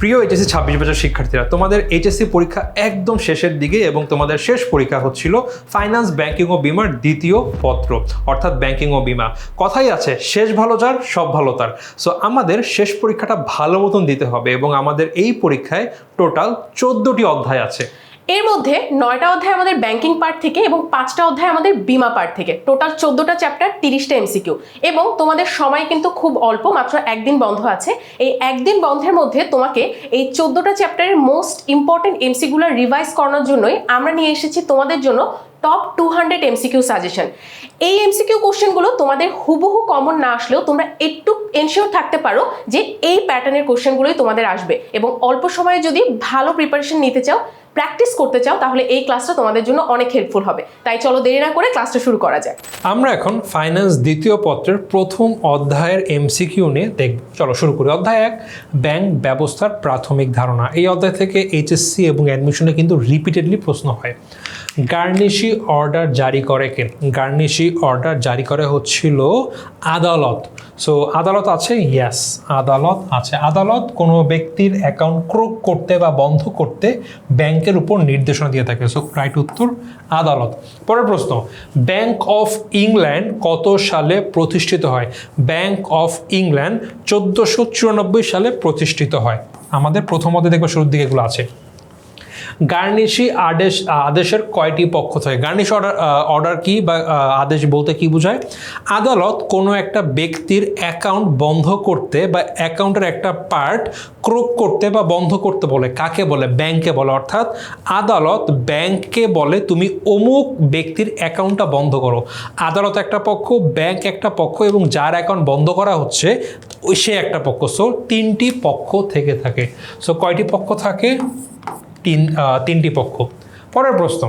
প্রিয় এইচএসসি 26 বছর শিক্ষার্থীরা, তোমাদের এইচএসসি পরীক্ষা একদম শেষের দিকে এবং তোমাদের শেষ পরীক্ষা হচ্ছিল ফাইন্যান্স, ব্যাংকিং ও বিমার দ্বিতীয় পত্র, অর্থাৎ ব্যাংকিং ও বিমা। কথাই আছে, শেষ ভালো যার সব ভালো তার। সো আমাদের শেষ পরীক্ষাটা ভালো মতন দিতে হবে এবং আমাদের এই পরীক্ষায় টোটাল 14টি অধ্যায় আছে। এর মধ্যে 9টা অধ্যায় আমাদের ব্যাংকিং পার্ট থেকে এবং 5টা অধ্যায় আমাদের বিমা পার্ট থেকে। টোটাল 14টা চ্যাপ্টার, 30টা এমসিকিউ। এবং তোমাদের সময় কিন্তু খুব অল্প, মাত্র একদিন বন্ধ আছে। এই একদিন বন্ধের মধ্যে তোমাকে এই 14টা চ্যাপ্টারের মোস্ট ইম্পর্টেন্ট এমসিকিউগুলো রিভাইজ করানোর জন্যই আমরা নিয়ে এসেছি তোমাদের জন্য টপ 200 এমসিকিউ সাজেশন। এই এমসিকিউ কোশ্চেনগুলো তোমাদের হুবহু কমন না আসলেও তোমরা একটু এনশিওর থাকতে পারো যে এই প্যাটার্নের কোশ্চেনগুলোই তোমাদের আসবে। এবং অল্প সময়ে যদি ভালো প্রিপারেশন নিতে চাও, প্র্যাকটিস করতে চাও, তাহলে এই ক্লাসটা তোমাদের জন্য অনেক হেল্পফুল হবে। তাই চলো দেরি না করে ক্লাসটা শুরু করা যাক। আমরা এখন ফাইন্যান্স দ্বিতীয় পত্রের প্রথম অধ্যায়ের এমসিকিউ নিয়ে দেখব। চলো শুরু করি। অধ্যায় 1, ব্যাংক ব্যবস্থার প্রাথমিক ধারণা। এই অধ্যায় থেকে এইচএসসি এবং অ্যাডমিশনে কিন্তু রিপিটেডলি প্রশ্ন হয়। গার্নিশি অর্ডার জারি করে কে? গার্নিশি অর্ডার জারি করে হচ্ছিল আদালত। সো আদালত আছে, ইয়েস আদালত আছে। আদালত কোনো ব্যক্তির অ্যাকাউন্ট ক্রোক করতে বা বন্ধ করতে ব্যাংকের উপর নির্দেশনা দিয়ে থাকে। সো রাইট উত্তর আদালত। পরের প্রশ্ন, ব্যাংক অফ ইংল্যান্ড কত সালে প্রতিষ্ঠিত হয়? ব্যাংক অফ ইংল্যান্ড 1494 সালে প্রতিষ্ঠিত হয়। আমাদের প্রথম অধ্যায়ে দেখবো শুরুর দিকে এগুলো আছে। গার্নিশি আদেশের কয়টি পক্ষ থাকে? গার্নিশি অর্ডার কি বা আদেশ বলতে কি বোঝায়? আদালত কোনো একটা ব্যক্তির অ্যাকাউন্ট বন্ধ করতে বা অ্যাকাউন্টের একটা পার্ট ক্রোক করতে বা বন্ধ করতে বলে। কাকে বলে? ব্যাংকে বলে। অর্থাৎ আদালত ব্যাংককে বলে তুমি অমুক ব্যক্তির অ্যাকাউন্টটা বন্ধ করো। আদালত একটা পক্ষ, ব্যাংক একটা পক্ষ এবং যার অ্যাকাউন্ট বন্ধ করা হচ্ছে সে একটা পক্ষ। সো 3টি পক্ষ থেকে থাকে। সো কয়টি পক্ষ থাকে? তিনটি পক্ষ। পরের প্রশ্ন,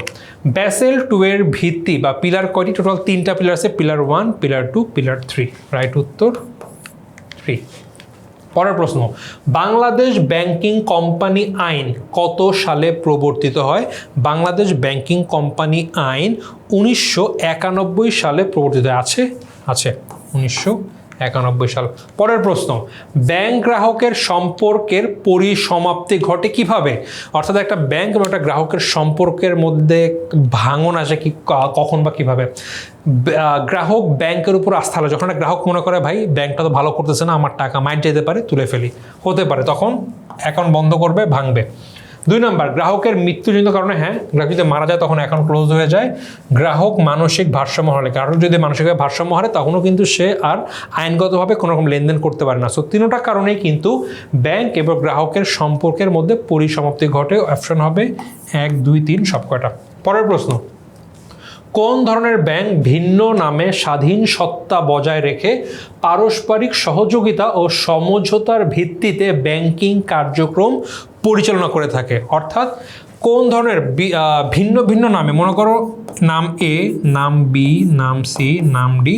ব্যাসেল 2 এর ভিত্তি বা পিলার কয়টি? টোটাল 3টা পিলার আছে, পিলার 1, পিলার 2, পিলার 3। রাইট উত্তর 3। পরের প্রশ্ন, বাংলাদেশ ব্যাংকিং কোম্পানি আইন কত সালে প্রবর্তিত হয়? বাংলাদেশ ব্যাংকিং কোম্পানি আইন 1991 সালে প্রবর্তিত আছে 1991 সাল। পরের প্রশ্ন, ব্যাংক গ্রাহকের সম্পর্কের পরিসমাপ্তি ঘটে কিভাবে? অর্থাৎ একটা ব্যাংক এবং একটা গ্রাহকের সম্পর্কের মধ্যে ভাঙন আসে কি, কখন বা কিভাবে? গ্রাহক ব্যাংকের উপর আস্থা হলো যখন একটা গ্রাহক মনে করে ভাই ব্যাংকটা তো ভালো করতেছে না, আমার টাকা মাইট যেতে পারে, তুলে ফেলি, হতে পারে, তখন অ্যাকাউন্ট বন্ধ করবে, ভাঙবে। 2 নম্বর, গ্রাহকের মৃত্যুজনিত কারণে, হ্যাঁ গ্রাহক যদি মারা যায় তখন অ্যাকাউন্ট ক্লোজ হয়ে যায়। গ্রাহক মানসিক ভারসাম্য হারালে, গ্রাহক যদি মানসিকভাবে ভারসাম্য হারে তখনও কিন্তু সে আর আইনগতভাবে কোনো রকম লেনদেন করতে পারে না। সো 3টা কারণেই কিন্তু ব্যাংক এবং গ্রাহকের সম্পর্কের মধ্যে পরিসমাপ্তি ঘটে। অপশন হবে 1, 2, 3 সবকয়টা। পরের প্রশ্ন, কোন ধরনের ব্যাংক ভিন্ন নামে স্বাধীন সত্তা বজায় রেখে পারস্পরিক সহযোগিতা ও সমঝোতার ভিত্তিতে ব্যাংকিং কার্যক্রম পরিচালনা করে থাকে? অর্থাৎ কোন ধরনের ভিন্ন ভিন্ন নামে, মনে করো নাম এ, নাম বি, নাম সি, নাম ডি,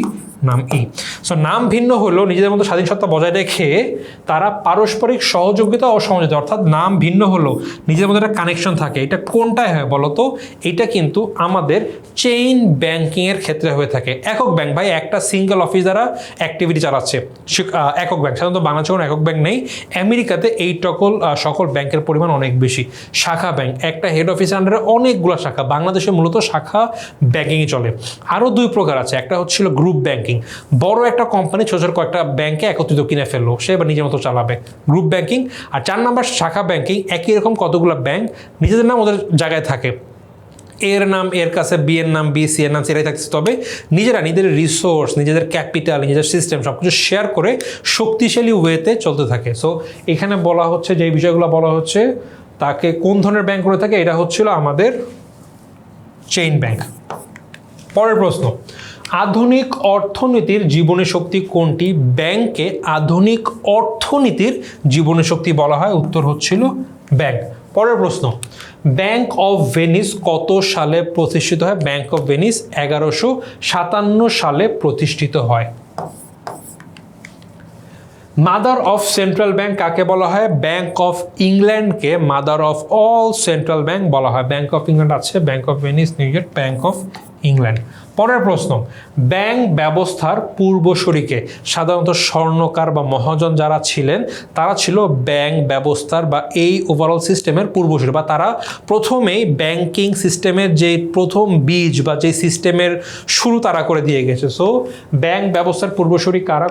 নাম ই। সো নাম ভিন্ন হলেও নিজেদের মধ্যে স্বাধীন সত্তা বজায় রেখে তারা পারস্পরিক সহযোগিতা ও সমঝোতা, অর্থাৎ নাম ভিন্ন হলেও নিজেদের মধ্যে একটা কানেকশন থাকে। এটা কোনটায় হয় বলো তো? এটা কিন্তু আমাদের চেইন ব্যাংকিংয়ের ক্ষেত্রে হয়ে থাকে। একক ব্যাংক ভাই একটা সিঙ্গেল অফিস দ্বারা অ্যাক্টিভিটি চালাচ্ছে, একক ব্যাংক। সাধারণত বাংলাদেশে কোনো একক ব্যাংক নেই। আমেরিকাতে এই সকল ব্যাংকের পরিমাণ অনেক বেশি। শাখা ব্যাংক, একটা হেড অফিসের আন্ডারে অনেকগুলো শাখা। বাংলাদেশে মূলত শাখা ব্যাংকিংই চলে। আরও 2 প্রকার আছে। একটা হচ্ছিল গ্রুপ ব্যাংকিং, বড় একটা কোম্পানি ছোট ছোট কয়েকটা ব্যাংকে একত্রিত কিনে ফেললো, সে এবার নিজের মতো চালাবে, গ্রুপ ব্যাংকিং। আর 4 নম্বর শাখা ব্যাংকিং, একই রকম কতগুলো ব্যাংক, নিজেদের নাম ওদের জায়গায় থাকে, এর নাম এর কাছে, বি এর নাম বি, সি এর নাম সেটাই থাকছে, তবে নিজেরা নিজেদের রিসোর্স, নিজেদের ক্যাপিটাল, নিজেদের সিস্টেম সব কিছু শেয়ার করে শক্তিশালী ওয়েতে চলতে থাকে। সো এখানে বলা হচ্ছে যে বিষয়গুলো বলা হচ্ছে তাকে কোন ধরনের ব্যাংক করে থাকে, এটা হচ্ছিল আমাদের চেইন ব্যাংক। পরের প্রশ্ন, আধুনিক অর্থনীতির জীবনী শক্তি কোনটি? ব্যাংকে আধুনিক অর্থনীতির জীবনী শক্তি বলা হয়। উত্তর হচ্ছিল ব্যাংক। পরের প্রশ্ন, ব্যাংক অফ ভেনিস কত সালে প্রতিষ্ঠিত হয়? ব্যাংক অফ ভেনিস 1157 সালে প্রতিষ্ঠিত হয়। মাদার অফ সেন্ট্রাল ব্যাংক কাকে বলা হয়? ব্যাংক অফ ইংল্যান্ডকে mother of all central bank বলা হয়। ব্যাংক অফ ইংল্যান্ড আছে, bank of Venice, new York, bank of England. পরের প্রশ্ন, ব্যাংক ব্যবস্থার পূর্বসূরিকে সাধারণত স্বর্ণকার বা মহাজন যারা ছিলেন তারা ছিল ব্যাংক ব্যবস্থার বা এই ওভারঅল সিস্টেমের পূর্বসূরি, বা তারা প্রথমেই ব্যাংকিং সিস্টেমের যে প্রথম বীজ বা যে সিস্টেমের শুরু তারা করে দিয়ে গেছে। সো ব্যাংক ব্যবস্থার পূর্বসূরি কারা?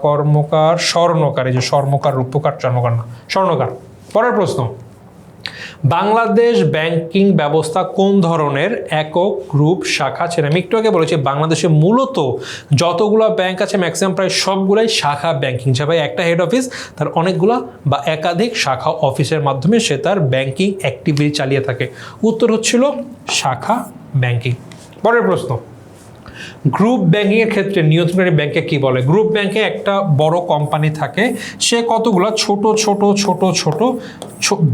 কর্মকার, স্বর্ণকার, এই যে স্বর্ণকার, রূপকার, চর্মকার না, স্বর্ণকার। পরের প্রশ্ন, বাংলাদেশ ব্যাংকিং ব্যবস্থা কোন ধরনের একক, গ্রুপ, শাখা ছিল? আমি একটু আগে বলেছি বাংলাদেশে মূলত যতগুলো ব্যাংক আছে ম্যাক্সিমাম প্রায় সবগুলাই শাখা ব্যাংকিং, যে ভাই একটা হেড অফিস তার অনেকগুলো বা একাধিক শাখা অফিসের মাধ্যমে সে তার ব্যাংকিং অ্যাক্টিভিটি চালিয়ে থাকে। উত্তর হচ্ছিল শাখা ব্যাংকিং। পরের প্রশ্ন, গ্রুপ ব্যাংকিং এর ক্ষেত্রে নিয়ন্ত্রণকারী ব্যাংকে কি বলে? গ্রুপ ব্যাংকে একটা বড় কোম্পানি থাকে, সে কতগুলো ছোট ছোট ছোট ছোট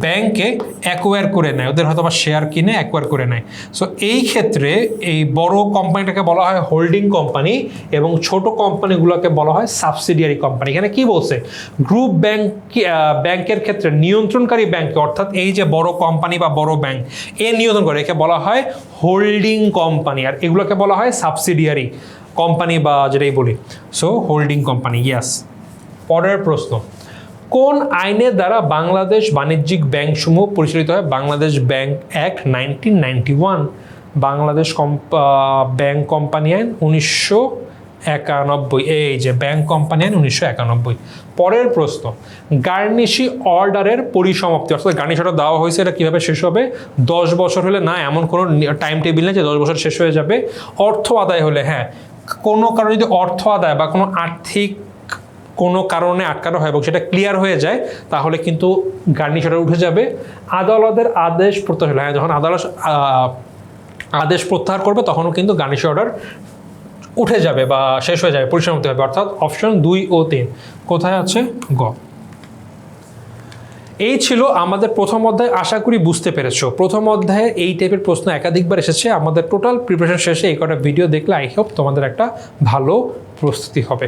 ব্যাংকে অ্যাকোয়ার করে নেয়, ওদের হয়তো বা শেয়ার কিনে অ্যাকোয়ার করে নেয়। সো এই ক্ষেত্রে এই বড় কোম্পানিটাকে বলা হয় হোল্ডিং কোম্পানি এবং ছোট কোম্পানিগুলোকে বলা হয় সাবসিডিয়ারি কোম্পানি। এখানে কি বলছে? গ্রুপ ব্যাংকের ক্ষেত্রে নিয়ন্ত্রণকারী ব্যাংক, অর্থাৎ এই যে বড় কোম্পানি বা বড় ব্যাংক এর নিয়ন্ত্রণ করে, একে বলা হয় হোল্ডিং কোম্পানি, আর এগুলোকে বলা হয় সাবসিডিয়ারি কোম্পানি বা যেটাই বলি। সো হোল্ডিং কোম্পানি, ইয়াস। পরের প্রশ্ন, কোন আইনের দ্বারা বাংলাদেশ বাণিজ্যিক ব্যাংকসমূহ পরিচালিত হয়? Bangladesh bank act 1991, Bangladesh bank company আইন 1991, এই যে ব্যাংক কোম্পানি আইন 1991। পরের প্রশ্ন, গার্নিশি অর্ডারের পরিসমাপ্তি, অর্থাৎ গার্নিশি অর্ডার দেওয়া হয়েছে, এটা কীভাবে শেষ হবে? 10 বছর হলে না, এমন কোনো টাইম টেবিল নেই যে 10 বছর শেষ হয়ে যাবে। অর্থ আদায় হলে, হ্যাঁ, কোনো কারণে যদি অর্থ আদায় বা কোনো আর্থিক কোনো কারণে আটকানো হয় এবং সেটা ক্লিয়ার হয়ে যায় তাহলে কিন্তু গার্নিশ অর্ডার উঠে যাবে। আদালতের আদেশ প্রত্যাহার হলে, হ্যাঁ, যখন আদালত আদেশ প্রত্যাহার করবে তখনও কিন্তু গার্নিশ অর্ডার উঠে যাবে বা শেষ হয়ে যাবে, পরিসমাপ্তি হবে। অর্থাৎ অপশন 2 ও 3 কোথায় আছে? গ। এই ছিল আমাদের প্রথম অধ্যায়। আশা করি বুঝতে পেরেছো। প্রথম অধ্যায়ে এই টাইপের প্রশ্ন একাধিকবার এসেছে। আমাদের টোটাল প্রিপারেশন শেষে এই কটা ভিডিও দেখলে আই হোপ তোমাদের একটা ভালো প্রস্তুতি হবে।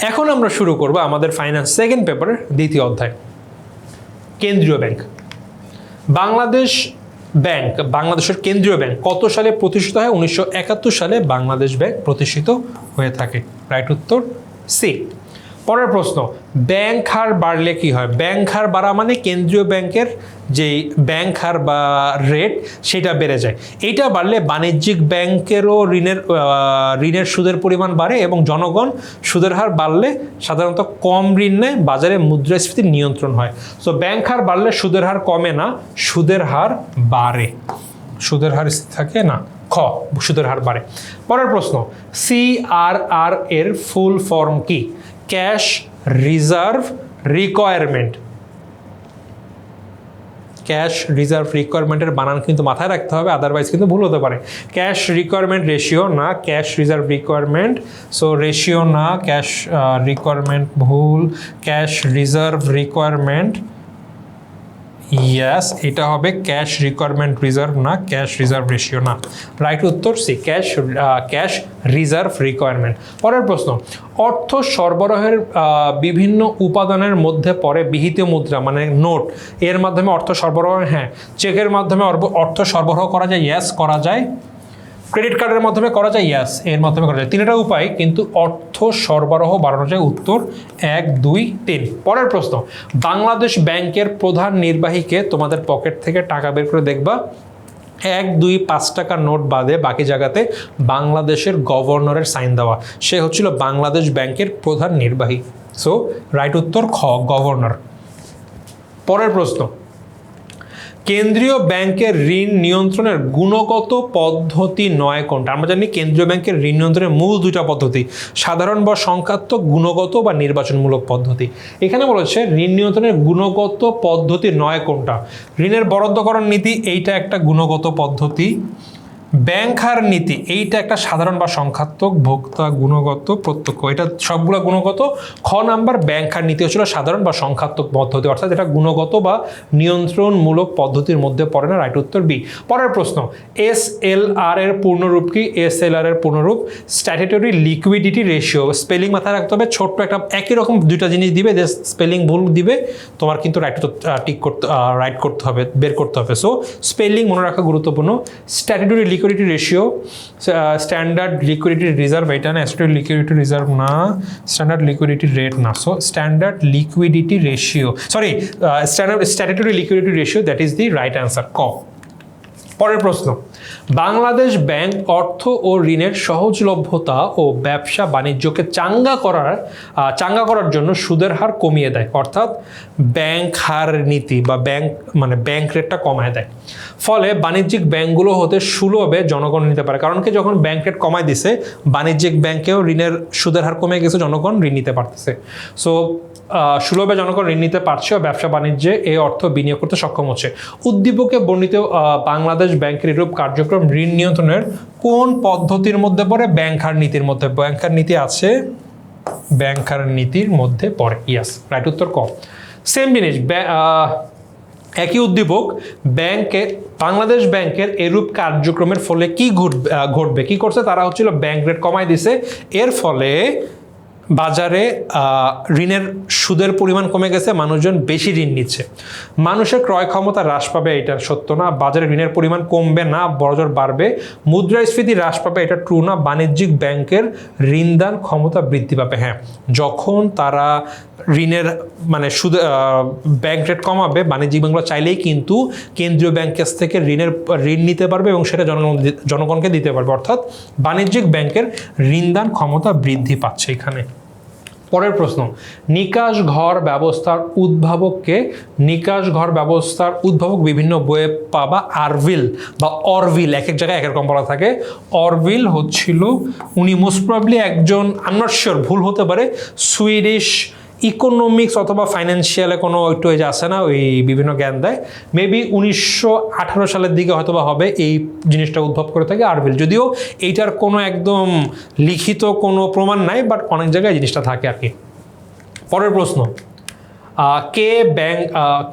এখন আমরা শুরু করব আমাদের ফাইন্যান্স সেকেন্ড পেপারের দ্বিতীয় অধ্যায়, কেন্দ্রীয় ব্যাংক। বাংলাদেশ ব্যাংক, বাংলাদেশের কেন্দ্রীয় ব্যাংক কত সালে প্রতিষ্ঠিত হয়? 1971 সালে বাংলাদেশ ব্যাংক প্রতিষ্ঠিত হয়ে থাকে। রাইট উত্তর সি। পরের প্রশ্ন, ব্যাংক হার বাড়লে কি হয়? ব্যাংক হার বাড়া মানে কেন্দ্রীয় ব্যাংকের যেই ব্যাংক হার বা রেট সেটা বেড়ে যায়। এইটা বাড়লে বাণিজ্যিক ব্যাংকেরও ঋণের সুদের পরিমাণ বাড়ে এবং জনগণ সুদের হার বাড়লে সাধারণত কম ঋণ নেয়, বাজারে মুদ্রাস্ফীতির নিয়ন্ত্রণ হয়। সো ব্যাংক হার বাড়লে সুদের হার কমে না, সুদের হার বাড়ে। সুদের হার স্থির থাকে না, খ, সুদের হার বাড়ে। পরের প্রশ্ন, CRR এর ফুল ফর্ম কি? Cash reserve requirement. Cash reserve রিকোয়ারমেন্টের বানান কিন্তু মাথায় রাখতে হবে, আদারওয়াইজ কিন্তু ভুল হতে পারে। ক্যাশ রিকোয়ারমেন্ট রেশিও না, cash reserve requirement. So ratio না, ক্যাশ রিকোয়ারমেন্ট ভুল, ক্যাশ রিজার্ভ রিকোয়ারমেন্ট। ইয়াস, এটা হবে ক্যাশ রিকোয়ারমেন্ট রিজার্ভ না, ক্যাশ রিজার্ভ রেশিও না। রাইট উত্তর সি, ক্যাশ রিজার্ভ রিকোয়ারমেন্ট। পরের প্রশ্ন, অর্থ সরবরাহের বিভিন্ন উপাদানের মধ্যে পড়ে বিহিত মুদ্রা মানে নোট, এর মাধ্যমে অর্থ সরবরাহ, হ্যাঁ, চেকের মাধ্যমে অর্থ সরবরাহ করা যায়, ইয়াস করা যায়। ক্রেডিট কার্ডের মাধ্যমে করা যায়, ইয়াস, এর মাধ্যমে করা যায়। তিনটা উপায় কিন্তু অর্থ সরবরাহ বাড়ানো যায়। উত্তর 1, 2, 3। পরের প্রশ্ন, বাংলাদেশ ব্যাংকের প্রধান নির্বাহীকে? তোমাদের পকেট থেকে টাকা বের করে দেখবা 1, 2, 5 টাকার নোট বাদে বাকি জায়গাতে বাংলাদেশের গভর্নরের সাইন দেওয়া, সে হচ্ছিল বাংলাদেশ ব্যাংকের প্রধান নির্বাহী। সো রাইট উত্তর খ, গভর্নর। পরের প্রশ্ন, কেন্দ্রীয় ব্যাংকের ঋণ নিয়ন্ত্রণের গুণগত পদ্ধতি নয় কোনটা? আমরা জানি কেন্দ্রীয় ব্যাংকের ঋণ নিয়ন্ত্রণের মূল দুইটা পদ্ধতি, সাধারণ বা সংখ্যাত্মক, গুণগত বা নির্বাচনমূলক পদ্ধতি। এখানে বলেছে ঋণ নিয়ন্ত্রণের গুণগত পদ্ধতি নয় কোনটা? ঋণের বরাদ্দকরণ নীতি, এইটা একটা গুণগত পদ্ধতি। ব্যাংক হার নীতি এইটা একটা সাধারণ বা সংখ্যাত্মক, ভোক্তা, গুণগত, প্রত্যক্ষ, এটা সবগুলো গুণগত। খ নাম্বার ব্যাংক হার নীতি হচ্ছিল সাধারণ বা সংখ্যাত্মক পদ্ধতি, অর্থাৎ এটা গুণগত বা নিয়ন্ত্রণমূলক পদ্ধতির মধ্যে পড়ে না। রাইট উত্তর বি। পরের প্রশ্ন, SLR এর পূর্ণরূপ কি? SLR এর পূর্ণরূপ স্ট্যাটিউটরি লিকুইডিটি রেশিও। স্পেলিং মাথায় রাখতে হবে, ছোট্ট একটা একই রকম দুইটা জিনিস দিবে, যে স্পেলিং ভুল দিবে তোমার কিন্তু রাইট করতে হবে, বের করতে হবে। সো স্পেলিং মনে রাখা গুরুত্বপূর্ণ। Statutory liquidity ratio, standard liquidity reserve, এটা না, স্ট্যান্ডার্ড লিকুইডিটি রিজার্ভ না, স্ট্যান্ডার্ড লিকুইডিটি রেট না। So standard liquidity ratio, sorry, statutory liquidity ratio, that is the right answer, ক। পরের প্রশ্ন, বাংলাদেশ ব্যাংক অর্থ ও ঋণের সহজলভ্যতা ও ব্যবসা বাণিজ্যকে চাঙ্গা করার জন্য সুদের হার কমিয়ে দেয়, অর্থাৎ ব্যাংক হার নীতি বা ব্যাংক রেটটা কমায় দেয়। ফলে বাণিজ্যিক ব্যাংকগুলো হতে সুলভে জনগণ নিতে পারে। কারণ কি, যখন ব্যাংক রেট কমায় দিছে, বাণিজ্যিক ব্যাংকেও ঋণের সুদের হার কমে গেছে, জনগণ ঋণ নিতে পারতেছে। সো সুলভে জনগণ ঋণ নিতে পারছে ও ব্যবসা বাণিজ্যে এই অর্থ বিনিয়োগ করতে সক্ষম হচ্ছে। উদ্দীপকে বর্ণিত বাংলাদেশ ব্যাংকের এরূপ কার্যক্রম ঋণ নিয়ন্ত্রণের কোন পদ্ধতির মধ্যে পড়ে? ব্যাংক হার নীতির মধ্যে। ব্যাংক হার নীতি আছে, ব্যাংক হার নীতির মধ্যে পড়ে, ইয়াস, রাইট উত্তর ক। সেম জিনিস, একই উদ্দীপক, বাংলাদেশ ব্যাংকের এরূপ কার্যক্রমের ফলে কি ঘটবে? কি করছে তারা? হচ্ছিল ব্যাংক রেট কমায় দিছে, এর ফলে বাজারে ঋণের সুদের পরিমাণ কমে গেছে, মানুষজন বেশি ঋণ নিচ্ছে, মানুষের ক্রয় ক্ষমতা হ্রাস পাবে, এটা সত্য না। বাজারে ঋণের পরিমাণ কমবে না, বড়জোর বাড়বে। মুদ্রাস্ফীতি হ্রাস পাবে, এটা ট্রু না। বাণিজ্যিক ব্যাংকের ঋণদান ক্ষমতা বৃদ্ধি পাবে, হ্যাঁ। যখন তারা ঋণের সুদ ব্যাংক রেট কমাবে, বাণিজ্যিক ব্যাংকগুলো চাইলেই কিন্তু কেন্দ্রীয় ব্যাংক কাছ থেকে ঋণ নিতে পারবে এবং সেটা জনগণকে দিতে পারবে, অর্থাৎ বাণিজ্যিক ব্যাংকের ঋণদান ক্ষমতা বৃদ্ধি পাচ্ছে এখানে। পরের প্রশ্ন, নিকাশ ঘর ব্যবস্থার উদ্ভাবককে? নিকাশ ঘর ব্যবস্থার উদ্ভাবক বিভিন্ন বইয়ে পাবা আরভিল বা অরভিল, এক এক জায়গায় এক রকম বলা থাকে। অরভিল হচ্ছিল, উনি মোস্ট প্রবাবলি একজন, আই এম নট শিওর, ভুল হতে পারে, সুইডিশ ইকোনমিক্স অথবা ফাইন্যান্সিয়ালে কোনো একটু যে আছে না, ওই বিভিন্ন জ্ঞান দেয়, মেবি 1918 সালের দিকে হয়তোবা হবে এই জিনিসটা উদ্ভব করে থাকে আরভিল। যদিও এইটার কোনো একদম লিখিত কোনো প্রমাণ নাই, বাট অনেক জায়গায় জিনিসটা থাকে আর কি। পরের প্রশ্ন,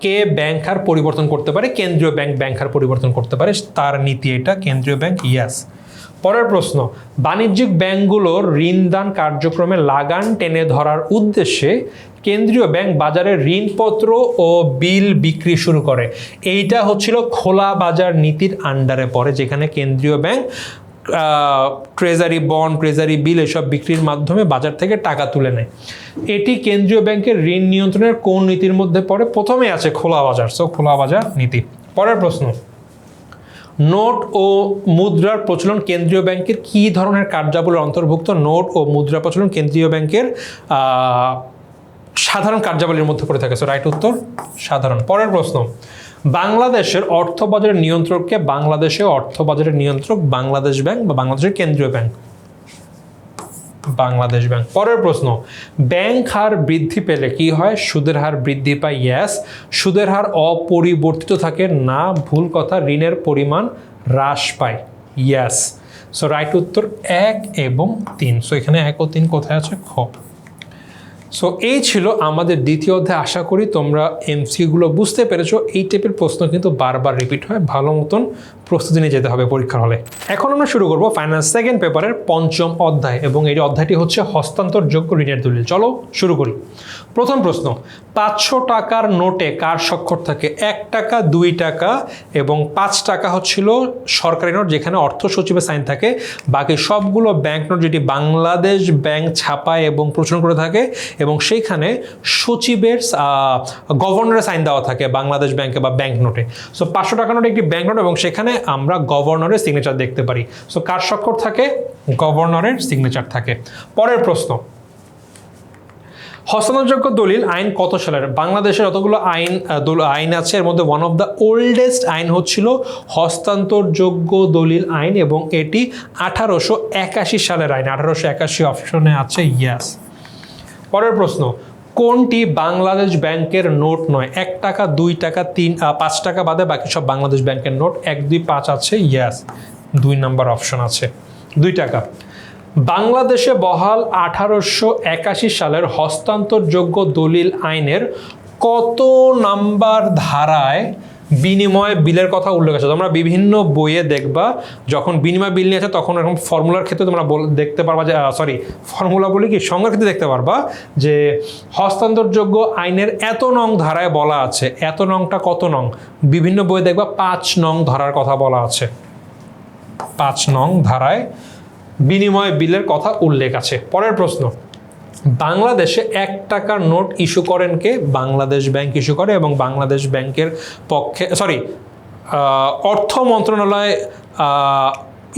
কে ব্যাংক হার পরিবর্তন করতে পারে? কেন্দ্রীয় ব্যাংক হার পরিবর্তন করতে পারে, তার নীতি এটা, কেন্দ্রীয় ব্যাংক, ইয়াস। পরের প্রশ্ন, বাণিজ্যিক ব্যাংকগুলোর ঋণদান কার্যক্রমে লাগান টেনে ধরার উদ্দেশ্যে কেন্দ্রীয় ব্যাংক বাজারে ঋণপত্র ও বিল বিক্রি শুরু করে। এইটা হচ্ছিল খোলা বাজার নীতির আন্ডারে পড়ে, যেখানে কেন্দ্রীয় bank treasury bond, treasury bill এসব বিক্রির মাধ্যমে বাজার থেকে টাকা তুলে নেয়। এটি কেন্দ্রীয় ব্যাংকের ঋণ নিয়ন্ত্রণের কোন নীতির মধ্যে পড়ে? প্রথমে আছে খোলা বাজার, সো খোলা বাজার নীতি। পরের প্রশ্ন, নোট ও মুদ্রার প্রচলন কেন্দ্রীয় ব্যাংকের কি ধরনের কার্যাবলীর অন্তর্ভুক্ত? নোট ও মুদ্রা প্রচলন কেন্দ্রীয় ব্যাংকের সাধারণ কার্যাবলীর মধ্যে পড়ে থাকে, সো রাইট উত্তর সাধারণ। পরের প্রশ্ন, বাংলাদেশের অর্থ বাজারের নিয়ন্ত্রককে? বাংলাদেশের অর্থ বাজারের নিয়ন্ত্রক বাংলাদেশ ব্যাংক বা বাংলাদেশের কেন্দ্রীয় ব্যাংক, বাংলাদেশ ব্যাংক। পরের প্রশ্ন, ব্যাংক হার বৃদ্ধি পেলে কি হয়? সুদের হার বৃদ্ধি পায়, ইয়েস। সুদের হার অপরিবর্তিত থাকে না, ভুল কথা, ঋণের পরিমাণ হ্রাস পায়, ইয়েস। সো রাইট উত্তর 1 এবং 3। সো এখানে 1 ও 3 কোথায় আছে? খ। সো এই ছিল আমাদের দ্বিতীয় অধ্যায়। আশা করি তোমরা এমসিকিউগুলো বুঝতে পেরেছো। এই টাইপের প্রশ্ন কিন্তু বারবার রিপিট হয়, ভালো মতন প্রস্তুতি নিয়ে যেতে হবে পরীক্ষার হলে। এখন আমরা শুরু করবো ফাইনাল সেকেন্ড পেপারের 5ম অধ্যায়, এবং এই অধ্যায়টি হচ্ছে হস্তান্তরযোগ্য ঋণের দলিল। চলো শুরু করি। প্রথম প্রশ্ন, 500 টাকার নোটে কার স্বাক্ষর থাকে? 1 টাকা, 2 টাকা এবং 5 টাকা হচ্ছিল সরকারি নোট, যেখানে অর্থ সচিবের সাইন থাকে। বাকি সবগুলো ব্যাংক নোট যেটি বাংলাদেশ ব্যাংক ছাপায় এবং প্রচলন করে থাকে, এবং সেইখানে সচিবের গভর্নরের সাইন দেওয়া থাকে বাংলাদেশ ব্যাংকে বা ব্যাংক নোটে। সো 500 টাকা নোট একটি ব্যাংক নোট এবং সেখানে আমরা গভর্নরের সিগনেচার দেখতে পারি। সো কার স্বাক্ষর থাকে? গভর্নরের সিগনেচার থাকে। পরের প্রশ্ন, হস্তান্তরযোগ্য দলিল আইন কত সালের? বাংলাদেশের যতগুলো আইন আছে এর মধ্যে ওয়ান অফ দ্য ওল্ডেস্ট আইন হচ্ছিল হস্তান্তরযোগ্য দলিল আইন, এবং এটি 1881 সালের আইন। 1881 অপশনে আছে, ইয়েস। পরের প্রশ্ন, কোনটি বাংলাদেশ ব্যাংকের নোট নয়? 1 টাকা, 2 টাকা, 5 টাকা বাদে বাকি সব বাংলাদেশ ব্যাংকের নোট। 1, 2, 5 আছে, ইয়েস। 2 নাম্বার অপশন আছে। 2 টাকা। বাংলাদেশে বহাল 1881 সালের হস্তান্তরযোগ্য দলিল আইনের কত নাম্বার ধারায় বিনিময় বিলের কথা উল্লেখ আছে? তোমরা বিভিন্ন বইয়ে দেখবা যখন বিনিময় বিল নিয়ে আছে তখন এরকম ফর্মুলার ক্ষেত্রে তোমরা দেখতে পারবা যে ফর্মুলা বলে কি সংজ্ঞার ক্ষেত্রে দেখতে পারবা যে হস্তান্তরযোগ্য আইনের এত নং ধারায় বলা আছে। এত নংটা কত নং? বিভিন্ন বইয়ে দেখবা 5 নং ধারার কথা বলা আছে। 5 নং ধারায় বিনিময় বিলের কথা উল্লেখ আছে। পরের প্রশ্ন, বাংলাদেশে 1 টাকার নোট ইস্যু করেন কে? বাংলাদেশ ব্যাংক ইস্যু করে এবং বাংলাদেশ ব্যাংকের পক্ষে অর্থ মন্ত্রণালয়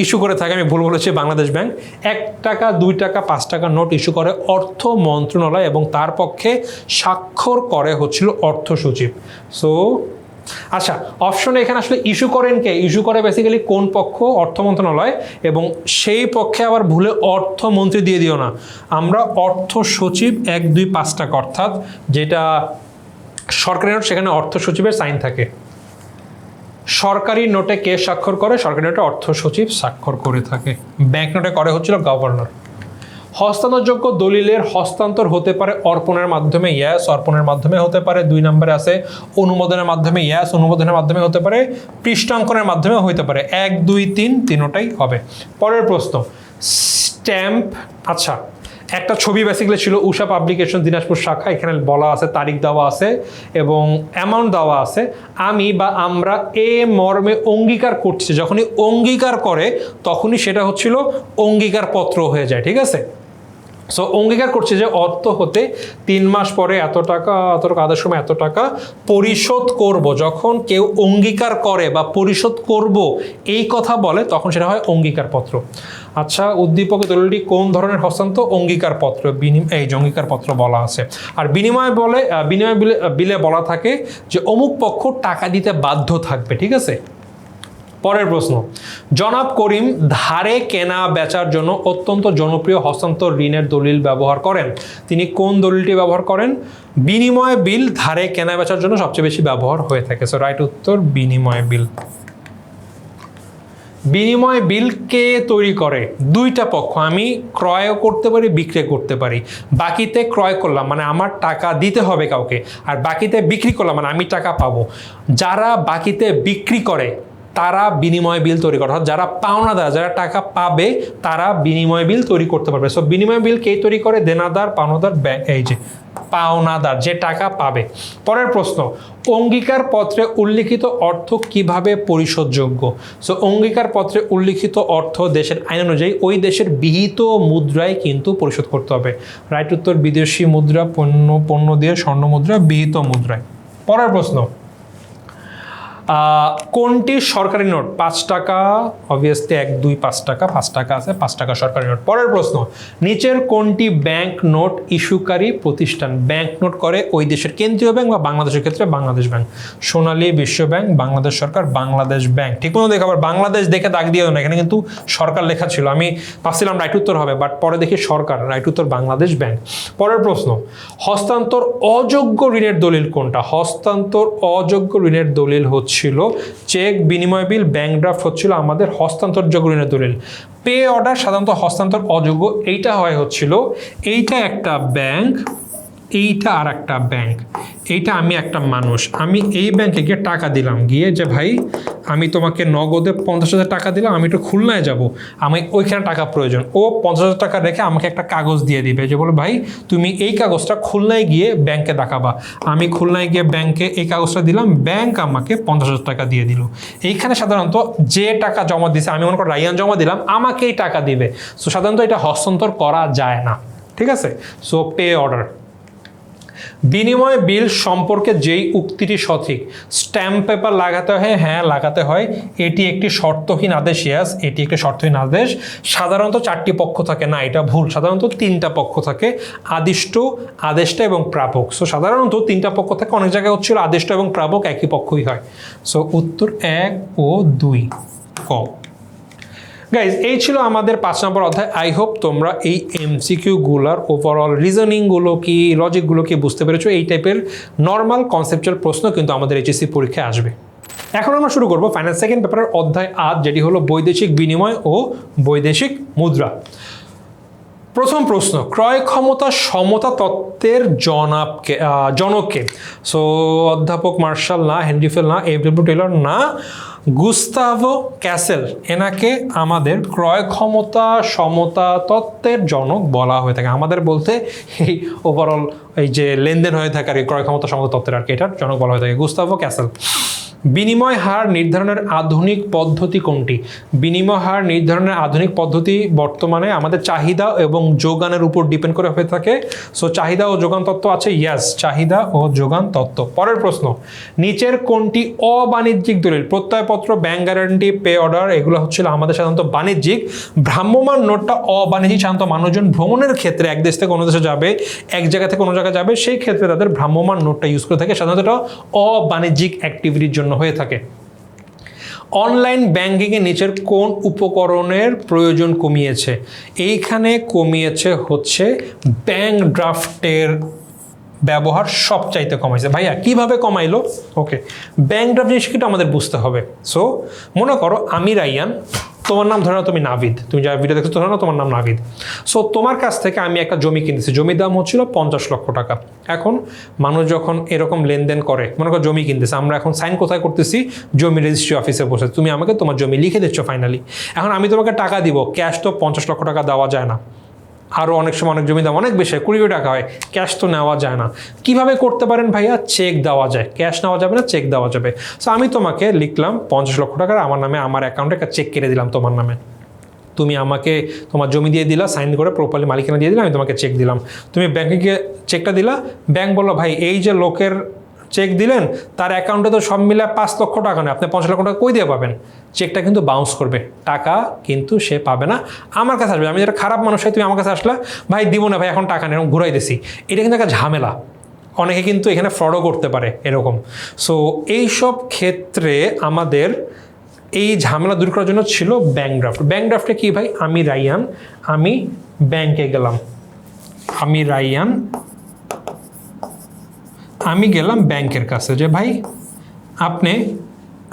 ইস্যু করে থাকে। আমি ভুল বলেছি, বাংলাদেশ ব্যাংক। 1 টাকা 2 টাকা 5 টাকার নোট ইস্যু করে অর্থ মন্ত্রণালয় এবং তার পক্ষে স্বাক্ষর করে হচ্ছিল অর্থ সচিব। সো আচ্ছা, অপশনে এখানে আসলে ইস্যু করেন কে? ইস্যু করে বেসিক্যালি কোন পক্ষ? অর্থ মন্ত্রণালয়, এবং সেই পক্ষে আবার ভুলে অর্থমন্ত্রী দিয়ে দিও না। আমরা অর্থ সচিব 1 2 5 টাকা, অর্থাৎ যেটা সরকারি নোট সেখানে অর্থ সচিবের সাইন থাকে। সরকারি নোটে কে স্বাক্ষর করে? সরকারি নোটে অর্থ সচিব স্বাক্ষর করে থাকে। ব্যাংক নোটে করে হচ্ছিল গভর্নর। হস্তান্তরযোগ্য দলিলের হস্তান্তর হতে পারে অর্পণের মাধ্যমে, ইয়াস অর্পণের মাধ্যমে হতে পারে। 2 নম্বরে আছে অনুমোদনের মাধ্যমে, ইয়াস অনুমোদনের মাধ্যমে হতে পারে। পৃষ্ঠাঙ্কনের মাধ্যমে হতে পারে। 1 2 3 তিনোটাই হবে। পরের প্রশ্ন, স্ট্যাম্প। আচ্ছা, একটা ছবি বেসিক্যালি ছিল উষা পাবলিকেশন দিনাজপুর শাখা, এখানে বলা আছে, তারিখ দেওয়া আছে এবং অ্যামাউন্ট দেওয়া আছে। আমি বা আমরা এ মর্মে অঙ্গীকার করছি, যখনই অঙ্গীকার করে তখনই সেটা হচ্ছিল অঙ্গীকার পত্র হয়ে যায়। ঠিক আছে, সো অঙ্গীকার করছে যে অর্থ হতে 3 মাস পরে এত টাকা, আদার সময় এত টাকা পরিশোধ করব। যখন কেউ অঙ্গীকার করে বা পরিশোধ করব এই কথা বলে তখন সেটা হয় অঙ্গীকার পত্র। আচ্ছা, উদ্দীপক দলিলটি কোন ধরনের হস্তান্তর? অঙ্গীকার পত্র। এই যে অঙ্গীকার পত্র বলা আছে। আর বিনিময় বিলে বলা থাকে যে অমুক পক্ষ টাকা দিতে বাধ্য থাকবে। ঠিক আছে, পরের প্রশ্ন, জনাব করিম ধারে কেনা বেচার জন্য অত্যন্ত জনপ্রিয় হস্তান্তর ঋণের দলিল ব্যবহার করেন। তিনি কোন দলিলটি ব্যবহার করেন? বিনিময় বিল ধারে কেনা বেচার জন্য সবচেয়ে বেশি ব্যবহার হয়ে থাকে। সো রাইট উত্তর বিনিময় বিল। বিনিময় বিল কে তৈরি করে? 2টা পক্ষ। আমি ক্রয়ও করতে পারি, বিক্রি করতে পারি। বাকিতে ক্রয় করলাম মানে আমার টাকা দিতে হবে কাউকে, আর বাকিতে বিক্রি করলাম মানে আমি টাকা পাবো। যারা বাকিতে বিক্রি করে তারা বিনিময় বিল তৈরি করে, অর্থাৎ যারা পাওনাদার, যারা টাকা পাবে তারা বিনিময় বিল তৈরি করতে পারবে। সো বিনিময় বিল কে তৈরি করে? দেনাদার, পাওনাদার, এই যে পাওনাদার যে টাকা পাবে। পরের প্রশ্ন, অঙ্গীকার পত্রে উল্লিখিত অর্থ কিভাবে পরিশোধযোগ্য? সো অঙ্গীকার পত্রে উল্লিখিত অর্থ দেশের আইন অনুযায়ী ওই দেশের বিহিত মুদ্রায় কিন্তু পরিশোধ করতে হবে। রাইট উত্তর বিদেশি মুদ্রা, পণ্য দিয়ে স্বর্ণ মুদ্রা, বিহিত মুদ্রায়। পরের প্রশ্ন, কোনটি সরকারি নোট? 5 টাকা, অবভিয়াসলি 1 2 5 টাকা, 5 টাকা আছে, 5 টাকা সরকারি নোট। পরের প্রশ্ন, নিচের কোনটি ব্যাংক নোট ইস্যুকারী প্রতিষ্ঠান? ব্যাংক নোট করে ওই দেশের কেন্দ্রীয় ব্যাংক বা বাংলাদেশের ক্ষেত্রে বাংলাদেশ ব্যাংক। সোনালী বিশ্ব ব্যাংক, বাংলাদেশ সরকার, বাংলাদেশ ব্যাংক। ঠিক মতো দেখো, আবার বাংলাদেশ দেখে দাগ দিও না, এখানে কিন্তু সরকার লেখা ছিল। আমি ভাবছিলাম রাইট উত্তর হবে, বাট পরে দেখি সরকার। রাইট উত্তর বাংলাদেশ ব্যাংক। পরের প্রশ্ন, হস্তান্তর অযোগ্য ঋণের দলিল কোনটা? হস্তান্তর অযোগ্য ঋণের দলিল হচ্ছিল চেক, বিনিময় বিল, ব্যাংক ড্রাফট হচ্ছিল আমাদের হস্তান্তরযোগ্য ঋণের দলিল। পে অর্ডার সাধারণত হস্তান্তর অযোগ্য। এইটা হচ্ছিল, এইটা একটা ব্যাংক, এইটা আর একটা ব্যাংক, এইটা আমি একটা মানুষ, আমি এই ব্যাংকে গিয়ে টাকা দিলাম, গিয়ে যে ভাই আমি তোমাকে নগদে 50,000 টাকা দিলাম, আমি একটু খুলনায় যাব, আমি ওইখানে টাকা প্রয়োজন। ও 50,000 টাকা রেখে আমাকে একটা কাগজ দিয়ে দিবে যে বলে ভাই তুমি এই কাগজটা খুলনায় গিয়ে ব্যাংকে দেখাবা। আমি খুলনায় গিয়ে ব্যাংকে এই কাগজটা দিলাম, ব্যাংক আমাকে 50,000 টাকা দিয়ে দিল। এইখানে সাধারণত যে টাকা জমা দিছে, আমি মনে করি রাইয়ান জমা দিলাম, আমাকেই টাকা দিবে। সো সাধারণত এটা হস্তান্তর করা যায় না। ঠিক আছে, সো পে অর্ডার। বিনিময় বিল সম্পর্কে যেই উক্তিটি সঠিক, স্ট্যাম্প পেপার লাগাতে হয়? হ্যাঁ লাগাতে হয়। এটি একটি শর্তহীন আদেশ, ইয়াস এটি একটি শর্তহীন আদেশ। সাধারণত 4টি পক্ষ থাকে না, এটা ভুল, সাধারণত 3টা পক্ষ থাকে, আদিষ্ট, আদেষ্টা এবং প্রাপক। সো সাধারণত 3টা পক্ষ থাকে, অনেক জায়গায় হচ্ছিল আদিষ্ট এবং প্রাপক একই পক্ষই হয়। সো উত্তর 1 ও 2 ক। গাইজ, এই ছিল আমাদের 5 নম্বর অধ্যায়। আই হোপ তোমরা এই এমসিকিউগুলোর ওভারঅল রিজনিংগুলো কি, লজিকগুলো কি বুঝতে পেরেছো। এই টাইপের নর্মাল কনসেপচুয়াল প্রশ্ন কিন্তু আমাদের এইচএসসি পরীক্ষায় আসবে। এখন আমরা শুরু করব ফাইনাল সেকেন্ড পেপারের অধ্যায় 8, যেটি হলো বৈদেশিক বিনিময় ও বৈদেশিক মুদ্রা। প্রথম প্রশ্ন, ক্রয় ক্ষমতা সমতা তত্ত্বের জনককে? সো অধ্যাপক মার্শাল না, হেনরি ফেল না, এডব্লিউ টেলর না, গুস্তাভো ক্যাসেল, এনাকে আমাদের ক্রয় ক্ষমতা সমতা তত্ত্বের জনক বলা হয়ে থাকে। আমাদের বলতে এই ওভারঅল এই যে লেনদেন হয়ে থাকে আর কি, ক্রয় ক্ষমতা সমতা তত্ত্বের আর কি, এটার জনক বলা হয়ে থাকে গুস্তাভো ক্যাসেল। বিনিময় হার নির্ধারণের আধুনিক পদ্ধতি কোনটি? বিনিময় হার নির্ধারণের আধুনিক পদ্ধতি বর্তমানে আমাদের চাহিদা এবং যোগানের উপর ডিপেন্ড করে হয়ে থাকে। সো চাহিদা ও যোগান তত্ত্ব আছে, ইয়াস, চাহিদা ও যোগান তত্ত্ব। পরের প্রশ্ন, নিচের কোনটি অবাণিজ্যিক দলিল? প্রত্যয়পত্র, ব্যাংক গ্যারান্টি, পে অর্ডার, এগুলো হচ্ছিল আমাদের সাধারণত বাণিজ্যিক। ভ্রাম্যমাণ নোটটা অবাণিজ্যিক, সাধারণত মানুষজন ভ্রমণের ক্ষেত্রে এক দেশ থেকে অন্য দেশে যাবে, এক জায়গা থেকে অন্য জায়গায় যাবে, সেই ক্ষেত্রে তাদের ভ্রাম্যমাণ নোটটা ইউজ করে থাকে, সাধারণত এটা অবাণিজ্যিক অ্যাক্টিভিটির জন্য হয়ে থাকে। অনলাইন ব্যাংকিংয়ে নিচের কোন উপকরণের প্রয়োজন কমিয়েছে? এইখানে কমিয়েছে হচ্ছে ব্যাংক ড্রাফটের ব্যবহার সবচাইতে কমাইছে। ভাইয়া কিভাবে কমাইলো? ওকে, ব্যাংক ড্রাফট জিনিসটা আমাদের বুঝতে হবে। সো মনে করো আমি রাইয়ান, তোমার নাম ধরে নাও তুমি নাভিদ, তুমি যা ভিডিও দেখছো ধরে নাও তোমার নাম নাভিদ। সো তোমার কাছ থেকে আমি একটা জমি কিনতেছি, জমির দাম হচ্ছিল 50 লক্ষ টাকা। এখন মানুষ যখন এরকম লেনদেন করে, মনে করো জমি কিনতেছে, আমরা এখন সাইন কোথায় করতেছি? জমি রেজিস্ট্রি অফিসে বসে। তুমি আমাকে তোমার জমি লিখে দিচ্ছ ফাইনালি। এখন আমি তোমাকে টাকা দিব, ক্যাশ তো 50 লক্ষ টাকা দেওয়া যায় না, আরও অনেক সময় অনেক জমি দাম অনেক বেশি, 20 কোটি টাকা হয়, ক্যাশ তো নেওয়া যায় না। কিভাবে করতে পারেন ভাইয়া? চেক দেওয়া যায়, ক্যাশ নেওয়া যাবে না, চেক দেওয়া যাবে। সো আমি তোমাকে লিখলাম 50 লক্ষ টাকার আমার নামে, আমার অ্যাকাউন্টে একটা চেক কেটে দিলাম তোমার নামে। তুমি আমাকে তোমার জমি দিয়ে দিলা, সাইন করে প্রপারলি মালিকানা দিয়ে দিলাম, আমি তোমাকে চেক দিলাম। তুমি ব্যাংকে গিয়ে চেকটা দিলা, ব্যাংক বললো ভাই এই যে লোকের চেক দিলেন তার অ্যাকাউন্টে তো সব মিলে 5 লক্ষ টাকা নেই, আপনি 50 লক্ষ টাকা কই দিয়ে পাবেন? চেকটা কিন্তু বাউন্স করবে, টাকা কিন্তু সে পাবে না, আমার কাছে আসবে। আমি যেটা খারাপ মানুষ হয়, তুমি আমার কাছে আসলা, ভাই দিব না ভাই এখন টাকা নেই, এরকম ঘুরাই দিছি, এটা কিন্তু একটা ঝামেলা। অনেকে কিন্তু এখানে ফ্রডও করতে পারে এরকম। সো এইসব ক্ষেত্রে আমাদের এই ঝামেলা দূর করার জন্য ছিল ব্যাংক ড্রাফট। ব্যাংক ড্রাফটে কি ভাই? আমি রাইয়ান, আমি ব্যাংকে গেলাম, আমি রাইয়ান, আমি গেলাম ব্যাংকের কাছে যে ভাই আপনি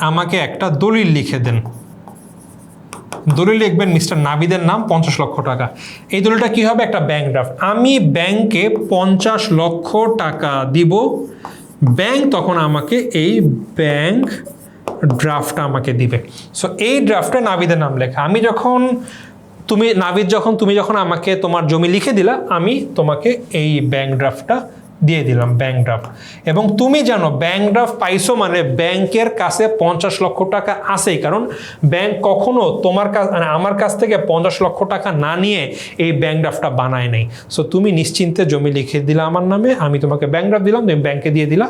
আমাকে একটা দলিল লিখে দেন। দলিল লিখবেন মিস্টার নাভিদের নাম, 50 লক্ষ টাকা। এই দলিলটা কি হবে? একটা ব্যাংক ড্রাফট। আমি ব্যাংকে 50 লক্ষ টাকা দিব, ব্যাংক তখন আমাকে এই ব্যাংক ড্রাফটটা আমাকে দিবে। সো এই ড্রাফটে নাভিদের নাম লেখা। আমি যখন তুমি যখন আমাকে তোমার জমি লিখে দিলা, আমি তোমাকে এই ব্যাংক ড্রাফটটা দিয়ে দিলাম, ব্যাংক ড্রাফট। এবং তুমি জানো ব্যাংক ড্রাফট পাইছো মানে ব্যাংকের কাছে 50 লক্ষ টাকা আছেই, কারণ ব্যাংক কখনো তোমার কাছ মানে আমার কাছ থেকে 50 লক্ষ টাকা না নিয়ে এই ব্যাংক ড্রাফটটা বানায় নাই। সো তুমি নিশ্চিন্তে জমি লিখে দিলা আমার নামে, আমি তোমাকে ব্যাংক ড্রাফট দিলাম, তুমি ব্যাংকে দিয়ে দিলা,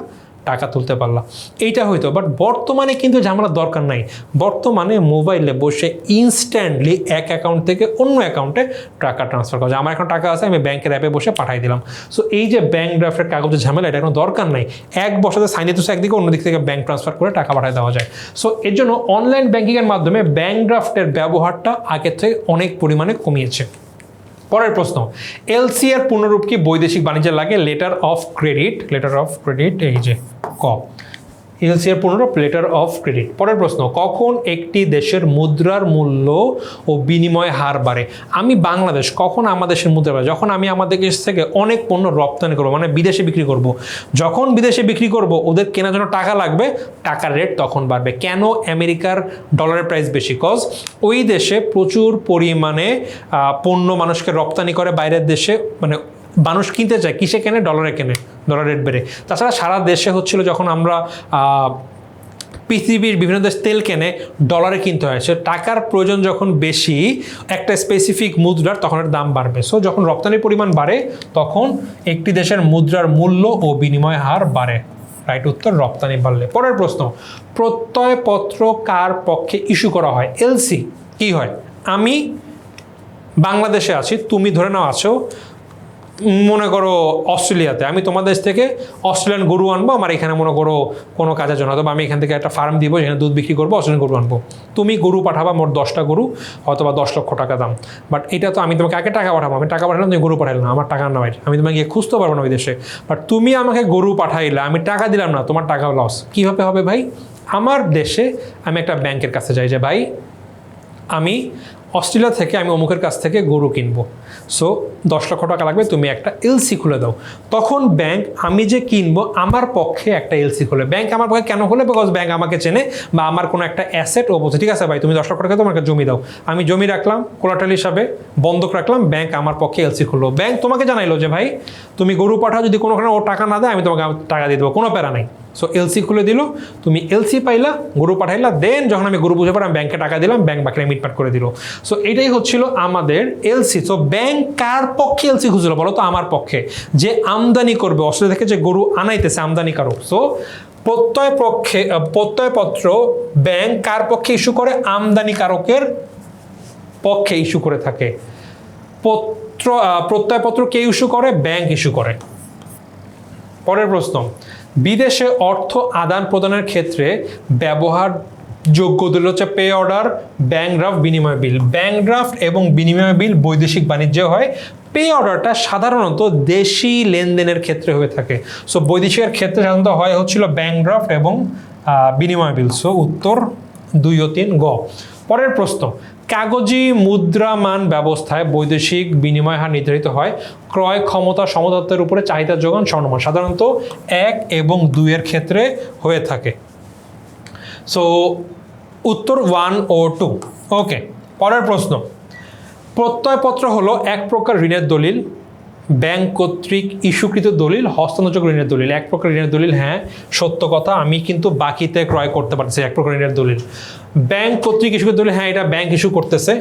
টাকা তুলতে পারলা। এইটা হইতো। বাট বর্তমানে কিন্তু ঝামেলার দরকার নাই। বর্তমানে মোবাইলে বসে ইনস্ট্যান্টলি এক অ্যাকাউন্ট থেকে অন্য অ্যাকাউন্টে টাকা ট্রান্সফার করা যায়। আমার এখন টাকা আছে, আমি ব্যাংকের অ্যাপে বসে পাঠাই দিলাম। সো এই যে ব্যাংক ড্রাফটের কাগজের ঝামেলা, এটা কোনো দরকার নাই। এক বসাতে সাইন দিতেছে একদিকে, অন্যদিক থেকে ব্যাংক ট্রান্সফার করে টাকা পাঠিয়ে দেওয়া যায়। সো এর জন্য অনলাইন ব্যাংকিংয়ের মাধ্যমে ব্যাংক ড্রাফটের ব্যবহারটা আগের থেকে অনেক পরিমাণে কমিয়েছে। পরের প্রশ্ন, এলসি এর পূর্ণরূপ কি বৈদেশিক বাণিজ্যে লাগে? Letter of credit, letter of credit, এই যে ক। এলসি এর পূর্ণরূপ লেটার অফ ক্রেডিট। পরের প্রশ্ন, কখন একটি দেশের মুদ্রার মূল্য ও বিনিময় হার বাড়ে? আমি বাংলাদেশ, কখন আমার দেশের মুদ্রা বাড়ে? যখন আমি আমাদের দেশ থেকে অনেক পণ্য রপ্তানি করবো, মানে বিদেশে বিক্রি করব। যখন বিদেশে বিক্রি করব, ওদের কেনার জন্য টাকা লাগবে, টাকার রেট তখন বাড়বে। কেন আমেরিকার ডলারের প্রাইস বেশি? কজ ওই দেশে প্রচুর পরিমাণে পণ্য মানুষকে রপ্তানি করে বাইরের দেশে, মানে মানুষ কিনতে চায়, কিসে কেনে? ডলারে কেনে, ডলার রেট বেড়ে। তাছাড়া সারা দেশে হচ্ছিল যখন আমরা পৃথিবীর বিভিন্ন দেশ তেল কেনে, ডলারে কিনতে হয়। সে টাকার প্রয়োজন যখন বেশি একটা স্পেসিফিক মুদ্রার, তখন এর দাম বাড়বে। সো যখন রপ্তানির পরিমাণ বাড়ে, তখন একটি দেশের মুদ্রার মূল্য ও বিনিময় হার বাড়ে। রাইট উত্তর, রপ্তানি বাড়লে। পরের প্রশ্ন, প্রত্যয়পত্র কার পক্ষে ইস্যু করা হয়? এলসি কি হয়? আমি বাংলাদেশে আছি, তুমি ধরে নাও আছো মনে করো অস্ট্রেলিয়াতে, আমি তোমার দেশ থেকে অস্ট্রেলিয়ান গরু আনবো আমার এখানে, মনে করো কোনো কাজের জন্য, অথবা আমি এখান থেকে একটা ফার্ম দিব, যেখানে দুধ বিক্রি করবো, অস্ট্রেলিয়ান গরু আনবো। তুমি গরু পাঠাবা, মোট 10টা গরু, অথবা 10 লক্ষ টাকা দাম। বাট এটা তো আমি তোমাকে আগে টাকা পাঠাবো, আমি টাকা পাঠালাম, তুমি গরু পাঠাইলে না, আমার টাকা না, আমি তোমাকে গিয়ে খুঁজতে পারবো না ওই দেশে। বাট তুমি আমাকে গরু পাঠাইলে, আমি টাকা দিলাম না, তোমার টাকা লস। কীভাবে হবে ভাই? আমার দেশে আমি একটা ব্যাংকের কাছে যাই যে ভাই আমি অস্ট্রেলিয়া থেকে আমি অমুকের কাছ থেকে গরু কিনবো, সো 10 লক্ষ টাকা লাগবে, তুমি একটা এলসি খুলে দাও। তখন ব্যাংক আমি যে কিনবো আমার পক্ষে একটা এলসি খুলে। ব্যাংক আমার পক্ষে কেন খুলে? বিকজ ব্যাংক আমাকে চেনে বা আমার কোনো একটা অ্যাসেট ও বলছে ঠিক আছে ভাই তুমি 10 লক্ষ টাকা তোমাকে জমি দাও, আমি জমি রাখলাম কোলাটারাল হিসাবে বন্ধক রাখলাম, ব্যাংক আমার পক্ষে এলসি খুললো। ব্যাংক তোমাকে জানাইলো যে ভাই তুমি গরু পাঠাও, যদি কোনো কারণে ও টাকা না দেয় আমি তোমাকে টাকা দিয়ে দেবো, কোনো প্যারা নাই। সো এলসি খুলে দিল, তুমি এলসি পাইলা, গরু পাঠাইলা, দেন যখন আমি গরু বুঝে পারি আমি ব্যাংকে টাকা দিলাম, ব্যাংক বাকিটা মিটমাট করে দিল। সো এটাই হচ্ছিল আমাদের এলসি। সো ব্যাংক কার পক্ষে এলসি খুঁজলো বলো তো? আমার পক্ষে। যে আমদানি করবে অস্ট্রেলিয়া থেকে যে গরু আনাইতেছে আমদানিকারক। সো প্রত্যয়পত্র ব্যাংক কার পক্ষে ইস্যু করে? আমদানিকারকের পক্ষে ইস্যু করে থাকে। প্রত্যয়পত্র কে ইস্যু করে? ব্যাংক ইস্যু করে। পরের প্রশ্ন, বিদেশে অর্থ আদান প্রদানের ক্ষেত্রে ব্যবহারযোগ্য দলিল হচ্ছে পে অর্ডার, ব্যাংক ড্রাফট, বিনিময় বিল। ব্যাংক ড্রাফট এবং বিনিময় বিল বৈদেশিক বাণিজ্যে হয়। পে অর্ডারটা সাধারণত দেশি লেনদেনের ক্ষেত্রে হয়ে থাকে। সো বৈদেশিকের ক্ষেত্রে সাধারণত হয় হচ্ছিল ব্যাংক ড্রাফট এবং বিনিময় বিল। সো উত্তর 2 ও 3 গ। পরের প্রশ্ন, কাগজি মুদ্রামান ব্যবস্থায় বৈদেশিক বিনিময় হার নির্ধারিত হয় ক্রয় ক্ষমতা সমতত্বের উপরে চাহিদা যোগান স্বর্ণমান। সাধারণত 1 এবং 2 এর ক্ষেত্রে হয়ে থাকে। সো উত্তর 1 ও 2। ওকে, পরের প্রশ্ন, প্রত্যয়পত্র হলো এক প্রকার ঋণের দলিল, ব্যাংক কর্তৃক ইস্যুকৃত দলিল, হস্তান্তরযোগ্য ঋণের দলিল। এক প্রকার ঋণের দলিল, হ্যাঁ সত্য কথা, আমি কিন্তু বাকিতে ক্রয় করতে পারছি এক প্রকার ঋণের দলিল। ব্যাংক কর্তৃক ইস্যুকৃত দলিল, হ্যাঁ এটা ব্যাংক ইস্যু করতেছে।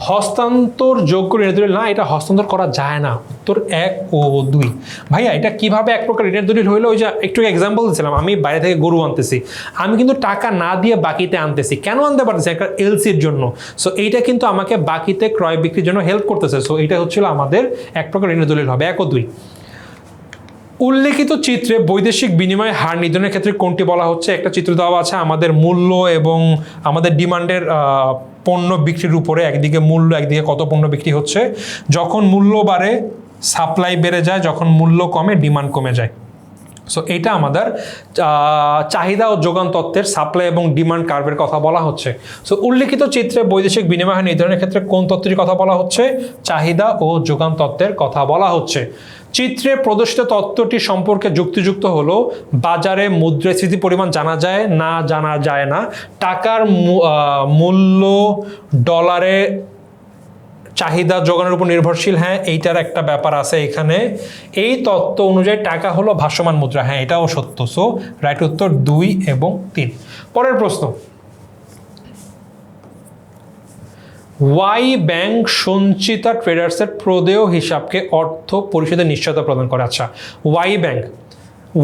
হস্তান্তরযোগ্য ঋণের দলিল, না এটা হস্তান্তর করা যায় না। উত্তর 1 ও 2। ভাইয়া এটা কিভাবে এক প্রকার ঋণের দলিল হইলো? ওই যে একটু এক্সাম্পল দিয়েছিলাম, আমি বাইরে থেকে গরু আনতেছি, আমি কিন্তু টাকা না দিয়ে বাকিতে আনতেছি। কেন আনতে পারতেছি? একটা এলসির জন্য। সো এইটা কিন্তু আমাকে বাকিতে ক্রয় বিক্রির জন্য হেল্প করতেছে। সো এটা হচ্ছিল আমাদের এক প্রকার ঋণের দলিল হবে 1 ও 2। উল্লেখিত চিত্রে বৈদেশিক বিনিময় হার নির্ধারণের ক্ষেত্রে কোনটি বলা হচ্ছে? একটা চিত্র দেওয়া আছে আমাদের মূল্য এবং আমাদের ডিমান্ডের পণ্য বিক্রির উপরে, একদিকে মূল্য একদিকে কত পণ্য বিক্রি হচ্ছে। যখন মূল্য বাড়ে সাপ্লাই বেড়ে যায়, যখন মূল্য কমে ডিমান্ড কমে যায়। সো এটা আমাদের চাহিদা ও যোগান তত্ত্বের সাপ্লাই এবং ডিমান্ড কার্ভের কথা বলা হচ্ছে। সো উল্লেখিত চিত্রে বৈদেশিক বিনিময় হার নির্ধারণের ক্ষেত্রে কোন তত্ত্বের কথা বলা হচ্ছে? চাহিদা ও যোগান তত্ত্বের কথা বলা হচ্ছে। চিত্রে প্রদর্শিত তত্ত্বটি সম্পর্কে যুক্তিযুক্ত হলো বাজারে মুদ্রাস্ফীতি পরিমাণ জানা যায় না, জানা যায় না, টাকার মূল্য ডলারে চাহিদা যোগানের উপর নির্ভরশীল, হ্যাঁ এইটার একটা ব্যাপার আছে এখানে। এই তত্ত্ব অনুযায়ী টাকা হলো ভাসমান মুদ্রা, হ্যাঁ এটাও সত্য। সো রাইট উত্তর 2 এবং 3। পরের প্রশ্ন, ওয়াই ব্যাংক সঞ্চিতা ট্রেডার্সের প্রদেয় হিসাবকে অর্থ পরিশোধের নিশ্চয়তা প্রদান করে। আচ্ছা,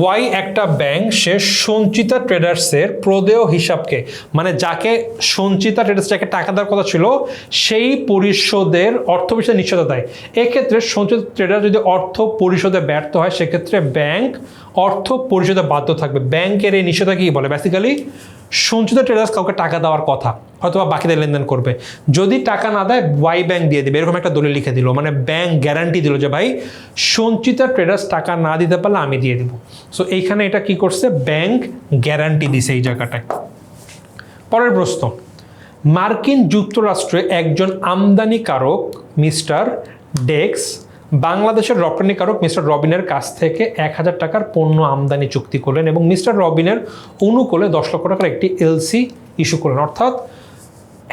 ওয়াই একটা ব্যাংক, সে সঞ্চিতা ট্রেডার্সের প্রদেয় হিসাবকে, মানে যাকে সঞ্চিতা ট্রেডার্স যাকে টাকা দেওয়ার কথা ছিল সেই পরিশোধের অর্থ পরিশোধের নিশ্চয়তা দেয়। এক্ষেত্রে সঞ্চিতা ট্রেডার যদি অর্থ পরিশোধে ব্যর্থ হয় সেক্ষেত্রে ব্যাংক অর্থ পরিশোধে বাধ্য থাকবে। ব্যাংকের এই নিশ্চয়তা কি বলে? বেসিক্যালি সঞ্চিত ট্রেডার্স কাউকে টাকা দেওয়ার কথা, হয়তো বা বাকিদের লেনদেন করবে, যদি টাকা না দেয় ওয়াই ব্যাংক দিয়ে দিবে, এরকম একটা দলিল লিখে দিল, মানে ব্যাংক গ্যারান্টি দিল যে ভাই সঞ্চিত ট্রেডার্স টাকা না দিতে পারলে আমি দিয়ে দিব। সো এইখানে এটা কি করছে? ব্যাংক গ্যারান্টি দিছে এই জায়গাটায়। পরের প্রশ্ন, মার্কিন যুক্তরাষ্ট্রে একজন আমদানিকারক মিস্টার ডেক্স বাংলাদেশের রপ্তানিকারক মিস্টার রবিনের কাছ থেকে 1000 টাকার পণ্য আমদানি চুক্তি করলেন এবং মিস্টার রবিনের অনুকূলে 10 লক্ষ টাকার একটি এলসি ইস্যু করলেন। অর্থাৎ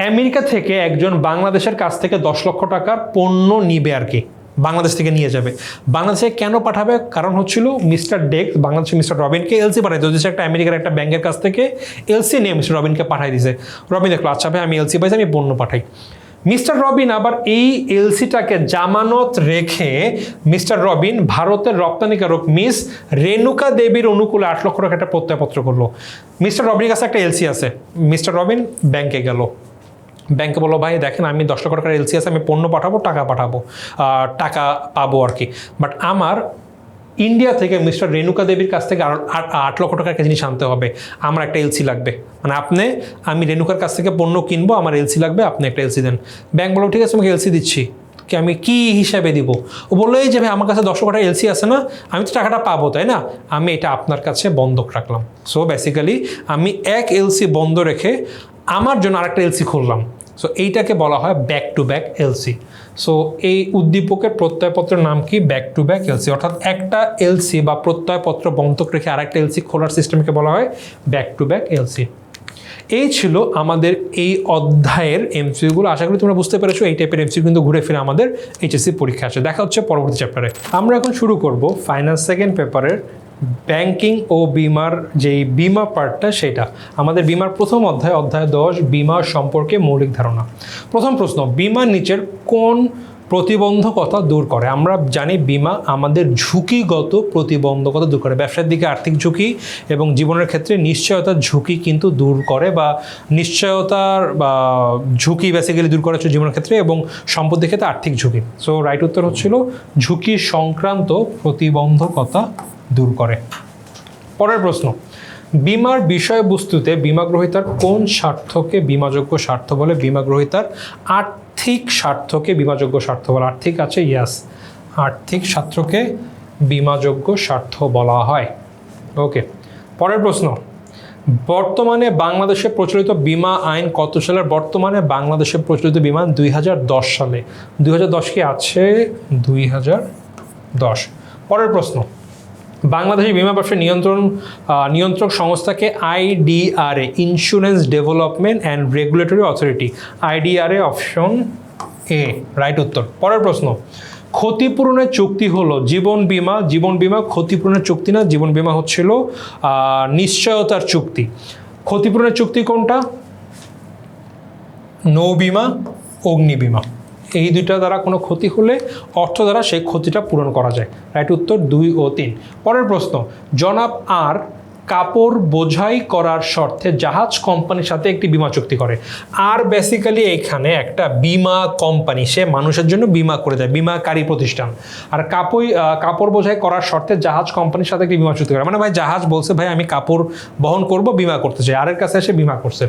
আমেরিকা থেকে একজন বাংলাদেশের কাছ থেকে 10 লক্ষ টাকার পণ্য নিবে আর কি, বাংলাদেশ থেকে নিয়ে যাবে। বাংলাদেশে কেন পাঠাবে? কারণ হচ্ছিল মিস্টার ডেক্স বাংলাদেশে মিস্টার রবিনকে এলসি পাঠাই দিয়েছে, একটা আমেরিকার একটা ব্যাংকের কাছ থেকে এলসি নিয়ে মিস্টার রবিনকে পাঠাই দিয়েছে। রবিন দেখলো আচ্ছা ভাই আমি এলসি পাইছি, আমি পণ্য পাঠাই। মিস্টার রবিন আবার এই এলসিটাকে জামানত রেখে মিস্টার রবিন ভারতের রপ্তানিকারক মিস রেণুকা দেবীর অনুকূলে 8 লক্ষ টাকা একটা প্রত্যয়পত্র করলো। মিস্টার রবিনের কাছে একটা এলসি আছে, মিস্টার রবিন ব্যাংকে গেল, ব্যাংকে বললো ভাই দেখেন আমি 10 লক্ষ টাকার এলসি আছে, আমি পণ্য পাঠাবো, টাকা পাবো আর কি, বাট আমার ইন্ডিয়া থেকে মিস্টার রেণুকা দেবীর কাছ থেকে 8 লক্ষ টাকার একটা জিনিস আনতে হবে, আমার একটা এলসি লাগবে, মানে আমি রেণুকার কাছ থেকে পণ্য কিনবো, আমার এলসি লাগবে, আপনি একটা এলসি দেন। ব্যাংক বললো ঠিক আছে তোমাকে এলসি দিচ্ছি, আমি কি হিসাবে দিব? ও বললো এই যে ভাই আমার কাছে 10 টাকা এলসি আছে না, আমি তো টাকাটা পাবো তাই না, আমি এটা আপনার কাছে বন্ধক রাখলাম। সো বেসিক্যালি আমি এক এলসি বন্ধ রেখে আমার জন্য আরেকটা এলসি খুললাম। সো এইটাকে বলা হয় back to back LC. So এই উদ্দীপকের প্রত্যয়পত্রের নাম কি? Back to back LC. অর্থাৎ একটা এলসি বা প্রত্যয়পত্র বন্ধক রেখে আরেকটা এলসি খোলার সিস্টেমকে বলা হয় ব্যাক টু ব্যাক এলসি। এই ছিল আমাদের এই অধ্যায়ের এমসিকিউগুলো। আশা করি তোমরা বুঝতে পেরেছো। এই টাইপের এমসিকিউ কিন্তু ঘুরে ফিরে আমাদের এইচএসসি পরীক্ষা আসে। দেখা হচ্ছে পরবর্তী চ্যাপ্টারে। আমরা এখন শুরু করব ফাইনাল সেকেন্ড পেপারের ব্যাংকিং ও বিমার যেই বিমা পার্টটা, সেটা আমাদের বিমার প্রথম অধ্যায়, অধ্যায় 10, বিমা সম্পর্কে মৌলিক ধারণা। প্রথম প্রশ্ন, বিমা নিচের কোন প্রতিবন্ধকতা দূর করে? আমরা জানি বিমা আমাদের ঝুঁকিগত প্রতিবন্ধকতা দূর করে। ব্যবসার দিকে আর্থিক ঝুঁকি এবং জীবনের ক্ষেত্রে নিশ্চয়তার ঝুঁকি কিন্তু দূর করে, বা নিশ্চয়তার বা ঝুঁকি বেসিক্যালি দূর করে হচ্ছে জীবনের ক্ষেত্রে, এবং সম্পদের ক্ষেত্রে আর্থিক ঝুঁকি। সো রাইট উত্তর হচ্ছিল ঝুঁকি সংক্রান্ত প্রতিবন্ধকতা দূর করে। পরের প্রশ্ন, বিমার বিষয়বস্তুতে বীমা গ্রহীতার কোন স্বার্থকে বীমাযোগ্য স্বার্থ বলে? বীমা গ্রহীতার আর্থিক স্বার্থকে বীমাযোগ্য স্বার্থ বলে। আর্থিক আছে, ইয়াস, আর্থিক স্বার্থকে বীমাযোগ্য স্বার্থ বলা হয়। ওকে, পরের প্রশ্ন, বর্তমানে বাংলাদেশে প্রচলিত বিমা আইন কত সালের? বর্তমানে বাংলাদেশে প্রচলিত বিমা 2010 সালে। 2010 কি আছে? 2010। পরের প্রশ্ন, বাংলাদেশের বিমা ব্যবসা নিয়ন্ত্রক সংস্থাকে IDRA, insurance development and regulatory authority. IDRA option A right উত্তর। পরের প্রশ্ন, ক্ষতিপূরণের চুক্তি হলো জীবন বিমা। জীবন বিমা ক্ষতিপূরণের চুক্তি না, জীবন বিমা হচ্ছিল নিশ্চয়তার চুক্তি। ক্ষতিপূরণের চুক্তি কোনটা? নৌ বিমা, অগ্নি বিমা। এই দুইটা দ্বারা কোনো ক্ষতি হলে অর্থ দ্বারা সেই ক্ষতিটা পূরণ করা যায়। রাইট উত্তর 2 ও 3। পরের প্রশ্ন, জনাব আর কাপড় বোঝাই করার শর্তে জাহাজ কোম্পানির সাথে একটি বিমা চুক্তি করে। আর বেসিক্যালি এখানে একটা বিমা কোম্পানি, সে মানুষের জন্য বিমা করে দেয়, বিমাকারী প্রতিষ্ঠান। আর কাপড় বোঝাই করার শর্তে জাহাজ কোম্পানির সাথে একটি বিমা চুক্তি করে। মানে ভাই জাহাজ বলছে ভাই আমি কাপড় বহন করব, বিমা করতে চাই, আরের কাছে এসে বিমা করছে।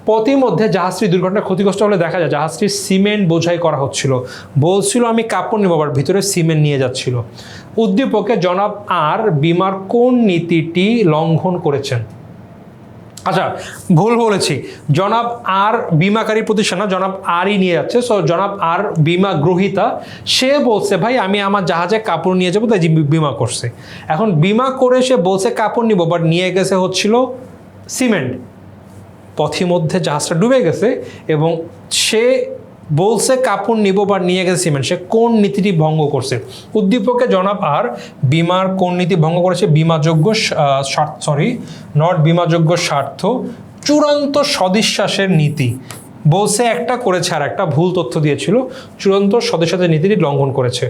পথিমধ্যে জাহাজটি দুর্ঘটনায় ক্ষতিগ্রস্ত হলে দেখা যায় জাহাজটি সিমেন্ট বোঝাই করা হচ্ছিল, বলছিল আমি কাপড় নেব, আবার ভিতরে সিমেন্ট নিয়ে যাচ্ছিল। উদ্দীপকে জনাব আর বিমার কোন নীতিটি লঙ্ঘন করেছেন? আচ্ছা, ভুল বলেছি, জনাব আর বিমাকারী প্রতিষ্ঠান না, জনাব আরই নিয়ে যাচ্ছে। সো জনাব আর বিমা গ্রহীতা, সে বলছে ভাই আমি আমার জাহাজে কাপড় নিয়ে যাবো, তাই বিমা করছে। এখন বিমা করে সে বলছে কাপড় নিব, বাট নিয়ে গেছে হচ্ছিল সিমেন্ট। পথিমধ্যে জাহাজটা ডুবে গেছে এবং সে বলছে কাপড় নিব বা নিয়ে গেছে সিমেন্ট। সে কোন নীতিটি ভঙ্গ করছে? উদ্দীপকে জনাব আর বিমার কোন নীতি ভঙ্গ করেছে? বিমাযোগ্য নট বিমাযোগ্য স্বার্থ, চূড়ান্ত সদিশ্বাসের নীতি। বলছে একটা, করেছে আর একটা, ভুল তথ্য দিয়েছিল, চূড়ান্ত সদিশ্বাসের নীতিটি লঙ্ঘন করেছে।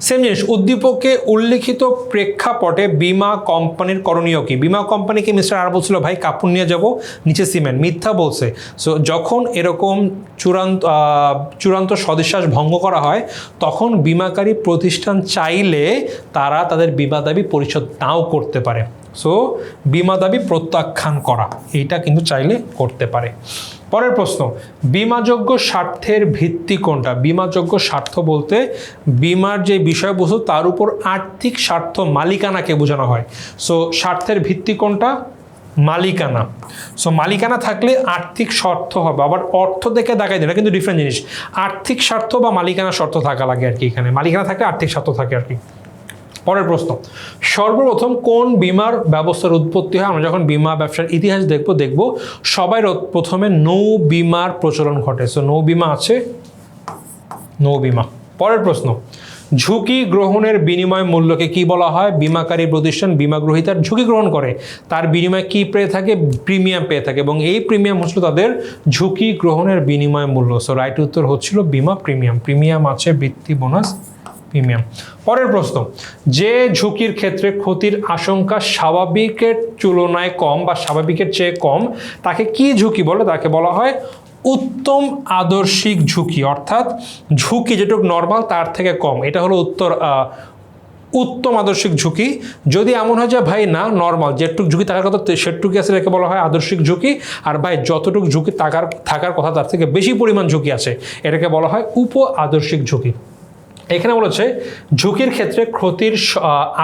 সেম জিনিস, উদ্দীপকে উল্লিখিত প্রেক্ষাপটে বিমা কোম্পানির করণীয় কি? বিমা কোম্পানিকে মিস্টার আর বলছিল ভাই কাপড় নিয়ে যাব, নিচে সিমেন্ট, মিথ্যা বলছে। সো যখন এরকম চূড়ান্ত সদিশ্বাস ভঙ্গ করা হয়, তখন বিমাকারী প্রতিষ্ঠান চাইলে তারা তাদের বিমা দাবি পরিশোধ নাও করতে পারে। সো বিমা দাবি প্রত্যাখ্যান করা, এইটা কিন্তু চাইলে করতে পারে। পরের প্রশ্ন, বিমাযোগ্য স্বার্থের ভিত্তি কোনটা? বিমাযোগ্য স্বার্থ বলতে বিমার যে বিষয়বস্তু তার উপর আর্থিক স্বার্থ মালিকানাকে বোঝানো হয়। সো স্বার্থের ভিত্তি কোনটা? মালিকানা। সো মালিকানা থাকলে আর্থিক স্বার্থ হবে, আবার অর্থ দেখে দেখাই দেয় না, কিন্তু ডিফারেন্ট জিনিস। আর্থিক স্বার্থ বা মালিকানা স্বার্থ থাকা লাগে আর কি, এখানে মালিকানা থাকলে আর্থিক স্বার্থ থাকে আর কি। পরের প্রশ্ন, সর্বপ্রথম কোন বিমার ব্যবস্থার উৎপত্তি হয়? আমরা যখন বিমা ব্যবসার ইতিহাস দেখব সবাই প্রথমে নৌ বিমার প্রচলন ঘটে। সো নৌ বিমা আছে, নৌ বিমা। পরের প্রশ্ন, ঝুঁকি গ্রহণের বিনিময় মূল্যকে কি বলা হয়? বিমাকারী প্রতিষ্ঠান বিমা গ্রহীতার ঝুঁকি গ্রহণ করে, তার বিনিময়ে কি পেয়ে থাকে? প্রিমিয়াম পেয়ে থাকে, এবং এই প্রিমিয়াম হচ্ছিল তাদের ঝুঁকি গ্রহণের বিনিময় মূল্য। সো রাইট উত্তর হচ্ছিল বিমা প্রিমিয়াম। প্রিমিয়াম আছে, বৃত্তি, বোনাস, প্রিমিয়াম। পরের প্রশ্ন, যে ঝুঁকির ক্ষেত্রে ক্ষতির আশঙ্কা স্বাভাবিকের তুলনায় কম বা স্বাভাবিকের চেয়ে কম, তাকে কি ঝুঁকি বলে? তাকে বলা হয় উত্তম আদর্শিক ঝুঁকি। অর্থাৎ ঝুঁকি যেটুকু নর্মাল তার থেকে কম, এটা হলো উত্তম আদর্শিক ঝুঁকি। যদি এমন হয় যে ভাই না নর্মাল যেটুক ঝুঁকি থাকার কথা সেটুকু আছে এটাকে বলা হয় আদর্শিক ঝুঁকি, আর ভাই যতটুকু ঝুঁকি থাকার কথা তার থেকে বেশি পরিমাণ ঝুঁকি আছে এটাকে বলা হয় উপ আদর্শিক ঝুঁকি। এখানে বলেছে ঝুঁকির ক্ষেত্রে ক্ষতির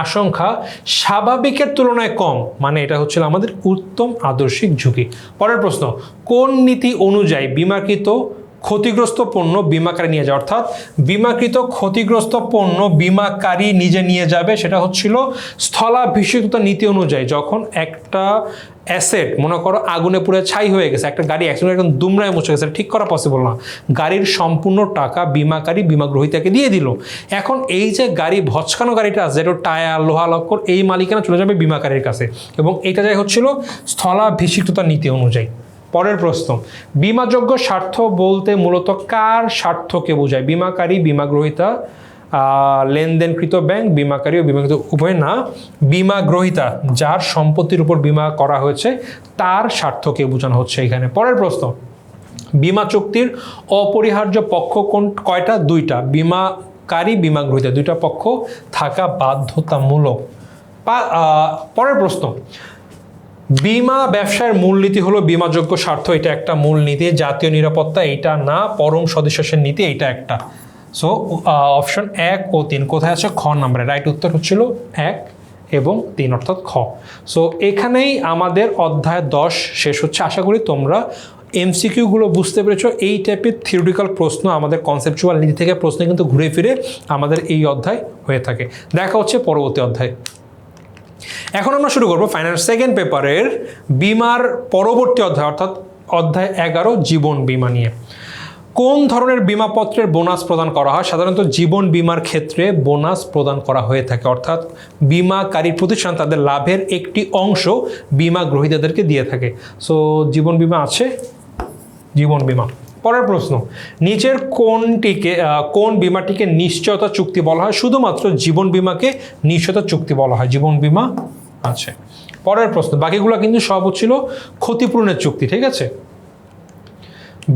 আশঙ্কা স্বাভাবিকের তুলনায় কম, মানে এটা হচ্ছিল আমাদের উত্তম আদর্শিক ঝুঁকি। পরের প্রশ্ন, কোন নীতি অনুযায়ী বিমাকৃত ক্ষতিগ্রস্ত পণ্য বিমাকারী নিয়ে যায়? অর্থাৎ বিমাকৃত ক্ষতিগ্রস্ত পণ্য বিমাকারী নিজে নিয়ে যাবে, সেটা হচ্ছিল স্থলাভিষিক্ততা নীতি অনুযায়ী। যখন একটা অ্যাসেট মনে করো আগুনে পুড়ে ছাই হয়ে গেছে, একটা গাড়ি অ্যাক্সিডেন্ট একদম দুমড়ায় মুছে গেছে, ঠিক করা পসিবল না, গাড়ির সম্পূর্ণ টাকা বিমাকারী বিমা গ্রহীতাকে দিয়ে দিল। এখন এই যে গাড়ি ভচকানো গাড়িটা আছে, যেটা টায়ার লোহা লক্কর, এই মালিকানা চলে যাবে বিমাকারীর কাছে, এবং এটা যাই হচ্ছিল স্থলাভিষিক্ততা নীতি অনুযায়ী। পরের প্রশ্ন, বিমাযোগ্য স্বার্থ বলতে মূলত কার স্বার্থকে বোঝায়? বিমাকারী, বিমা গ্রহীতা, লেনদেনকৃত ব্যাংক, বিমাকারী ও বিমাকৃত উভয় না, বিমা গ্রহীতা যার সম্পত্তির উপর বিমা করা হয়েছে তার স্বার্থকে বোঝানো হচ্ছে এখানে। পরের প্রশ্ন, বিমা চুক্তির অপরিহার্য পক্ষ কয়টা? দুইটা, বিমাকারী বিমা গ্রহীতা, দুইটা পক্ষ থাকা বাধ্যতামূলক। পরের প্রশ্ন, বিমা ব্যবসার মূলনীতি হলো বিমাযোগ্য স্বার্থ, এটা একটা মূলনীতি। জাতীয় নিরাপত্তা এটা না, পরম সদস্যের নীতি এটা একটা। সো অপশন 1 ও 3 কোথায় আছে? খ নম্বরে। রাইট উত্তর হচ্ছিল 1 এবং 3 অর্থাৎ খ। সো এখানেই আমাদের অধ্যায় 10 শেষ হচ্ছে। আশা করি তোমরা এমসিকিউগুলো বুঝতে পেরেছো। এই টাইপের থিওরিটিক্যাল প্রশ্ন আমাদের কনসেপচুয়াল নীতি থেকে প্রশ্ন কিন্তু ঘুরে ফিরে আমাদের এই অধ্যায় হয়ে থাকে। দেখা হচ্ছে পরবর্তী অধ্যায়। এখন আমরা শুরু করবো ফাইনাল সেকেন্ড পেপারের বিমার পরবর্তী অধ্যায়, অর্থাৎ অধ্যায় 11 জীবন বীমা নিয়ে। কোন ধরনের বিমাপত্রের বোনাস প্রদান করা হয়? সাধারণত জীবন বীমার ক্ষেত্রে বোনাস প্রদান করা হয়ে থাকে, অর্থাৎ বিমাকারী প্রতিষ্ঠান তাদের লাভের একটি অংশ বিমা গ্রহীতাদেরকে দিয়ে থাকে। সো জীবন বীমা আছে, জীবন বীমা। পরের প্রশ্ন, নিচের কোন বিমাটিকে নিশ্চয়তা চুক্তি বলা হয়? শুধুমাত্র জীবন বীমাকে নিশ্চয়তা চুক্তি বলা হয়, জীবন বীমা আছে। পরের প্রশ্ন, বাকিগুলো কিন্তু সব হচ্ছিল ক্ষতিপূরণের চুক্তি, ঠিক আছে।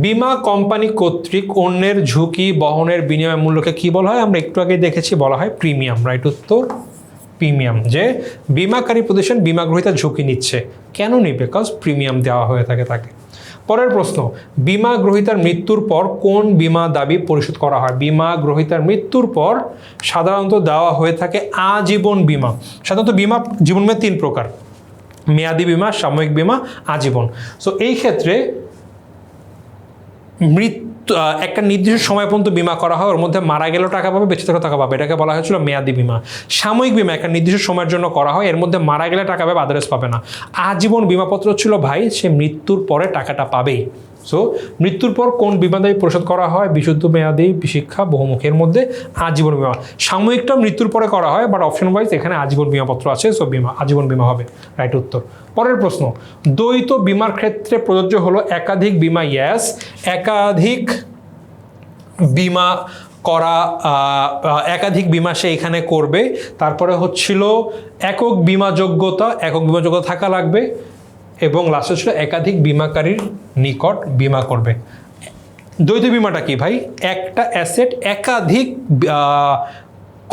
বিমা কোম্পানি কর্তৃক অন্যের ঝুঁকি বহনের বিনিময় মূল্যকে কি বলা হয়? আমরা একটু আগে দেখেছি, বলা হয় প্রিমিয়াম। রাইট উত্তর প্রিমিয়াম। যে বিমাকারী প্রতিষ্ঠান বিমা গ্রহীতার ঝুঁকি নিচ্ছে, কেন নিবে? বিকজ প্রিমিয়াম দেওয়া হয়ে থাকে তাকে। পরের প্রশ্ন, বিমা গ্রহীতার মৃত্যুর পর কোন বিমা দাবি পরিশোধ করা হয়? বিমা গ্রহীতার মৃত্যুর পর সাধারণত দেওয়া হয়ে থাকে আজীবন বিমা। সাধারণত বিমা জীবন বীমা 3 প্রকার, মেয়াদি বিমা, সাময়িক বিমা, আজীবন। সো এই ক্ষেত্রে একটা নির্দিষ্ট সময় পর্যন্ত বিমা করা হয়, ওর মধ্যে মারা গেলেও টাকা পাবে, বেঁচে থাকা টাকা পাবে, এটাকে বলা হয়েছিল মেয়াদি বিমা। সাময়িক বিমা একটা নির্দিষ্ট সময়ের জন্য করা হয়, এর মধ্যে মারা গেলে টাকা পাবে, আদারস পাবে না। আজীবন বিমাপত্র ছিল ভাই সে মৃত্যুর পরে টাকাটা পাবেই। সো মৃত্যুর পর কোন বিমা দাবি পরিশোধ করা হয়? বিশুদ্ধ মেয়াদি, শিক্ষা, বহুমুখের মধ্যে আজীবন বিমা। সাময়িকটা মৃত্যুর পরে করা হয়, বাট অপশন ওয়াইজ এখানে আজীবন বিমাপত্র আছে, সো বিমা আজীবন বিমা হবে রাইট উত্তর। পরের প্রশ্ন, দ্বৈত বিমার ক্ষেত্রে প্রযোজ্য হলো একাধিক বিমা। ইয়েস, একাধিক বিমা করা, একাধিক বিমা সে এখানে করবে। তারপরে হচ্ছিল একক বিমাযোগ্যতা, একক বিমাযোগ্যতা থাকা লাগবে, এবং লাস্টে ছিল একাধিক বিমাকারীর নিকট বিমা করবে। দ্বৈত বিমাটা কি ভাই? একটা অ্যাসেট একাধিক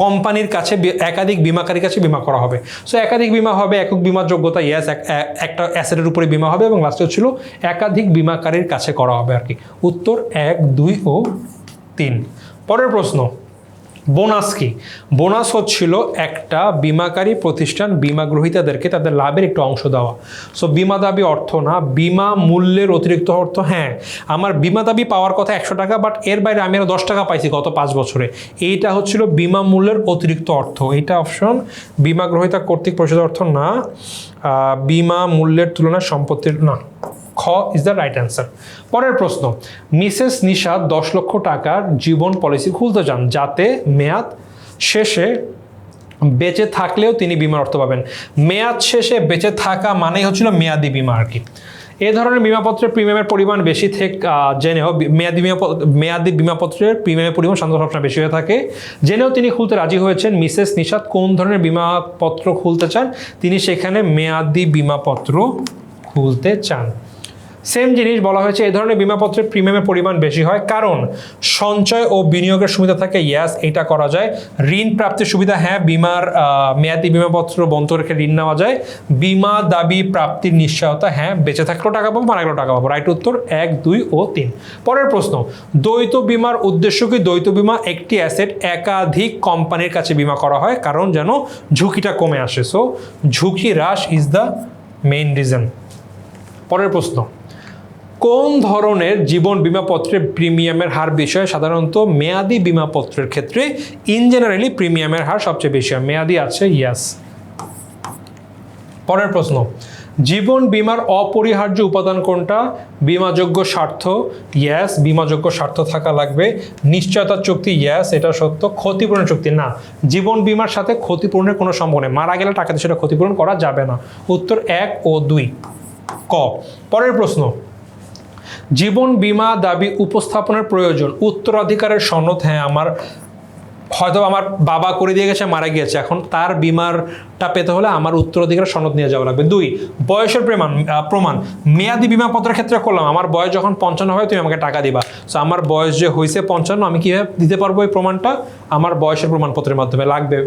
কোম্পানির কাছে, একাধিক বিমাকারীর কাছে বিমা করা হবে। সো একাধিক বিমা হবে, একক বিমার যোগ্যতা ইয়েস, একটা অ্যাসেটের উপরে বিমা হবে, এবং লাস্টে ছিল একাধিক বিমাকারীর কাছে করা হবে আর কি। উত্তর 1, 2 ও 3। পরের প্রশ্ন, বোনাস কি? বোনাস হচ্ছিল একটা বিমাকারী প্রতিষ্ঠান বিমা গ্রহীতাদেরকে তাদের লাভের একটু অংশ দেওয়া। সো বিমা দাবি অর্থ না, বিমা মূল্যের অতিরিক্ত অর্থ। হ্যাঁ, আমার বিমা দাবি পাওয়ার কথা 100 টাকা, বাট এর বাইরে আমি আরও 10 টাকা পাইছি গত 5 বছরে, এইটা হচ্ছিল বিমা মূল্যের অতিরিক্ত অর্থ। এইটা অপশন বিমা গ্রহীতা কর্তৃক পরিশোধিত অর্থ না, বিমা মূল্যের তুলনায় সম্পত্তির না। খ ইজ দ্য রাইট অ্যান্সার। পরের প্রশ্ন, মিসেস নিশাদ 10 লক্ষ টাকার জীবন পলিসি খুলতে চান যাতে মেয়াদ শেষে বেঁচে থাকলেও তিনি বিমার অর্থ পাবেন। মেয়াদ শেষে বেঁচে থাকা মানেই হচ্ছিল মেয়াদি বিমা আর কি। এ ধরনের বিমাপত্রের প্রিমিয়ামের পরিমাণ বেশি থেকে জেনেও মেয়াদি বিমাপত্রের প্রিমিয়ামের পরিমাণ সাধারণত সবসময় বেশি হয়ে থাকে। জেনেও তিনি খুলতে রাজি হয়েছেন। মিসেস নিশাদ কোন ধরনের বিমাপত্র খুলতে চান? তিনি সেখানে মেয়াদি বিমাপত্র খুলতে চান। সেম জিনিস বলা হয়েছে এই ধরনের বিমাপত্রের প্রিমিয়ামের পরিমাণ বেশি হয় কারণ সঞ্চয় ও বিনিয়োগের সুবিধা থাকে। ইয়াস, এটা করা যায়। ঋণ প্রাপ্তির সুবিধা, হ্যাঁ, বিমার মেয়াদি বিমাপত্র বন্ধ রেখে ঋণ নেওয়া যায়। বিমা দাবি প্রাপ্তির নিশ্চয়তা, হ্যাঁ, বেঁচে থাকলেও টাকা পাবো, মারা গেলেও টাকা পাবো। রাইট উত্তর 1, 2 ও 3। পরের প্রশ্ন, দ্বৈত বিমার উদ্দেশ্য কি? দ্বৈত বিমা একটি অ্যাসেট একাধিক কোম্পানির কাছে বিমা করা হয় কারণ যেন ঝুঁকিটা কমে আসে। সো ঝুঁকি হ্রাস ইজ দ্য মেইন রিজন। পরের প্রশ্ন, কোন ধরনের জীবন বিমাপত্রে প্রিমিয়ামের হার বেশি হয়? সাধারণত মেয়াদি বিমাপত্রের ক্ষেত্রে ইন জেনারেলি প্রিমিয়ামের হার সবচেয়ে বেশি হয়। মেয়াদি আছে, ইয়াস। পরের প্রশ্ন, জীবন বিমার অপরিহার্য উপাদান কোনটা? বিমাযোগ্য স্বার্থ, ইয়াস, বিমাযোগ্য স্বার্থ থাকা লাগবে। নিশ্চয়তার চুক্তি, ইয়াস, এটা সত্য। ক্ষতিপূরণের চুক্তি, না, জীবন বিমার সাথে ক্ষতিপূরণের কোনো সম্ভব নেই। মারা গেলে টাকা দিয়ে সেটা ক্ষতিপূরণ করা যাবে না। উত্তর 1 ও 2, ক। পরের প্রশ্ন, জীবন বীমা দাবি উপস্থাপনের প্রয়োজন উত্তরাধিকারের সনদ, হ্যাঁ, হয়তো আমার বাবা করে দিয়ে গেছে, মারা গিয়েছে, এখন তার বিমারটা পেতে হলে আমার উত্তরাধিকার সনদ নিয়ে যাওয়া লাগবে। 2, বয়সের প্রমাণ মেয়াদি বিমাপত্রের ক্ষেত্রে করলাম, আমার বয়স যখন 55 হয় তুমি আমাকে টাকা দিবা। সো আমার বয়স যে হয়েছে 55, আমি কীভাবে দিতে পারবো এই প্রমাণটা? আমার বয়সের প্রমাণপত্রের মাধ্যমে লাগবে।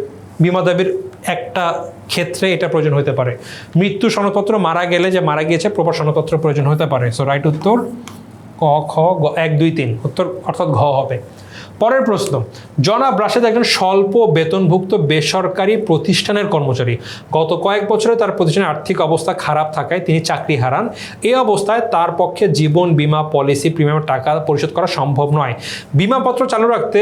বিমা দাবির একটা ক্ষেত্রে এটা প্রয়োজন হতে পারে। মৃত্যু সনদপত্র, মারা গেলে যে মারা গিয়েছে প্রপার সনদপত্র প্রয়োজন হতে পারে। সো রাইট উত্তর ক, খ, 1, 2, 3 উত্তর, অর্থাৎ ঘ হবে। পরের প্রশ্ন, জনাব রাশেদ একজন স্বল্প বেতনভুক্ত বেসরকারি প্রতিষ্ঠানের কর্মচারী। গত কয়েক বছরে তার প্রতিষ্ঠানের আর্থিক অবস্থা খারাপ থাকায় তিনি চাকরি হারান। এই অবস্থায় তার পক্ষে জীবন বীমা পলিসি প্রিমিয়ামের টাকা পরিশোধ করা সম্ভব নয়। বিমাপত্র চালু রাখতে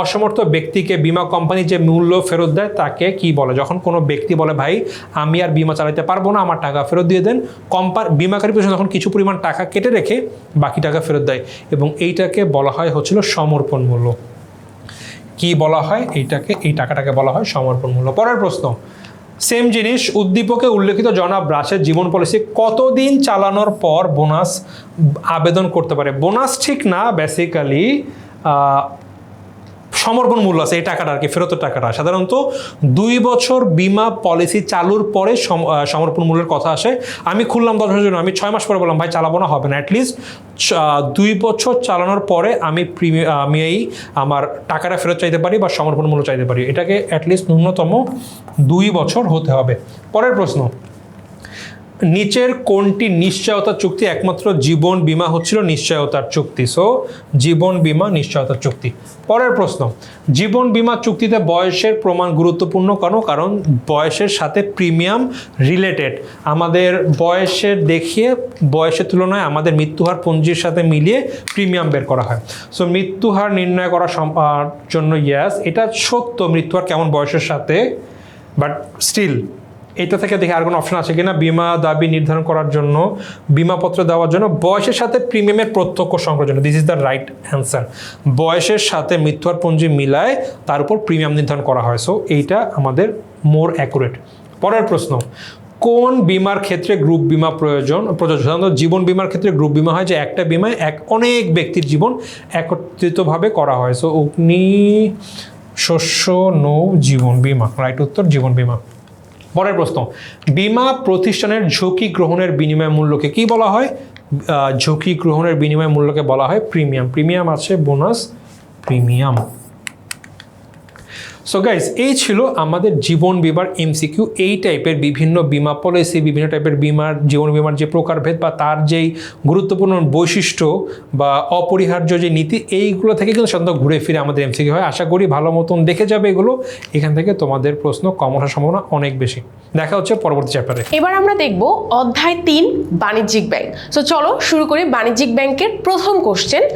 অসমর্থ ব্যক্তিকে বিমা কোম্পানি যে মূল্য ফেরত দেয় তাকে কি বলে? যখন কোনো ব্যক্তি বলে ভাই আমি আর বিমা চালাতে পারবো না, আমার টাকা ফেরত দিয়ে দেন, বিমাকারী প্রতিষ্ঠান তখন কিছু পরিমাণ টাকা কেটে রেখে বাকি টাকা ফেরত দেয় এবং এইটাকে বলা হয় হচ্ছিল সমর্পণ মূল্য। কি বলা হয় এইটাকে? এই টাকাটাকে বলা হয় সমর্পণ মূল্য। পরের প্রশ্ন, সেম জিনিস, উদ্দীপকে উল্লেখিত জনাব রাশেদ জীবন পলিসি কতদিন চালানোর পর বোনাস আবেদন করতে পারে? বোনাস ঠিক না, বেসিক্যালি সমর্পণ মূল্য আছে এই টাকাটা আর কি, ফেরতের টাকাটা। সাধারণত 2 বছর বিমা পলিসি চালুর পরে সমর্পণ মূল্যের কথা আসে। আমি খুললাম 10 বছরের জন্য, আমি 6 মাস পরে বললাম ভাই চালাবো না, হবে না। অ্যাটলিস্ট 2 বছর চালানোর পরে আমি এই আমার টাকাটা ফেরত চাইতে পারি বা সমর্পণ মূল্য চাইতে পারি। এটাকে অ্যাটলিস্ট ন্যূনতম 2 বছর হতে হবে। পরের প্রশ্ন, নিচের কোনটি নিশ্চয়তার চুক্তি? একমাত্র জীবন বীমা হচ্ছিল নিশ্চয়তার চুক্তি। সো জীবন বীমা নিশ্চয়তার চুক্তি। পরের প্রশ্ন, জীবন বীমা চুক্তিতে বয়সের প্রমাণ গুরুত্বপূর্ণ কেন? কারণ বয়সের সাথে প্রিমিয়াম রিলেটেড। আমাদের বয়সের দেখিয়ে বয়সের তুলনায় আমাদের মৃত্যুহার পঞ্জির সাথে মিলিয়ে প্রিমিয়াম বের করা হয়। সো মৃত্যুহার নির্ণয় করার জন্য ইয়াস, এটা সত্য মৃত্যুহার কেমন বয়সের সাথে, বাট স্টিল এটা থেকে দেখে আর কোনো অপশন আছে কিনা বিমা দাবি নির্ধারণ করার জন্য, বিমাপত্র দেওয়ার জন্য বয়সের সাথে প্রিমিয়ামের প্রত্যক্ষ সংযোজন। This is the right answer. বয়সের সাথে মৃত্যুহার পঞ্জি মিলায় তার উপর প্রিমিয়াম নির্ধারণ করা হয়। সো এইটা আমাদের মোর অ্যাকুরেট। পরের প্রশ্ন, কোন বিমার ক্ষেত্রে গ্রুপ বিমা প্রযোজ্য? সাধারণত জীবন বিমার ক্ষেত্রে গ্রুপ বিমা হয় যে একটা বিমায় অনেক ব্যক্তির জীবন একত্রিতভাবে করা হয়। সো অগ্নি, শস্য, নৌ জীবন বিমা, রাইট উত্তর জীবন বিমা। পরের প্রশ্ন, বিমা প্রতিষ্ঠানের ঝুঁকি গ্রহণের বিনিময় মূল্যকে কি বলা হয়? ঝুঁকি গ্রহণের বিনিময় মূল্যকে বলা হয় প্রিমিয়াম। প্রিমিয়াম আছে, বোনাস, প্রিমিয়াম। সো গাইজ, এই ছিল আমাদের জীবন বিমার এমসিকিউ। এই টাইপের বিভিন্ন বিমা পলিসি, বিভিন্ন টাইপের বিমার, জীবন বিমার যে প্রকারভেদ বা তার যেই গুরুত্বপূর্ণ বৈশিষ্ট্য বা অপরিহার্য যে নীতি, এইগুলো থেকে কিন্তু সাধারণত ঘুরে ফিরে আমাদের এমসিকিউ হয়। আশা করি ভালো মতন দেখে যাবে এগুলো, এখান থেকে তোমাদের প্রশ্ন কম আসার সম্ভাবনা অনেক বেশি। দেখা হচ্ছে পরবর্তী চ্যাপ্টারে। এবার আমরা দেখব অধ্যায় 3 বাণিজ্যিক ব্যাংক। সো চলো শুরু করি বাণিজ্যিক ব্যাংকের প্রথম কোশ্চেন।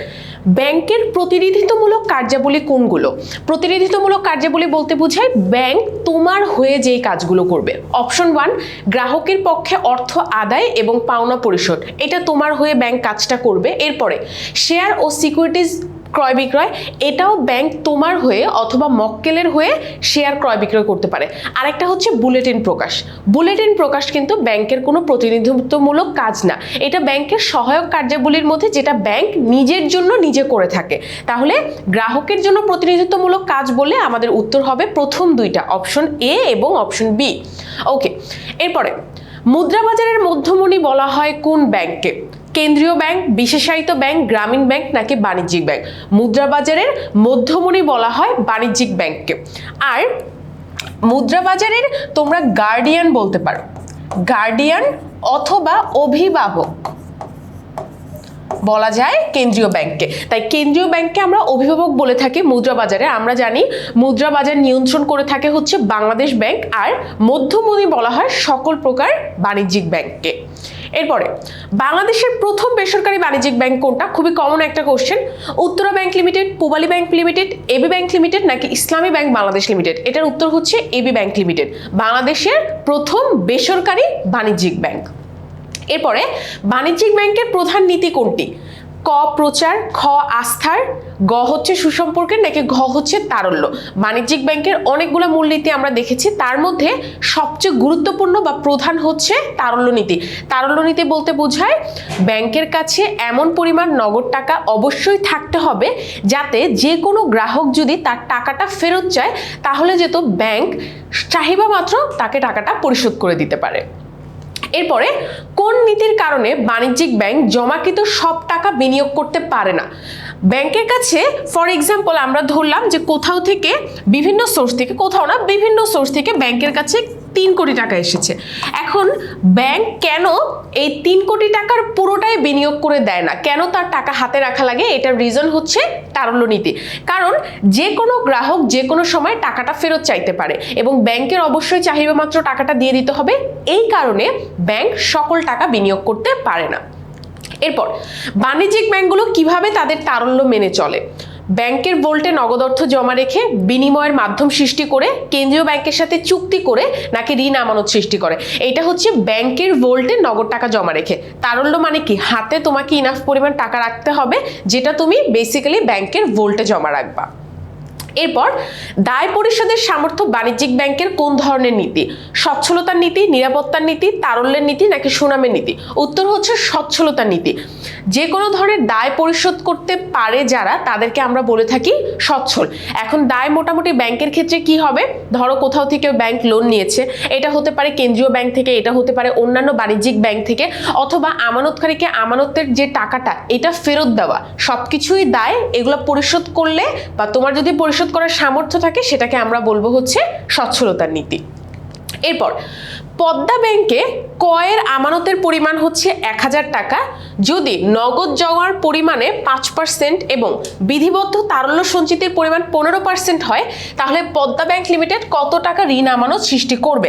ব্যাংকের প্রতিনিধিত্বমূলক কার্যাবলী কোনগুলো? প্রতিনিধিত্বমূলক কার্যাবলী বলতে বোঝায় ব্যাংক তোমার হয়ে যেই কাজগুলো করবে। অপশন 1, গ্রাহকের পক্ষে অর্থ আদায় এবং পাওনা পরিশোধ, এটা তোমার হয়ে ব্যাংক কাজটা করবে। এরপরে শেয়ার ও সিকিউরিটিজ ক্রয় বিক্রয়, এটাও ব্যাংক তোমার হয়ে অথবা মক্কেলের হয়ে শেয়ার ক্রয় বিক্রয় করতে পারে। আরেকটা হচ্ছে বুলেটিন প্রকাশ। বুলেটিন প্রকাশ কিন্তু ব্যাংকের কোনো প্রতিনিধিত্বমূলক কাজ না, এটা ব্যাংকের সহায়ক কার্যাবলীর মধ্যে যেটা ব্যাংক নিজের জন্য নিজে করে থাকে। তাহলে গ্রাহকের জন্য প্রতিনিধিত্বমূলক কাজ বলে আমাদের উত্তর হবে প্রথম দুইটা, অপশন এ এবং অপশন বি। ওকে, এরপরে মুদ্রাবাজারের মধ্যমণি বলা হয় কোন ব্যাংককে? কেন্দ্রীয় ব্যাংক, বিশেষায়িত ব্যাংক, গ্রামীণ ব্যাংক নাকি বাণিজ্যিক ব্যাংক? মুদ্রা বাজারের মধ্যমণি বলা হয় বাণিজ্যিক ব্যাংককে। আর মুদ্রা বাজারের তোমরা গার্ডিয়ান বলতে পারো, গার্ডিয়ান অথবা অভিভাবক বলা যায় কেন্দ্রীয় ব্যাংককে। তাই কেন্দ্রীয় ব্যাংককে আমরা অভিভাবক বলে থাকি মুদ্রা বাজারে। আমরা জানি মুদ্রা বাজার নিয়ন্ত্রণ করে থাকে হচ্ছে বাংলাদেশ ব্যাংক, আর মধ্যমণি বলা হয় সকল প্রকার বাণিজ্যিক ব্যাংককে। এরপরে বাংলাদেশের প্রথম বেসরকারি বাণিজ্যিক ব্যাংক কোনটা? খুবই কমন একটা question. Uttara bank limited, Pubali bank limited, AB bank limited নাকি ইসলামী ব্যাংক বাংলাদেশ লিমিটেড? এটার উত্তর হচ্ছে এবি ব্যাংক লিমিটেড, বাংলাদেশের প্রথম বেসরকারি বাণিজ্যিক ব্যাংক। এরপরে বাণিজ্যিক ব্যাংকের প্রধান নীতি কোনটি? ক প্রচার, খ আস্থার, গ হচ্ছে সুসম্পর্কের নাকি ঘ হচ্ছে তারল্য? বাণিজ্যিক ব্যাংকের অনেকগুলো মূলনীতি আমরা দেখেছি, তার মধ্যে সবচেয়ে গুরুত্বপূর্ণ বা প্রধান হচ্ছে তারল্য নীতি। তারল্য নীতি বলতে বোঝায় ব্যাংকের কাছে এমন পরিমাণ নগদ টাকা অবশ্যই থাকতে হবে যাতে যে কোনো গ্রাহক যদি তার টাকাটা ফেরত চায় তাহলে যেত ব্যাংক চাহিদা মাত্র তাকে টাকাটা পরিশোধ করে দিতে পারে। এরপরে কোন নীতির কারণে বাণিজ্যিক ব্যাংক জমাকৃত সব টাকা বিনিয়োগ করতে পারে না? ব্যাংকের কাছে ফর এক্সাম্পল আমরা ধরলাম যে কোথাও থেকে বিভিন্ন সোর্স থেকে, কোথাও না বিভিন্ন সোর্স থেকে ব্যাংকের কাছে 3 কোটি টাকা এসেছে। এখন ব্যাংক কেন এই 3 কোটি টাকার পুরোটাই বিনিয়োগ করে দেয় না? কেন তার টাকা হাতে রাখা লাগে? এটার রিজন হচ্ছে তারল্য নীতি। কারণ যে কোনো গ্রাহক যে কোনো সময় টাকাটা ফেরত চাইতে পারে এবং ব্যাংকের অবশ্যই চাহিদা মাত্র টাকাটা দিয়ে দিতে হবে। এই কারণে ব্যাংক সকল টাকা বিনিয়োগ করতে পারে না। এরপর বাণিজ্যিক ব্যাংকগুলো কিভাবে তাদের তারল্য মেনে চলে? ব্যাংকের ভোল্টে নগদ অর্থ জমা রেখে বিনিময়ের মাধ্যম সৃষ্টি করে, কেন্দ্রীয় ব্যাংকের সাথে চুক্তি করে নাকি ঋণ আমানত সৃষ্টি করে? এটা হচ্ছে ব্যাংকের ভোল্টে নগদ টাকা জমা রেখে। তারল্য মানে কি? হাতে তোমাকে ইনাফ পরিমাণ টাকা রাখতে হবে যেটা তুমি বেসিক্যালি ব্যাংকের ভোল্টে জমা রাখবা। এরপর দায় পরিশোধের সামর্থ্য বাণিজ্যিক ব্যাংকের কোন ধরনের নীতি? সচ্ছলতার নীতি, নিরাপত্তার নীতি, তারল্যের নীতি নাকি সুনামের নীতি? উত্তর হচ্ছে সচ্ছলতার নীতি। যে কোনো ধরনের দায় পরিশোধ করতে পারে যারা, তাদেরকে আমরা বলে থাকি সচ্ছল। এখন দায় মোটামুটি ব্যাংকের ক্ষেত্রে কি হবে? ধরো কোথাও থেকে ব্যাংক লোন নিয়েছে, এটা হতে পারে কেন্দ্রীয় ব্যাংক থেকে, এটা হতে পারে অন্যান্য বাণিজ্যিক ব্যাংক থেকে, অথবা আমানতকারীকে আমানতের যে টাকাটা এটা ফেরত দেওয়া, সবকিছুই দায়। এগুলো পরিশোধ করলে বা তোমার যদি পরিশোধ করার সামর্থ্য থাকে সেটাকে আমরা বলবো হচ্ছে সচ্ছলতার নীতি। এরপর পদ্মা ব্যাংকে কয়ের আমানতের পরিমাণ হচ্ছে 1000 টাকা। যদি নগদ জমার পরিমাণে 5% এবং বিধিবদ্ধ তারল্য সঞ্চিতির পরিমাণ 15% হয় তাহলে পদ্মা ব্যাংক লিমিটেড কত টাকা ঋণ আমানত সৃষ্টি করবে?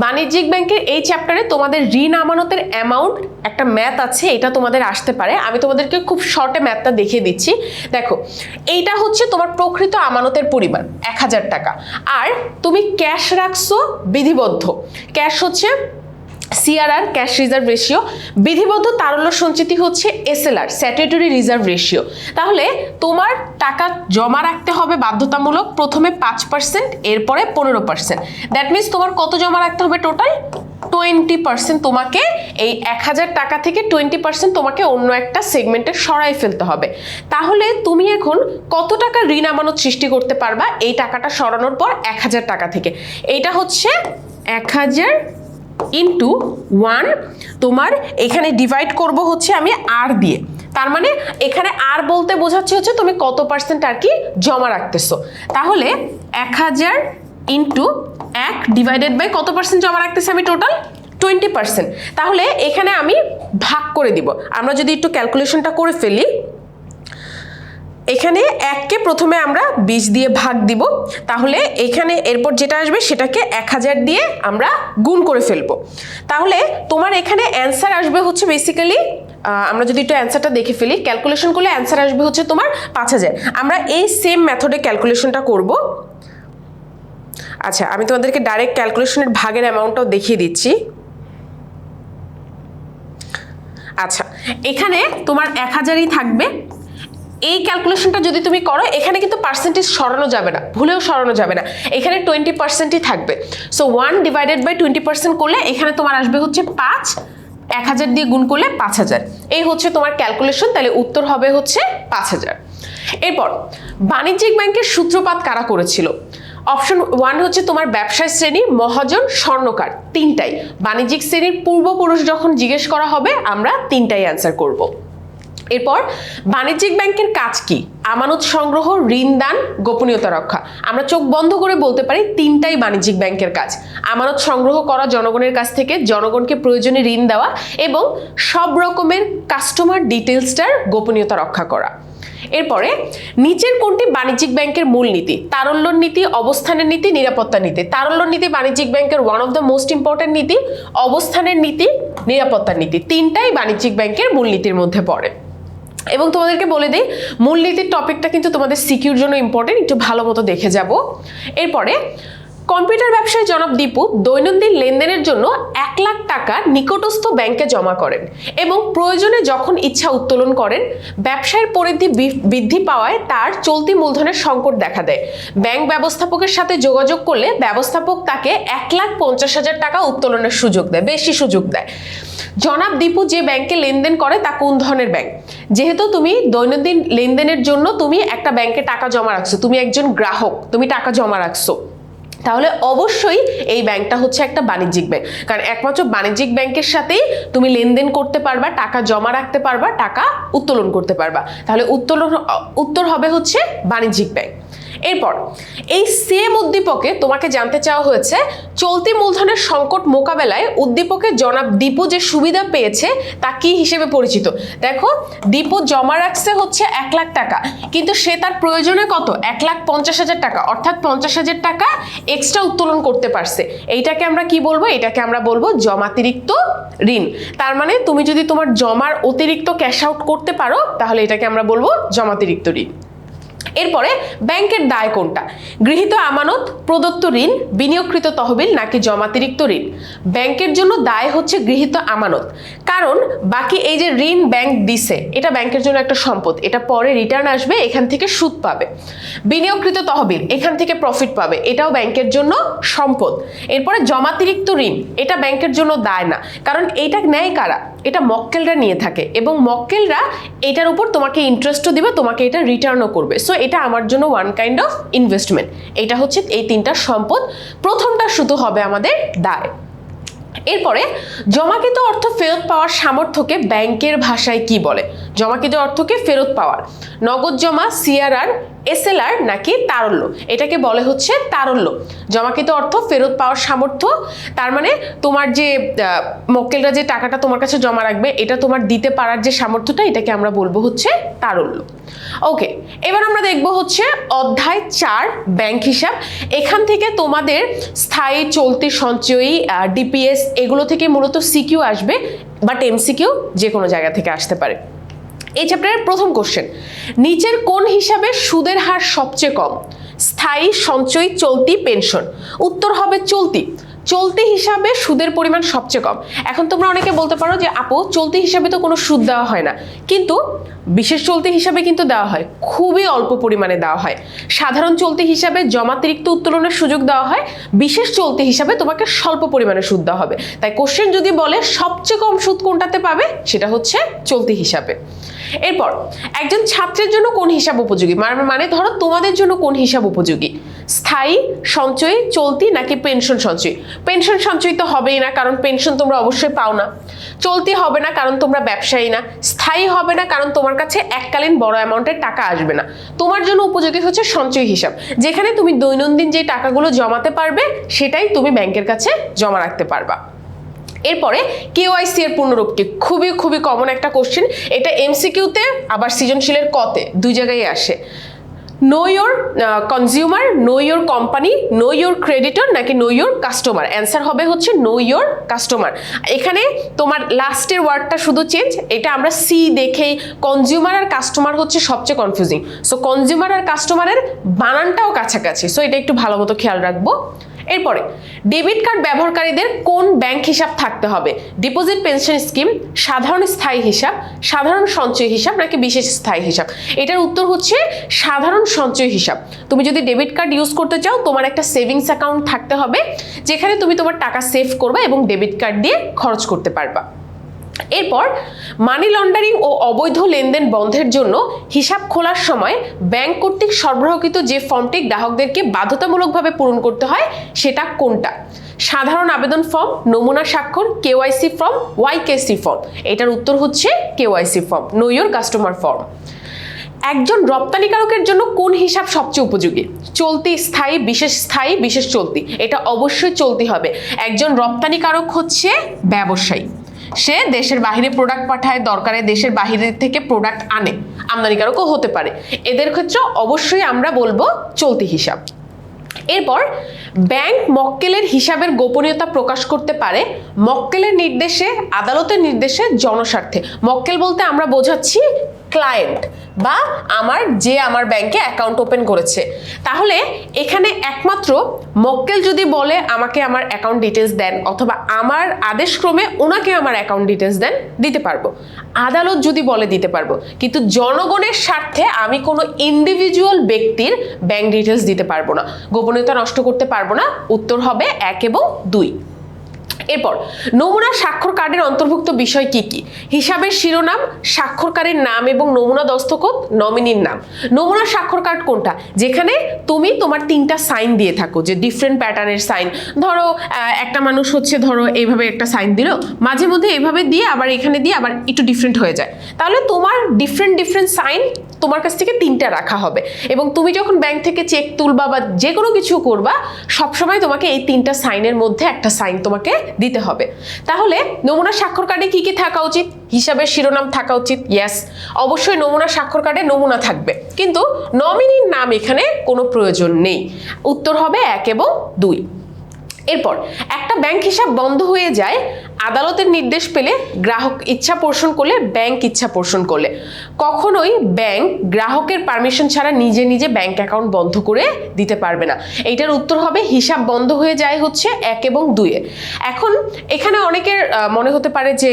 বাণিজ্যিক ব্যাংকের এই চ্যাপ্টারে তোমাদের ঋণ আমানতের অ্যামাউন্ট একটা ম্যাথ আছে, এটা তোমাদের আসতে পারে। আমি তোমাদেরকে খুব শর্টে ম্যাথটা দেখিয়ে দিচ্ছি। দেখো, এইটা হচ্ছে তোমার প্রকৃত আমানতের পরিমাণ 1000 টাকা, আর তুমি ক্যাশ রাখছো বিধিবদ্ধ। ক্যাশ হচ্ছে সিআরআর, ক্যাশ রিজার্ভ রেশিও। বিধিবদ্ধ তারল্য সঞ্চিতি হচ্ছে এসএলআর, স্ট্যাটিউটরি রিজার্ভ রেশিও। তাহলে তোমার টাকা জমা রাখতে হবে বাধ্যতামূলক, প্রথমে 5%, এরপরে 15%। দ্যাট মিনস তোমার কত জমা রাখতে হবে? টোটাল 20% তোমাকে এই 1000 টাকা থেকে 20% তোমাকে অন্য একটা সেগমেন্টে সরাই ফেলতে হবে। তাহলে তুমি এখন কত টাকা ঋণ আমানত সৃষ্টি করতে পারবা এই টাকাটা সরানোর পর? 1000 টাকা থেকে। এইটা হচ্ছে 1000 ইন্টু 1, তোমার এখানে ডিভাইড করব হচ্ছে আমি আর দিয়ে। তার মানে এখানে আর বলতে বোঝাচ্ছে হচ্ছে তুমি কত পার্সেন্ট আর কি জমা রাখতেছো। তাহলে 1000 ইন্টু 1 ডিভাইডেড বাই কত পার্সেন্ট জমা রাখতেছি আমি? টোটাল 20%। তাহলে এখানে আমি ভাগ করে দিব। আমরা যদি একটু ক্যালকুলেশনটা করে ফেলি, এখানে 1কে প্রথমে আমরা 20 দিয়ে ভাগ দিব, তাহলে এখানে এরপর যেটা আসবে সেটাকে 1000 দিয়ে আমরা গুণ করে ফেলবো। তাহলে তোমার এখানে অ্যান্সার আসবে হচ্ছে বেসিক্যালি, আমরা যদি একটু অ্যান্সারটা দেখে ফেলি, ক্যালকুলেশন করলে অ্যান্সার আসবে হচ্ছে তোমার 5000। আমরা এই সেম মেথডে ক্যালকুলেশনটা করব। আচ্ছা, আমি তোমাদেরকে ডাইরেক্ট ক্যালকুলেশনের ভাগের অ্যামাউন্টটাও দেখিয়ে দিচ্ছি। আচ্ছা, এখানে তোমার 1000ই থাকবে। এই ক্যালকুলেশনটা যদি তুমি করো, এখানে কিন্তু পার্সেন্টেজ সরানো যাবে না, ভুলেও সরানো যাবে না, এখানে 20%ই থাকবে। সো 1 ডিভাইডেড বাই 20% করলে এখানে তোমার আসবে হচ্ছে 5, 1000 দিয়ে গুণ করলে 5000। এই হচ্ছে তোমার ক্যালকুলেশন, তাহলে উত্তর হবে হচ্ছে 5000। এরপর বাণিজ্যিক ব্যাংকের সূত্রপাত কারা করেছিল? অপশন 1 হচ্ছে তোমার ব্যবসায় শ্রেণী, মহাজন, স্বর্ণকার, তিনটাই। বাণিজ্যিক শ্রেণীর পূর্বপুরুষ যখন জিজ্ঞেস করা হবে আমরা তিনটাই অ্যান্সার করব। এরপর বাণিজ্যিক ব্যাংকের কাজ কি? আমানত সংগ্রহ, ঋণ দান, গোপনীয়তা রক্ষা। আমরা চোখ বন্ধ করে বলতে পারি তিনটাই বাণিজ্যিক ব্যাংকের কাজ। আমানত সংগ্রহ করা জনগণের কাছ থেকে, জনগণকে প্রয়োজনে ঋণ দেওয়া এবং সব রকমের কাস্টমার ডিটেলসটার গোপনীয়তা রক্ষা করা। এরপরে নিচের কোনটি বাণিজ্যিক ব্যাংকের মূলনীতি? তারল্য নীতি, অবস্থানের নীতি, নিরাপত্তা নীতি। তারল্য নীতি বাণিজ্যিক ব্যাংকের one of the most important নীতি, অবস্থানের নীতি, নিরাপত্তার নীতি, তিনটাই বাণিজ্যিক ব্যাংকের মূলনীতির মধ্যে পড়ে। এবং তোমাদেরকে বলে দিই মূলনীতির টপিকটা কিন্তু তোমাদের সিকিউর জন্য ইম্পর্টেন্ট, একটু ভালো মতো দেখে যাব। এরপরে কম্পিউটার ব্যবসায়ী জনাব দীপু দৈনন্দিন লেনদেনের জন্য 1 লাখ টাকা নিকটস্থ ব্যাংকে জমা করেন এবং প্রয়োজনে যখন ইচ্ছা উত্তোলন করেন। ব্যবসায়ের পরিধি বৃদ্ধি পাওয়ায় তার চলতি মূলধনের সংকট দেখা দেয়। ব্যাংক ব্যবস্থাপকের সাথে যোগাযোগ করলে ব্যবস্থাপক তাকে 1,50,000 টাকা উত্তোলনের সুযোগ দেয়, বেশি সুযোগ দেয়। জনাব দীপু যে ব্যাংকে লেনদেন করে তা কোন ধরনের ব্যাংক? যেহেতু তুমি দৈনন্দিন লেনদেনের জন্য তুমি একটা ব্যাংকে টাকা জমা রাখছো, তুমি একজন গ্রাহক, তুমি টাকা জমা রাখছো, তাহলে অবশ্যই এই ব্যাংকটা হচ্ছে একটা বাণিজ্যিক ব্যাংক। কারণ একমাত্র বাণিজ্যিক ব্যাংকের সাথেই তুমি লেনদেন করতে পারবা, টাকা জমা রাখতে পারবা, টাকা উত্তোলন করতে পারবা। তাহলে উত্তর হবে হচ্ছে বাণিজ্যিক ব্যাংক। এরপর এই সেম উদ্দীপকে তোমাকে জানতে চাওয়া হয়েছে চলতি মূলধনের সংকট মোকাবেলায় উদ্দীপকে জনাব দীপু যে সুবিধা পেয়েছে তা কি হিসেবে পরিচিত? দেখো দীপু জমা রাখছে হচ্ছে 1 লাখ টাকা, কিন্তু সে তার প্রয়োজনে কত 1,50,000 টাকা, অর্থাৎ 50,000 টাকা এক্সট্রা উত্তোলন করতে পারছে। এইটাকে আমরা কি বলবো? এটাকে আমরা বলবো জমাতিরিক্ত ঋণ। তার মানে তুমি যদি তোমার জমার অতিরিক্ত ক্যাশ আউট করতে পারো তাহলে এটাকে আমরা বলবো জমাতিরিক্ত ঋণ। এরপরে ব্যাংকের দায় কোনটা? গৃহীত আমানত, প্রদত্ত ঋণ, বিনিয়োগকৃত তহবিল নাকি জমাতিরিক্ত ঋণ? ব্যাংকের জন্য দায় হচ্ছে গৃহীত আমানত, কারণ বাকি এই যে ঋণ ব্যাংক দিছে এটা ব্যাংকের জন্য একটা সম্পদ, এটা পরে রিটার্ন আসবে, এখান থেকে সুদ পাবে। বিনিয়োগকৃত তহবিল, এখান থেকে প্রফিট পাবে, এটাও ব্যাংকের জন্য সম্পদ। এরপরে জমাতিরিক্ত ঋণ, এটা ব্যাংকের জন্য দায় না, কারণ এইটা নেয় কারা? এটা মক্কেলরা নিয়ে থাকে এবং মক্কেলরা এটার উপর তোমাকে ইন্টারেস্টও দিবে, তোমাকে এটা রিটার্নও করবে। সো এটা আমার জন্য ওয়ান কাইন্ড অফ ইনভেস্টমেন্ট। এটা হচ্ছে এই তিনটা সম্পদ, প্রথমটা শুধু হবে আমাদের দায়। এরপরে জমাকৃত অর্থ ফেরত পাওয়ার সামর্থ্যকে ব্যাংকের ভাষায় কি বলে? জমাকৃত অর্থকে ফেরত পাওয়ার নগদ জমা, সিআরআর, এসএলআর নাকি তারল্য? এটাকে বলে হচ্ছে তারল্য। জমাকৃত অর্থ ফেরত পাওয়ার সামর্থ্য, তার মানে তোমার যে মক্কেলরা যে টাকাটা তোমার কাছে জমা রাখবে এটা তোমার দিতে পারার যে সামর্থ্যটা, এটাকে আমরা বলবো হচ্ছে তারল্য। ওকে, এবার আমরা দেখবো হচ্ছে অধ্যায় 4 ব্যাংক হিসাব। এখান থেকে তোমাদের স্থায়ী, চলতি, সঞ্চয়ী, ডিপিএস এগুলো থেকে মূলত সিকিউ আসবে, বাট এমসিকিউ যে কোনো জায়গা থেকে আসতে পারে। এই চ্যাপ্টারের প্রথম কোশ্চেন, নিচের কোন হিসাবে সুদের হার সবচেয়ে কম? স্থায়ী, সঞ্চয়ী, চলতি, পেনশন? উত্তর হবে চলতি। চলতি হিসাবে সুদের পরিমাণ সবচেয়ে কম। এখন তোমরা অনেকে বলতে পারো যে আপু চলতি হিসাবে তো কোনো সুদ দেওয়া হয় না, কিন্তু বিশেষ চলতি হিসাবে কিন্তু দেওয়া হয়, খুবই অল্প পরিমাণে দেওয়া হয়। সাধারণ চলতি হিসাবে জমাতিরিক্ত উত্তোলনের সুযোগ দেওয়া হয়, বিশেষ চলতি হিসাবে তোমাকে স্বল্প পরিমাণে সুদ দেওয়া হবে। তাই কোশ্চেন যদি বলে সবচেয়ে কম সুদ কোনটাতে পাবে, সেটা হচ্ছে চলতি হিসাবে। এরপর একজন ছাত্রের জন্য কোন হিসাব উপযোগী? মানে ধরো তোমাদের জন্য কোন হিসাব উপযোগী? স্থায়ী, সঞ্চয়ী, চলতি নাকি পেনশন সঞ্চয়ী? পেনশন সঞ্চয়ী তো হবেই না, কারণ পেনশন তোমরা অবশ্যই পাও না। চলতি হবে না, কারণ তোমরা ব্যবসায়ী না। স্থায়ী হবে না, কারণ তোমার কাছে এককালীন বড় অ্যামাউন্টের টাকা আসবে না। তোমার জন্য উপযোগী হচ্ছে সঞ্চয়ী হিসাব, যেখানে তুমি দৈনন্দিন যে টাকাগুলো জমাতে পারবে সেটাই তুমি ব্যাংকের কাছে জমা রাখতে পারবা। এরপরে কেওয়াইসি এর পূর্ণরূপ কি? খুবই খুবই কমন একটা কোশ্চেন, এটা এমসিকিউতে আবার সৃজনশীলের কতে দুই জায়গায় আসে। Know your consumer, know your company, know your creditor নাকি নো ইয়োর কাস্টমার? অ্যান্সার হবে হচ্ছে নো ইয়োর কাস্টমার। এখানে তোমার লাস্টের ওয়ার্ডটা শুধু চেঞ্জ, এটা আমরা সি দেখেই কনজিউমার আর কাস্টমার হচ্ছে সবচেয়ে কনফিউজিং। সো কনজিউমার আর কাস্টমারের বানানটাও কাছাকাছি, সো এটা একটু ভালো মতো খেয়াল রাখবো। এরপরে ডেবিট কার্ড ব্যবহারকারীদের কোন ব্যাংক হিসাব থাকতে হবে? ডিপোজিট পেনশন স্কিম, সাধারণ স্থায়ী হিসাব, সাধারণ সঞ্চয় হিসাব নাকি বিশেষ স্থায়ী হিসাব? এটার উত্তর হচ্ছে সাধারণ সঞ্চয় হিসাব। তুমি যদি ডেবিট কার্ড ইউজ করতে চাও তোমার একটা সেভিংস অ্যাকাউন্ট থাকতে হবে, যেখানে তুমি তোমার টাকা সেভ করবে এবং ডেবিট কার্ড দিয়ে খরচ করতে পারবা। এরপর মানি লন্ডারিং ও অবৈধ লেনদেন বন্ধের জন্য হিসাব খোলার সময় ব্যাংক কর্তৃক সরবরাহকৃত যে ফর্মটি গ্রাহকদেরকে বাধ্যতামূলকভাবে পূরণ করতে হয় সেটা কোনটা? সাধারণ আবেদন ফর্ম, নমুনা স্বাক্ষর, কেওয়াইসি ফর্ম, ওয়াইকেসি ফর্ম। এটার উত্তর হচ্ছে KYC form, know your customer form. একজন রপ্তানিকারকের জন্য কোন হিসাব সবচেয়ে উপযোগী? চলতি, স্থায়ী, বিশেষ চলতি। এটা অবশ্যই চলতি হবে। একজন রপ্তানিকারক হচ্ছে ব্যবসায়ী, সে দেশের বাইরে প্রোডাক্ট পাঠায়, দরকারে দেশের বাইরে থেকে প্রোডাক্ট আনে, আমদানিকারকও হতে পারে। এদের ক্ষেত্রে অবশ্যই আমরা বলবো চলতি হিসাব। এরপর ব্যাংক মক্কেলের হিসাবের গোপনীয়তা প্রকাশ করতে পারে মক্কেলের নির্দেশে, আদালতের নির্দেশে, জনস্বার্থে। মক্কেল বলতে আমরা বোঝাচ্ছি ক্লায়েন্ট বা আমার ব্যাংকে অ্যাকাউন্ট ওপেন করেছে। তাহলে এখানে একমাত্র মক্কেল যদি বলে আমাকে আমার অ্যাকাউন্ট ডিটেলস দেন, অথবা আমার আদেশক্রমে ওনাকে আমার অ্যাকাউন্ট ডিটেলস দেন, দিতে পারবো। আদালত যদি বলে দিতে পারবো, কিন্তু জনগণের স্বার্থে আমি কোনো ইন্ডিভিজুয়াল ব্যক্তির ব্যাংক ডিটেলস দিতে পারবো না, গোপনীয়তা নষ্ট করতে পারবো না। উত্তর হবে 1 এবং 2। এরপর নমুনা স্বাক্ষর কার্ডের অন্তর্ভুক্ত বিষয় কি কি? হিসাবের শিরোনাম, স্বাক্ষরকারীর নাম এবং নমুনা দস্তখত, নমিনির নাম। নমুনা স্বাক্ষর কার্ড কোনটা? যেখানে তুমি তোমার 3টা সাইন দিয়ে থাকো, যে ডিফারেন্ট প্যাটার্নের সাইন। ধরো একটা মানুষ হচ্ছে ধরো এইভাবে একটা সাইন দিল, মাঝে মধ্যে এইভাবে দিয়ে আবার এখানে দিয়ে আবার একটু ডিফারেন্ট হয়ে যায়, তাহলে তোমার ডিফারেন্ট সাইন তোমার কাছ থেকে 3টা রাখা হবে। এবং তুমি যখন ব্যাংক থেকে চেক তুলবা বা যে কোনো কিছু করবা, সবসময় তোমাকে এই 3টা সাইনের মধ্যে একটা সাইন তোমাকে দিতে হবে। তাহলে নমুনা স্বাক্ষর কার্ডে কি কি থাকা উচিত? হিসাবের শিরোনাম থাকা উচিত, ইয়েস, অবশ্যই নমুনা স্বাক্ষর কার্ডে নমুনা থাকবে, কিন্তু নমিনির নাম এখানে কোনো প্রয়োজন নেই। উত্তর হবে 1 এবং 2। এরপর একটা ব্যাংক হিসাব বন্ধ হয়ে যায় আদালতের নির্দেশ পেলে, গ্রাহক ইচ্ছা পোষণ করলে, ব্যাংক ইচ্ছা পোষণ করলে। কখনোই ব্যাংক গ্রাহকের পারমিশন ছাড়া নিজে নিজে ব্যাংক অ্যাকাউন্ট বন্ধ করে দিতে পারবে না। এইটার উত্তর হবে হিসাব বন্ধ হয়ে যায় হচ্ছে 1 এবং 2 এ। এখন এখানে অনেকের মনে হতে পারে যে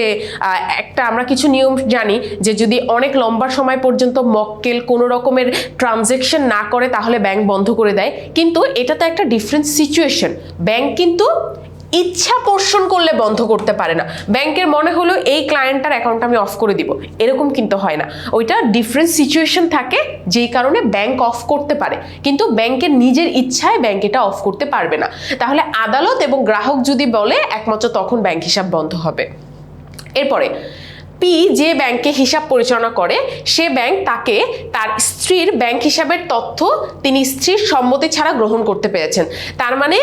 আমরা কিছু নিয়ম জানি যে যদি অনেক লম্বা সময় পর্যন্ত মক্কেল কোনো রকমের ট্রানজ্যাকশন না করে তাহলে ব্যাংক বন্ধ করে দেয়, কিন্তু এটা তো একটা ডিফারেন্ট সিচুয়েশন। ব্যাংক কিন্তু ইচ্ছা পোষণ করলে বন্ধ করতে পারে না। ব্যাংকের মনে হলো এই ক্লায়েন্টটার অ্যাকাউন্ট আমি অফ করে দিব, এরকম কিন্তু হয় না। ওইটা ডিফারেন্ট সিচুয়েশন থাকে, যেই কারণে ব্যাংক অফ করতে পারে, কিন্তু ব্যাংকের নিজের ইচ্ছায় ব্যাংক এটা অফ করতে পারবে না। তাহলে আদালত এবং গ্রাহক যদি বলে, একমাত্র তখন ব্যাংক হিসাব বন্ধ হবে। এরপরে পি যে ব্যাংকে হিসাব পরিচালনা করে, সে ব্যাংক তাকে তার স্ত্রীর ব্যাংক হিসাবের তথ্য তিনি স্ত্রীর সম্মতি ছাড়া গ্রহণ করতে পেরেছেন। তার মানে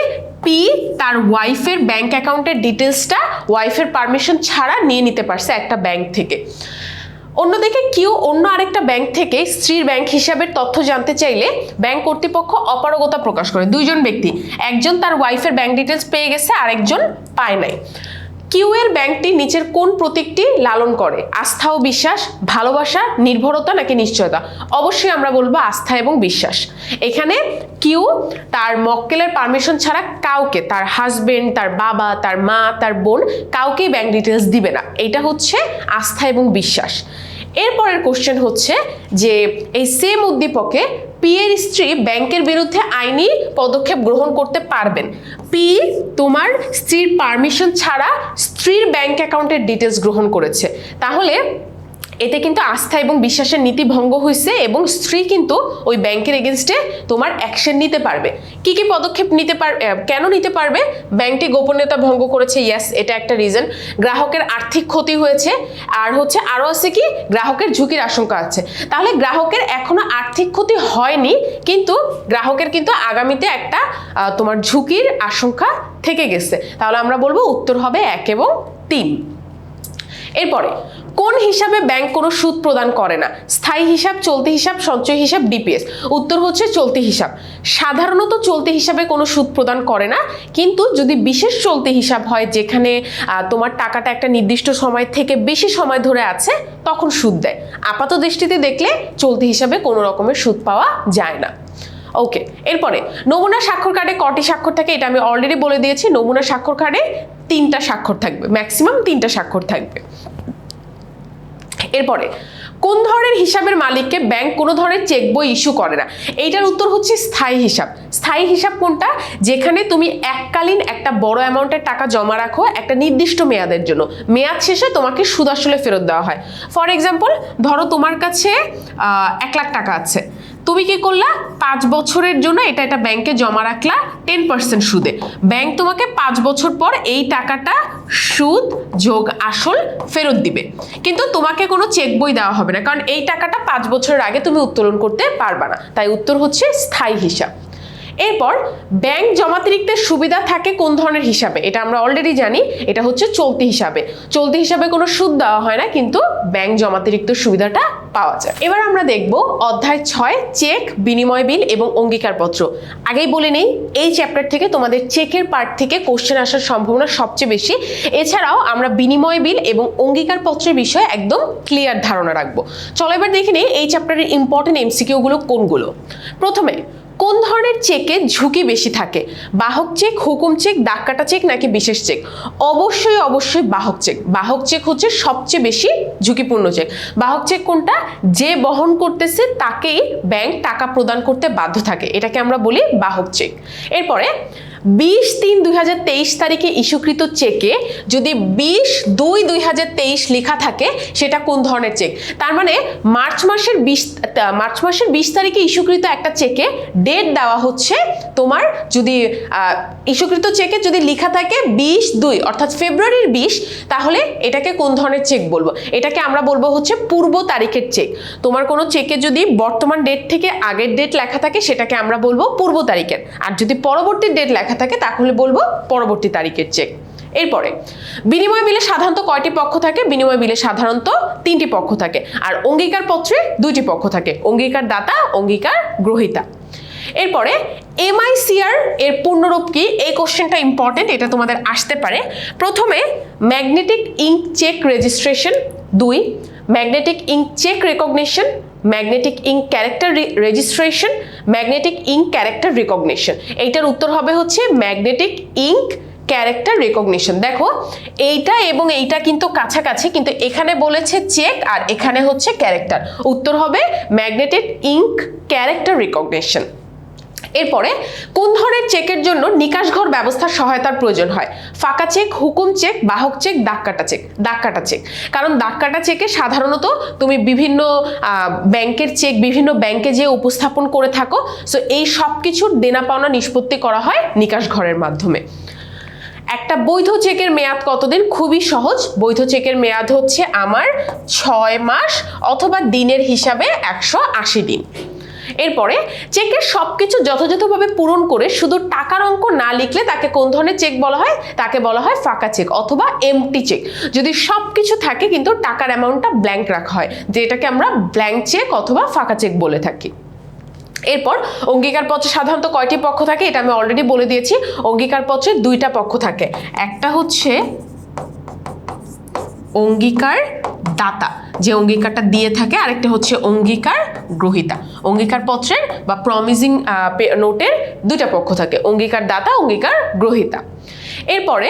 পি তার ওয়াইফের ব্যাংক অ্যাকাউন্টের ডিটেলসটা ওয়াইফের পারমিশন ছাড়া নিয়ে নিতে পারছে একটা ব্যাংক থেকে। অন্যদিকে কিউ অন্য আরেকটা ব্যাংক থেকে স্ত্রীর ব্যাংক হিসাবের তথ্য জানতে চাইলে ব্যাংক কর্তৃপক্ষ অপারগতা প্রকাশ করে। 2 জন ব্যক্তি, একজন তার ওয়াইফের ব্যাংক ডিটেলস পেয়ে গেছে, আরেকজন পায় নাই। কিউ এর ব্যাংকটি নিচের কোন প্রতীকটি লালন করে? আস্থা ও বিশ্বাস, ভালোবাসা, নির্ভরতা নাকি নিশ্চয়তা? অবশ্যই আমরা বলবো আস্থা এবং বিশ্বাস। এখানে কিউ তার মক্কেলের পারমিশন ছাড়া কাউকে, তার হাজবেন্ড, তার বাবা, তার মা, তার বোন, কাউকেই ব্যাংক ডিটেলস দিবে না। এটা হচ্ছে আস্থা এবং বিশ্বাস। এরপরের কোশ্চেন হচ্ছে যে এই সেম উদ্দীপকে পি এর স্ত্রী ব্যাংকের বিরুদ্ধে আইনি পদক্ষেপ গ্রহণ করতে পারবেন। পি তোমার স্ত্রীর পারমিশন ছাড়া স্ত্রীর ব্যাংক অ্যাকাউন্টের ডিটেলস গ্রহণ করেছে, তাহলে এতে কিন্তু আস্থা এবং বিশ্বাসের নীতি ভঙ্গ হয়েছে এবং স্ত্রী কিন্তু ওই ব্যাংকের এগেনস্টে তোমার অ্যাকশন নিতে পারবে। কি কি পদক্ষেপ নিতে পারবে, কেন নিতে পারবে? ব্যাংকটি গোপনীয়তা ভঙ্গ করেছে, ইয়েস, এটা একটা রিজন। গ্রাহকের আর্থিক ক্ষতি হয়েছে, আর হচ্ছে আরও আছে কি, গ্রাহকের ঝুঁকির আশঙ্কা আছে। তাহলে গ্রাহকের এখনো আর্থিক ক্ষতি হয়নি, কিন্তু গ্রাহকের কিন্তু আগামীতে একটা তোমার ঝুঁকির আশঙ্কা থেকে গেছে। তাহলে আমরা বলবো উত্তর হবে 1 এবং 3। এরপরে কোন হিসাবে ব্যাংক কোনো সুদ প্রদান করে না? স্থায়ী হিসাব, চলতি হিসাব, সঞ্চয় হিসাব, ডিপিএস। উত্তর হচ্ছে চলতি হিসাব। সাধারণত চলতি হিসাবে কোনো সুদ প্রদান করে না, কিন্তু যদি বিশেষ চলতি হিসাব হয় যেখানে তোমার টাকাটা একটা নির্দিষ্ট সময় থেকে বেশি সময় ধরে আছে, তখন সুদ দেয়। আপাত দৃষ্টিতে দেখলে চলতি হিসাবে কোনো রকমের সুদ পাওয়া যায় না। ওকে, এরপরে নমুনা স্বাক্ষর কার্ডে কটি স্বাক্ষর থাকে? এটা আমি অলরেডি বলে দিয়েছি। নমুনা স্বাক্ষর কার্ডে 3টা স্বাক্ষর থাকবে, ম্যাক্সিমাম 3টা স্বাক্ষর থাকবে। এরপরে কোন ধরনের হিসাবের মালিককে ব্যাংক কোনো ধরনের চেক বই ইস্যু করে না? এইটার উত্তর হচ্ছে স্থায়ী হিসাব। স্থায়ী হিসাব কোনটা? যেখানে তুমি এককালীন একটা বড় অ্যামাউন্টের টাকা জমা রাখো একটা নির্দিষ্ট মেয়াদের জন্য, মেয়াদ শেষে তোমাকে সুদ আসলে ফেরত দেওয়া হয়। ফর এক্সাম্পল, ধরো তোমার কাছে 1 লাখ টাকা আছে, তুমি কি করলা 5 বছরের জন্য এটা ব্যাংকে জমা রাখলা 10% সুদে। ব্যাংক তোমাকে 5 বছর পর এই টাকাটা সুদ যোগ আসল ফেরত দিবে, কিন্তু তোমাকে কোনো চেক বই দেওয়া হবে না, কারণ এই টাকাটা 5 বছরের আগে তুমি উত্তোলন করতে পারবা না। তাই উত্তর হচ্ছে স্থায়ী হিসাব। এরপর ব্যাংক জমাতিরিক্তের সুবিধা থাকে কোন ধরনের হিসাবে? এটা আমরা অলরেডি জানি, এটা হচ্ছে চলতি হিসাবে। চলতি হিসাবে কোনো সুদ দেওয়া হয় না, কিন্তু ব্যাংক জমাতিরিক্ত সুবিধাটা পাওয়া যায়। এবার আমরা দেখব অধ্যায় 6 চেক, বিনিময় বিল এবং অঙ্গীকারপত্র। আগেই বলে নেই, এই চ্যাপ্টার থেকে তোমাদের চেকের পার্ট থেকে কোশ্চেন আসার সম্ভাবনা সবচেয়ে বেশি। এছাড়াও আমরা বিনিময় বিল এবং অঙ্গীকারপত্রের বিষয়ে একদম ক্লিয়ার ধারণা রাখবো। চলো এবার দেখে নিই এই চ্যাপ্টারের ইম্পর্টেন্ট এমসিকিউগুলো কোনগুলো। প্রথমে, কোন ধরনের চেকে ঝুঁকি বেশি থাকে? বাহক চেক, হুকুম চেক, দাগ কাটা চেক নাকি বিশেষ চেক? অবশ্যই বাহক চেক। বাহক চেক হচ্ছে সবচেয়ে বেশি ঝুঁকিপূর্ণ চেক। বাহক চেক কোনটা? যে বহন করতেছে তাকেই ব্যাংক টাকা প্রদান করতে বাধ্য থাকে, এটাকে আমরা বলি বাহক চেক। এরপরে 20-3-2023 তারিখে ইস্যুকৃত চেকে যদি 20-2-2023 লেখা থাকে, সেটা কোন ধরনের চেক? তার মানে মার্চ মাসের 20 তারিখে ইস্যুকৃত একটা চেকে ডেট দেওয়া হচ্ছে তোমার, যদি ইস্যুকৃত চেকে যদি লেখা থাকে 20-2 অর্থাৎ ফেব্রুয়ারির 20, তাহলে এটাকে কোন ধরনের চেক বলবো? এটাকে আমরা বলবো হচ্ছে পূর্ব তারিখের চেক। তোমার কোনো চেকে যদি বর্তমান ডেট থেকে আগের ডেট লেখা থাকে, সেটাকে আমরা বলবো পূর্ব তারিখের। আর যদি পরবর্তী ডেট লেখা থাকে, তাহলে বলবো পরবর্তী তারিখের চেক। এরপরে বিনিময় বিলে সাধারণত কয়টি পক্ষ থাকে? বিনিময় বিলে সাধারণত 3টি পক্ষ থাকে। আর অঙ্গীকার পত্রে 2টি পক্ষ থাকে, অঙ্গীকার দাতা, অঙ্গীকার গ্রহীতা। এরপরে MICR এর পূর্ণরূপ কি? এই কোশ্চেনটা ইম্পর্টেন্ট, এটা তোমাদের আসতে পারে। প্রথমে magnetic ink cheque registration, 2 magnetic ink cheque recognition, magnetic ink character registration, magnetic ink character recognition. এইটার উত্তর হবে হচ্ছে ম্যাগনেটিক ইঙ্ক ক্যারেক্টার রিকগনিশন। দেখো এইটা এবং এইটা কিন্তু কাছাকাছি, কিন্তু এখানে বলেছে চেক আর এখানে হচ্ছে ক্যারেক্টার। উত্তর হবে ম্যাগনেটিক ইঙ্ক ক্যারেক্টার রিকগনিশন। এরপরে কোন ধরনের চেকের জন্য নিকাশ ঘর ব্যবস্থার সহায়তার প্রয়োজন হয়? ফাঁকা চেক, হুকুম চেক, বাহক চেক, দাগ কাটা চেক? দাগ কাটা চেক। কারণ দাগ কাটা চেকে সাধারণত তুমি বিভিন্ন ব্যাংকের চেক বিভিন্ন ব্যাংকে যে উপস্থাপন করে থাকো, সো এই সব কিছুর দেনা পাওনা নিষ্পত্তি করা হয় নিকাশ ঘরের মাধ্যমে। একটা বৈধ চেকের মেয়াদ কতদিন? খুবই সহজ, বৈধ চেকের মেয়াদ হচ্ছে আমার 6 মাস অথবা দিনের হিসাবে 180 দিন। এরপরে চেকের সবকিছু যথাযথভাবে পূরণ করে শুধু টাকার অঙ্ক না লিখলে তাকে কোন ধরনের চেক বলা হয়? তাকে বলা হয় ফাঁকা চেক অথবা এমটি চেক। যদি সবকিছু থাকে কিন্তু টাকার অ্যামাউন্টটা ব্ল্যাঙ্ক রাখা হয়, যেটাকে আমরা ব্ল্যাঙ্ক চেক অথবা ফাঁকা চেক বলে থাকি। এরপর অঙ্গীকারপত্রে সাধারণত কয়টি পক্ষ থাকে? এটা আমি অলরেডি বলে দিয়েছি, অঙ্গীকারপত্রে 2টা পক্ষ থাকে। একটা হচ্ছে অঙ্গীকার দাতা, যে অঙ্গীকারটা দিয়ে থাকে, আরেকটা হচ্ছে অঙ্গীকার গ্রহীতা। অঙ্গীকার পত্রের বা প্রমিজিং নোটের 2টা পক্ষ থাকে, অঙ্গীকার দাতা, অঙ্গীকার গ্রহীতা। এরপরে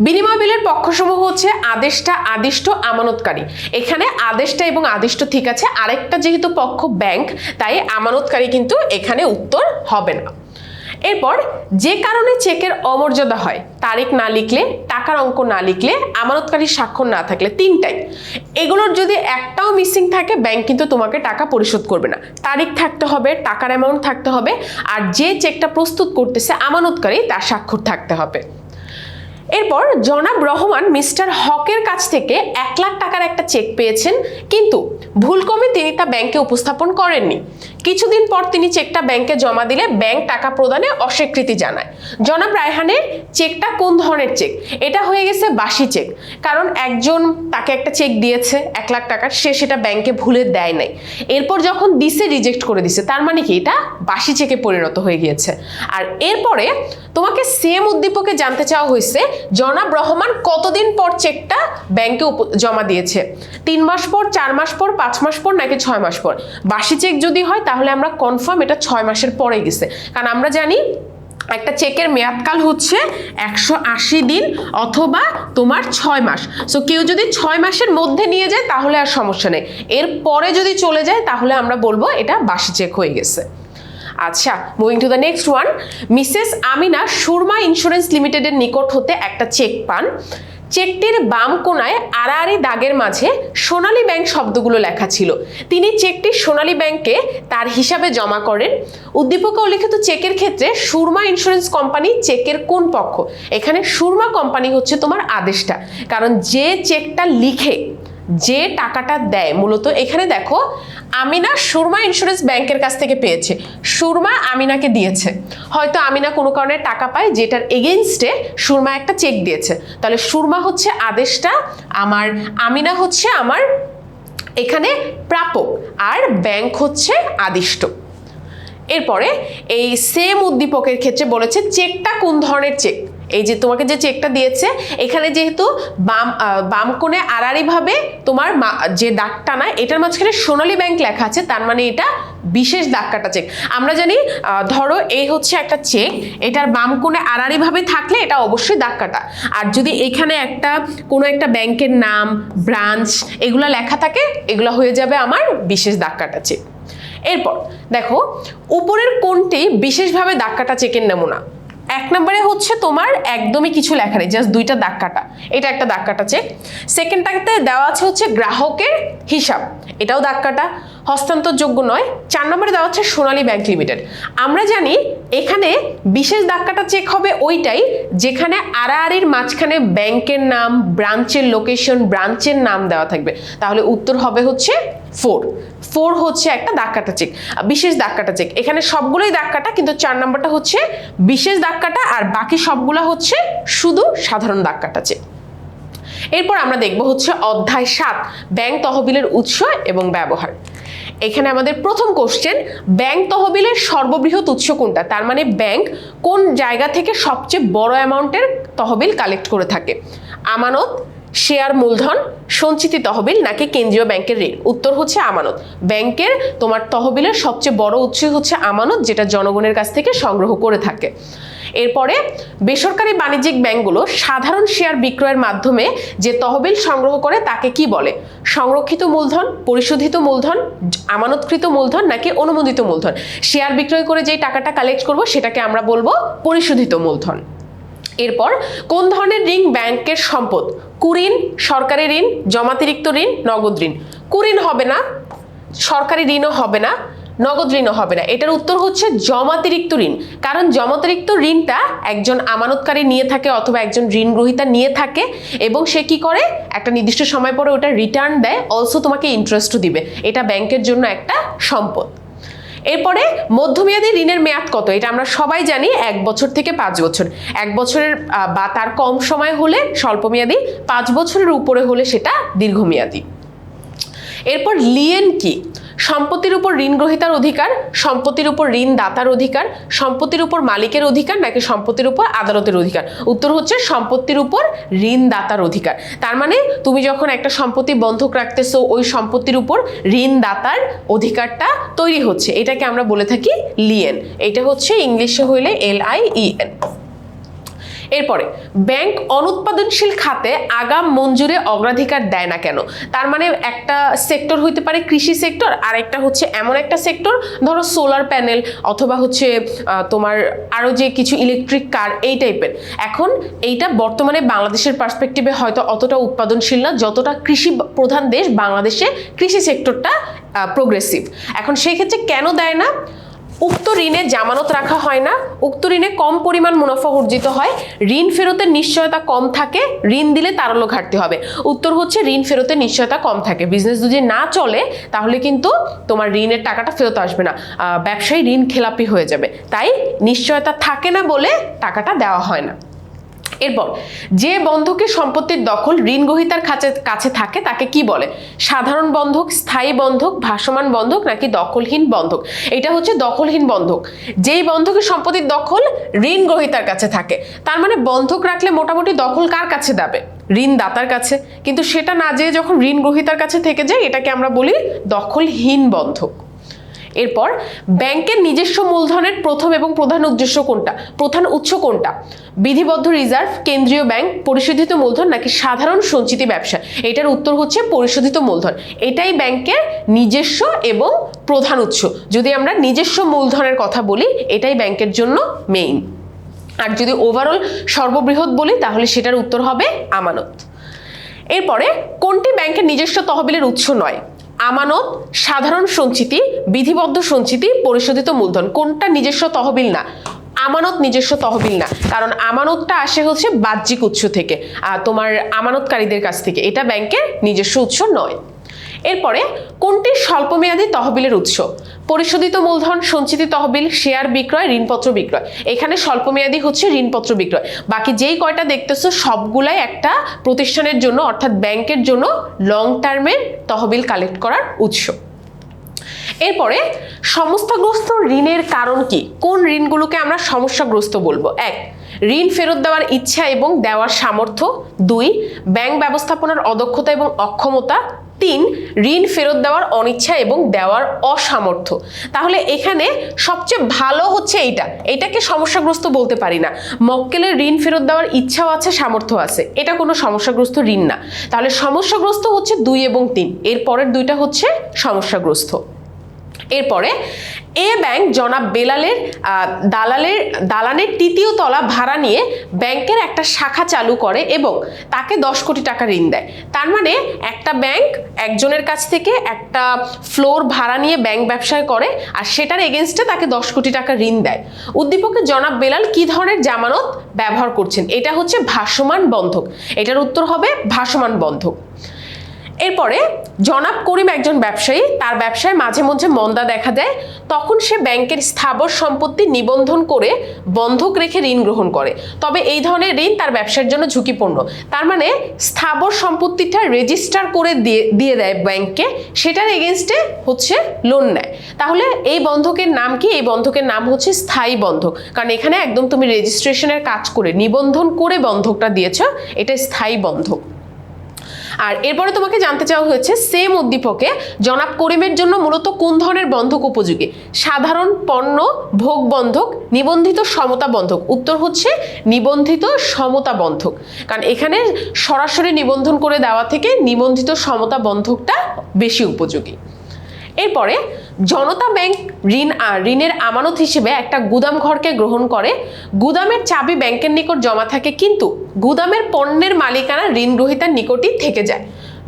বিনিময় বিলের পক্ষসমূহ হচ্ছে আদেষ্টা, আদিষ্ট, আমানতকারী। এখানে আদেষ্টা এবং আদিষ্ট ঠিক আছে, আরেকটা যেহেতু পক্ষ ব্যাংক, তাই আমানতকারী কিন্তু এখানে উত্তর হবে না। এরপর যে কারণে চেকের অমর্যাদা হয়, তারিখ না লিখলে, টাকার অঙ্ক না লিখলে, আমানতকারীর স্বাক্ষর না থাকলে, 3টাই। এগুলোর যদি একটাও মিসিং থাকে, ব্যাংক কিন্তু তোমাকে টাকা পরিশোধ করবে না। তারিখ থাকতে হবে, টাকার অ্যামাউন্ট থাকতে হবে, আর যে চেকটা প্রস্তুত করতেছে আমানতকারী, তার স্বাক্ষর থাকতে হবে। এরপর জনাব রহমান মিস্টার হকের কাছ থেকে 1 লাখ টাকার একটা চেক পেয়েছেন, কিন্তু ভুলক্রমে তিনি তা ব্যাংকে উপস্থাপন করেননি। কিছুদিন পর তিনি চেকটা ব্যাংকে জমা দিলে ব্যাংক টাকা প্রদানে অস্বীকৃতি জানায়। জনাব রায়হানের চেকটা কোন ধরনের চেক? এটা হয়ে গেছে বাসি চেক, কারণ একজন তাকে একটা চেক দিয়েছে 1 লাখ টাকার, সে সেটা ব্যাংকে ভুলে দেয় নাই, এরপর যখন দিছে রিজেক্ট করে দিছে, তার মানে কি এটা বাসি চেকে পরিণত হয়ে গিয়েছে। আর এরপরে তোমাকে সেম উদ্দীপকে জানতে চাওয়া হয়েছে জনাব রহমান কতদিন পর চেকটা ব্যাংকে জমা দিয়েছে, 3 মাস পর, 4 মাস পর, 5 মাস পর নাকি 6 মাস পর? বাসি চেক যদি হয় তাহলে আমরা কনফার্ম এটা 6 মাসের পরে গেছে, কারণ আমরা জানি একটা চেকের মেয়াদকাল হচ্ছে 180 দিন অথবা তোমার 6 মাস। সো কেউ যদি 6 মাসের মধ্যে নিয়ে যায় তাহলে আর সমস্যা নেই, এর পরে যদি চলে যায় তাহলে আমরা বলবো এটা বাসি চেক হয়ে গেছে। আচ্ছা, moving to the next one. Mrs Amina Surma insurance লিমিটেডের নিকট হতে একটা চেক পান। চেকটির বাম কোণায় আড়াআড়ি দাগের মাঝে সোনালী ব্যাংক শব্দগুলো লেখা ছিল। তিনি চেকটি সোনালী ব্যাংকে তার হিসাবে জমা করেন। উদ্দীপকে উল্লিখিত চেকের ক্ষেত্রে সুরমা ইন্স্যুরেন্স কোম্পানি চেকের কোন পক্ষ? এখানে সুরমা কোম্পানি হচ্ছে তোমার আদেশটা, কারণ যে চেকটা লিখে যে টাকাটা দেয়, মূলত এখানে দেখো আমিনা সুরমা ইন্স্যুরেন্স ব্যাংকের কাছ থেকে পেয়েছে, সুরমা আমিনাকে দিয়েছে, হয়তো আমিনা কোনো কারণে টাকা পায় যেটার এগেইনস্টে সুরমা একটা চেক দিয়েছে, তাহলে সুরমা হচ্ছে আদেশটা, আমার আমিনা হচ্ছে আমার এখানে প্রাপক, আর ব্যাংক হচ্ছে আদিষ্ট। এরপরে এই সেম উদ্দীপকের ক্ষেত্রে বলেছে চেকটা কোন ধরনের চেক। এই যে তোমাকে যে চেকটা দিয়েছে এখানে যেহেতু বাম কোণে আড়াআড়ি ভাবে তোমার যে দাগটা না এটার মাঝখানে সোনালী ব্যাংক লেখা আছে, তার মানে এটা বিশেষ দাগ কাটা চেক। আমরা জানি ধরো এই হচ্ছে একটা চেক, এটার বাম কোণে আড়াআড়ি ভাবে থাকলে এটা অবশ্যই দাগ কাটা, আর যদি এখানে কোনো একটা ব্যাংকের নাম, ব্রাঞ্চ এগুলো লেখা থাকে, এগুলো হয়ে যাবে আমার বিশেষ দাগ কাটা চেক। এরপর দেখো উপরের কোনটি বিশেষভাবে দাগ কাটা চেকের নমুনা? 1 নম্বরে হচ্ছে তোমার একদমই কিছু লেখা নেই, জাস্ট 2টা দাগ কাটা, এটা একটা দাগ কাটা চেক। সেকেন্ডটাতে দেওয়া আছে হচ্ছে গ্রাহকের হিসাব, এটাও দাগ কাটা, হস্তান্তরযোগ্য নয়। 4 নম্বরে দেওয়া হচ্ছে সোনালী ব্যাংক লিমিটেড। আমরা জানি এখানে বিশেষ দাগ কাটা চেক হবে ওইটাই যেখানে আড়াআড়ির মাঝখানে ব্যাংকের নাম, ব্রাঞ্চের লোকেশন, ব্রাঞ্চের নাম দেওয়া থাকবে, তাহলে উত্তর হবে হচ্ছে 4 হচ্ছে একটা দাগ কাটা চেক, বিশেষ দাগ কাটা চেক। এখানে সবগুলোই দাগ কাটা, কিন্তু 4 নম্বরটা হচ্ছে বিশেষ দাগ কাটা, আর বাকি সবগুলো হচ্ছে শুধু সাধারণ দাগ কাটা চেক। এরপর আমরা দেখব হচ্ছে অধ্যায় 7 ব্যাংক তহবিলের উৎস এবং ব্যবহার। এখানে আমাদের প্রথম কোশ্চেন, ব্যাংক তহবিলের সর্ববৃহৎ উৎস কোনটা? তার মানে ব্যাংক কোন জায়গা থেকে সবচেয়ে বড় অ্যামাউন্টের তহবিল কালেক্ট করে থাকে? আমানত, শেয়ার মূলধন, সঞ্চিতি তহবিল নাকি কেন্দ্রীয় ব্যাংকের ঋণ? উত্তর হচ্ছে আমানত। ব্যাংকের তোমার তহবিলের সবচেয়ে বড় উৎস হচ্ছে আমানত, যেটা জনগণের কাছ থেকে সংগ্রহ করে থাকে। এরপরে বেসরকারি বাণিজ্যিক ব্যাংকগুলো সাধারণ শেয়ার বিক্রয়ের মাধ্যমে যে তহবিল সংগ্রহ করে তাকে কি বলে? সংরক্ষিত মূলধন, পরিশোধিত মূলধন, আমানতকৃত মূলধন নাকি অনুমোদিত মূলধন? শেয়ার বিক্রয় করে যেই টাকাটা কালেক্ট করব সেটাকে আমরা বলবো পরিশোধিত মূলধন। এরপর কোন ধরনের ঋণ ব্যাংকের সম্পদ? কুঋণ, সরকারি ঋণ, জমাতিরিক্ত ঋণ, নগদ ঋণ? কুঋণ হবে না, সরকারি ঋণও হবে না, নগদ ঋণও হবে না। এটার উত্তর হচ্ছে জমাতিরিক্ত ঋণ, কারণ জমাতিরিক্ত ঋণটা একজন আমানতকারী নিয়ে থাকে অথবা একজন ঋণ গ্রহীতা নিয়ে থাকে, এবং সে কি করে একটা নির্দিষ্ট সময় পরে ওটা রিটার্ন দেয়, অলসো তোমাকে ইন্টারেস্টও দিবে। এটা ব্যাংকের জন্য একটা সম্পদ। এরপরে মধ্যমেয়াদী ঋণের মেয়াদ কত? এটা আমরা সবাই জানি 1 বছর থেকে 5 বছর। 1 বছরের বা তার কম সময় হলে স্বল্পমেয়াদী, 5 বছরের উপরে হলে সেটা দীর্ঘমেয়াদী। এরপর লিয়েন কি? সম্পত্তির উপর ঋণ গ্রহীতার অধিকার, সম্পত্তির উপর ঋণ দাতার অধিকার, সম্পত্তির উপর মালিকের অধিকার নাকি সম্পত্তির উপর আদালতের অধিকার? উত্তর হচ্ছে সম্পত্তির উপর ঋণ দাতার অধিকার। তার মানে তুমি যখন একটা সম্পত্তি বন্ধক রাখতেছো ওই সম্পত্তির উপর ঋণ দাতার অধিকারটা তৈরি হচ্ছে, এটাকে আমরা বলে থাকি লিয়েন। এটা হচ্ছে ইংলিশে হইলে LIEN। এরপরে ব্যাংক অনুৎপাদনশীল খাতে আগাম মঞ্জুরে অগ্রাধিকার দেয় না কেন? তার মানে একটা সেক্টর হইতে পারে কৃষি সেক্টর, আর একটা হচ্ছে এমন একটা সেক্টর ধরো সোলার প্যানেল অথবা হচ্ছে তোমার আরো যে কিছু ইলেকট্রিক কার এই টাইপের। এখন এইটা বর্তমানে বাংলাদেশের পার্সপেক্টিভে হয়তো অতটা উৎপাদনশীল না যতটা কৃষি প্রধান দেশ বাংলাদেশে কৃষি সেক্টরটা প্রোগ্রেসিভ। এখন সেই ক্ষেত্রে কেন দেয় না? উক্ত ঋণে জামানত রাখা হয় না, উক্ত ঋণে কম পরিমাণ মুনাফা অর্জিত হয়, ঋণ ফেরতের নিশ্চয়তা কম থাকে, ঋণ দিলে তারল্য ঘাটতি হবে। উত্তর হচ্ছে ঋণ ফেরতের নিশ্চয়তা কম থাকে। বিজনেস যদি না চলে তাহলে কিন্তু তোমার ঋণের টাকাটা ফেরত আসবে না, ব্যবসায়ী ঋণ খেলাপি হয়ে যাবে, তাই নিশ্চয়তা থাকে না বলে টাকাটা দেওয়া হয় না। এরপর যে বন্ধকের সম্পত্তির দখল ঋণ গ্রহীতার কাছে থাকে তাকে কি বলে? সাধারণ বন্ধক, স্থায়ী বন্ধক, ভাসমান বন্ধক নাকি দখলহীন বন্ধক? এটা হচ্ছে দখলহীন বন্ধক। যেই বন্ধকের সম্পত্তির দখল ঋণ গ্রহীতার কাছে থাকে, তার মানে বন্ধক রাখলে মোটামুটি দখল কার কাছে যাবে? ঋণ দাতার কাছে, কিন্তু সেটা না যেয়ে যখন ঋণ গ্রহীতার কাছে থেকে যায় এটাকে আমরা বলি দখলহীন বন্ধক। এরপর ব্যাংকের নিজস্ব মূলধনের প্রথম এবং প্রধান উদ্দেশ্য কোনটা, প্রধান উৎস কোনটা, বিধিবদ্ধ রিজার্ভ, কেন্দ্রীয় ব্যাংক, পরিশোধিত মূলধন নাকি সাধারণ সঞ্চিতি ব্যবসা? এটার উত্তর হচ্ছে পরিশোধিত মূলধন। এটাই ব্যাংকের নিজস্ব এবং প্রধান উৎস। যদি আমরা নিজস্ব মূলধনের কথা বলি এটাই ব্যাংকের জন্য মেইন। আর যদি ওভারঅল সর্ববৃহৎ বলি তাহলে সেটার উত্তর হবে আমানত। এরপরে কোনটি ব্যাংকের নিজস্ব তহবিলের উৎস নয়? আমানত, সাধারণ সঞ্চিতি, বিধিবদ্ধ সঞ্চিতি, পরিশোধিত মূলধন। কোনটা নিজস্ব তহবিল না? আমানত নিজস্ব তহবিল না, কারণ আমানতটা আসে হচ্ছে বাহ্যিক উৎস থেকে, তোমার আমানতকারীদের কাছ থেকে। এটা ব্যাংকের নিজস্ব উৎস নয়। এরপরে কোনটি স্বল্পমেয়াদী তহবিলের উৎস? পরিশোধিত মূলধন, সঞ্চিতি তহবিল, শেয়ার বিক্রয়, ঋণপত্র বিক্রয়। এখানে স্বল্পমেয়াদী হচ্ছে ঋণপত্র বিক্রয়। বাকি যেই কয়টা দেখতেছো সবগুলাই একটা প্রতিষ্ঠানের জন্য অর্থাৎ ব্যাংকের জন্য লং টার্মের তহবিল কালেক্ট করার উৎস। এরপরে সমস্যাগ্রস্ত ঋণের কারণ কি? কোন ঋণগুলোকে আমরা সমস্যাগ্রস্ত বলবো? 1, ঋণ ফেরত দেওয়ার ইচ্ছা এবং দেওয়ার সামর্থ্য। 2, ব্যাংক ব্যবস্থাপনার অদক্ষতা এবং অক্ষমতা। 3, ঋণ ফেরত দেওয়ার অনিচ্ছা এবং দেওয়ার অসামর্থ্য। তাহলে এখানে সবচেয়ে ভালো হচ্ছে এটাকে সমস্যাগ্রস্ত বলতে পারি না। মক্কেলের ঋণ ফেরত দেওয়ার ইচ্ছাও আছে, সামর্থ্য আছে, এটা কোনো সমস্যাগ্রস্ত ঋণ না। তাহলে সমস্যাগ্রস্ত হচ্ছে 2 এবং 3, এর পরের দুইটা হচ্ছে সমস্যাগ্রস্ত। এরপরে এ ব্যাংক জনাব বেলালের দালানের 3য় তলা ভাড়া নিয়ে ব্যাংকের একটা শাখা চালু করে এবং তাকে 10 কোটি টাকা ঋণ দেয়। তার মানে একটা ব্যাংক একজনের কাছ থেকে একটা ফ্লোর ভাড়া নিয়ে ব্যাংক ব্যবসায় করে আর সেটার এগেনস্টে তাকে 10 কোটি টাকা ঋণ দেয়। উদ্দীপকে জনাব বেলাল কি ধরনের জামানত ব্যবহার করছেন? এটা হচ্ছে ভাসমান বন্ধক। এটার উত্তর হবে ভাসমান বন্ধক। এরপরে জনাব করিম একজন ব্যবসায়ী, তার ব্যবসায় মাঝে মধ্যে মন্দা দেখা দেয়, তখন সে ব্যাংকের স্থাবর সম্পত্তি নিবন্ধন করে বন্ধক রেখে ঋণ গ্রহণ করে। তবে এই ধরনের ঋণ তার ব্যবসার জন্য ঝুঁকিপূর্ণ। তার মানে স্থাবর সম্পত্তিটা রেজিস্টার করে দিয়ে দেয় ব্যাংককে, সেটার এগেনস্টে হচ্ছে লোন নেয়। তাহলে এই বন্ধকের নাম কি? এই বন্ধকের নাম হচ্ছে স্থায়ী বন্ধক, কারণ এখানে একদম তুমি রেজিস্ট্রেশনের কাজ করে নিবন্ধন করে বন্ধকটা দিয়েছ, এটা স্থায়ী বন্ধক। আর এরপরে তোমাকে জানতে চাওয়া হয়েছে সেম উদ্দীপকে জনাব করিমের জন্য মূলত কোন ধরনের বন্ধক উপযোগী? সাধারণ পণ্য ভোগ বন্ধক, নিবন্ধিত সমতা বন্ধক। উত্তর হচ্ছে নিবন্ধিত সমতা বন্ধক, কারণ এখানে সরাসরি নিবন্ধন করে দেওয়া থেকে নিবন্ধিত সমতা বন্ধকটা বেশি উপযোগী। এরপরে জনতা ব্যাংক ঋণের আমানত হিসেবে একটা গুদাম ঘরকে গ্রহণ করে। গুদামের চাবি ব্যাংকের নিকট জমা থাকে, কিন্তু গুদামের পণ্যের মালিকানা ঋণ গ্রহীতার নিকটই থেকে যায়।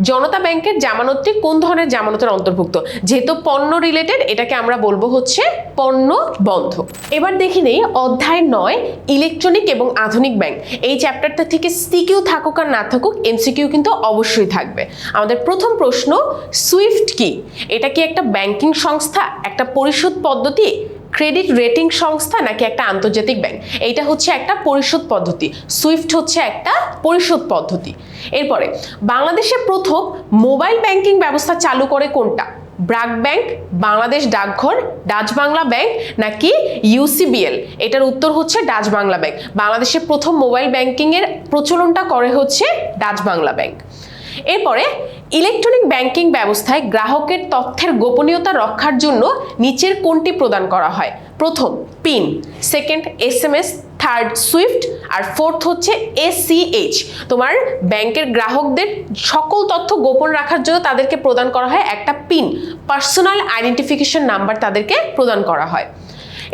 জনতা ব্যাংকের জামানতটি কোন ধরনের জামানতের অন্তর্ভুক্ত? যেহেতু পণ্য রিলেটেড, এটাকে আমরা বলবো হচ্ছে পণ্য বন্ধক। এবার দেখি নেই অধ্যায় 9 ইলেকট্রনিক এবং আধুনিক ব্যাংক। এই চ্যাপ্টারটা থেকে সিকিউ থাকুক আর না থাকুক, এমসিকিউ কিন্তু অবশ্যই থাকবে। আমাদের প্রথম প্রশ্ন, সুইফট কি? এটা কি একটা ব্যাংকিং সংস্থা, একটা পরিশোধ পদ্ধতি, ক্রেডিট রেটিং সংস্থা নাকি একটা আন্তর্জাতিক ব্যাংক? এইটা হচ্ছে একটা পরিশোধ পদ্ধতি। সুইফট হচ্ছে একটা পরিশোধ পদ্ধতি। এরপরে বাংলাদেশে প্রথম মোবাইল ব্যাংকিং ব্যবস্থা চালু করে কোনটা? ব্র্যাক ব্যাংক, বাংলাদেশ ডাকঘর, ডাচ বাংলা ব্যাংক নাকি ইউসিবিএল? এটার উত্তর হচ্ছে ডাচ বাংলা ব্যাংক। বাংলাদেশে প্রথম মোবাইল ব্যাংকিং এর প্রচলনটা করে হচ্ছে ডাচ বাংলা ব্যাংক। এরপরে ইলেকট্রনিক ব্যাংকিং ব্যবস্থায় গ্রাহকের তথ্যের গোপনীয়তা রক্ষার জন্য নিচের কোনটি প্রদান করা হয়? প্রথম PIN, second SMS, third SWIFT, আর ফোর্থ হচ্ছে এসিএইচ। তোমার ব্যাংকের গ্রাহকদের সকল তথ্য গোপন রাখার জন্য তাদেরকে প্রদান করা হয় একটা পিন, পার্সোনাল আইডেন্টিফিকেশন নাম্বার তাদেরকে প্রদান করা হয়।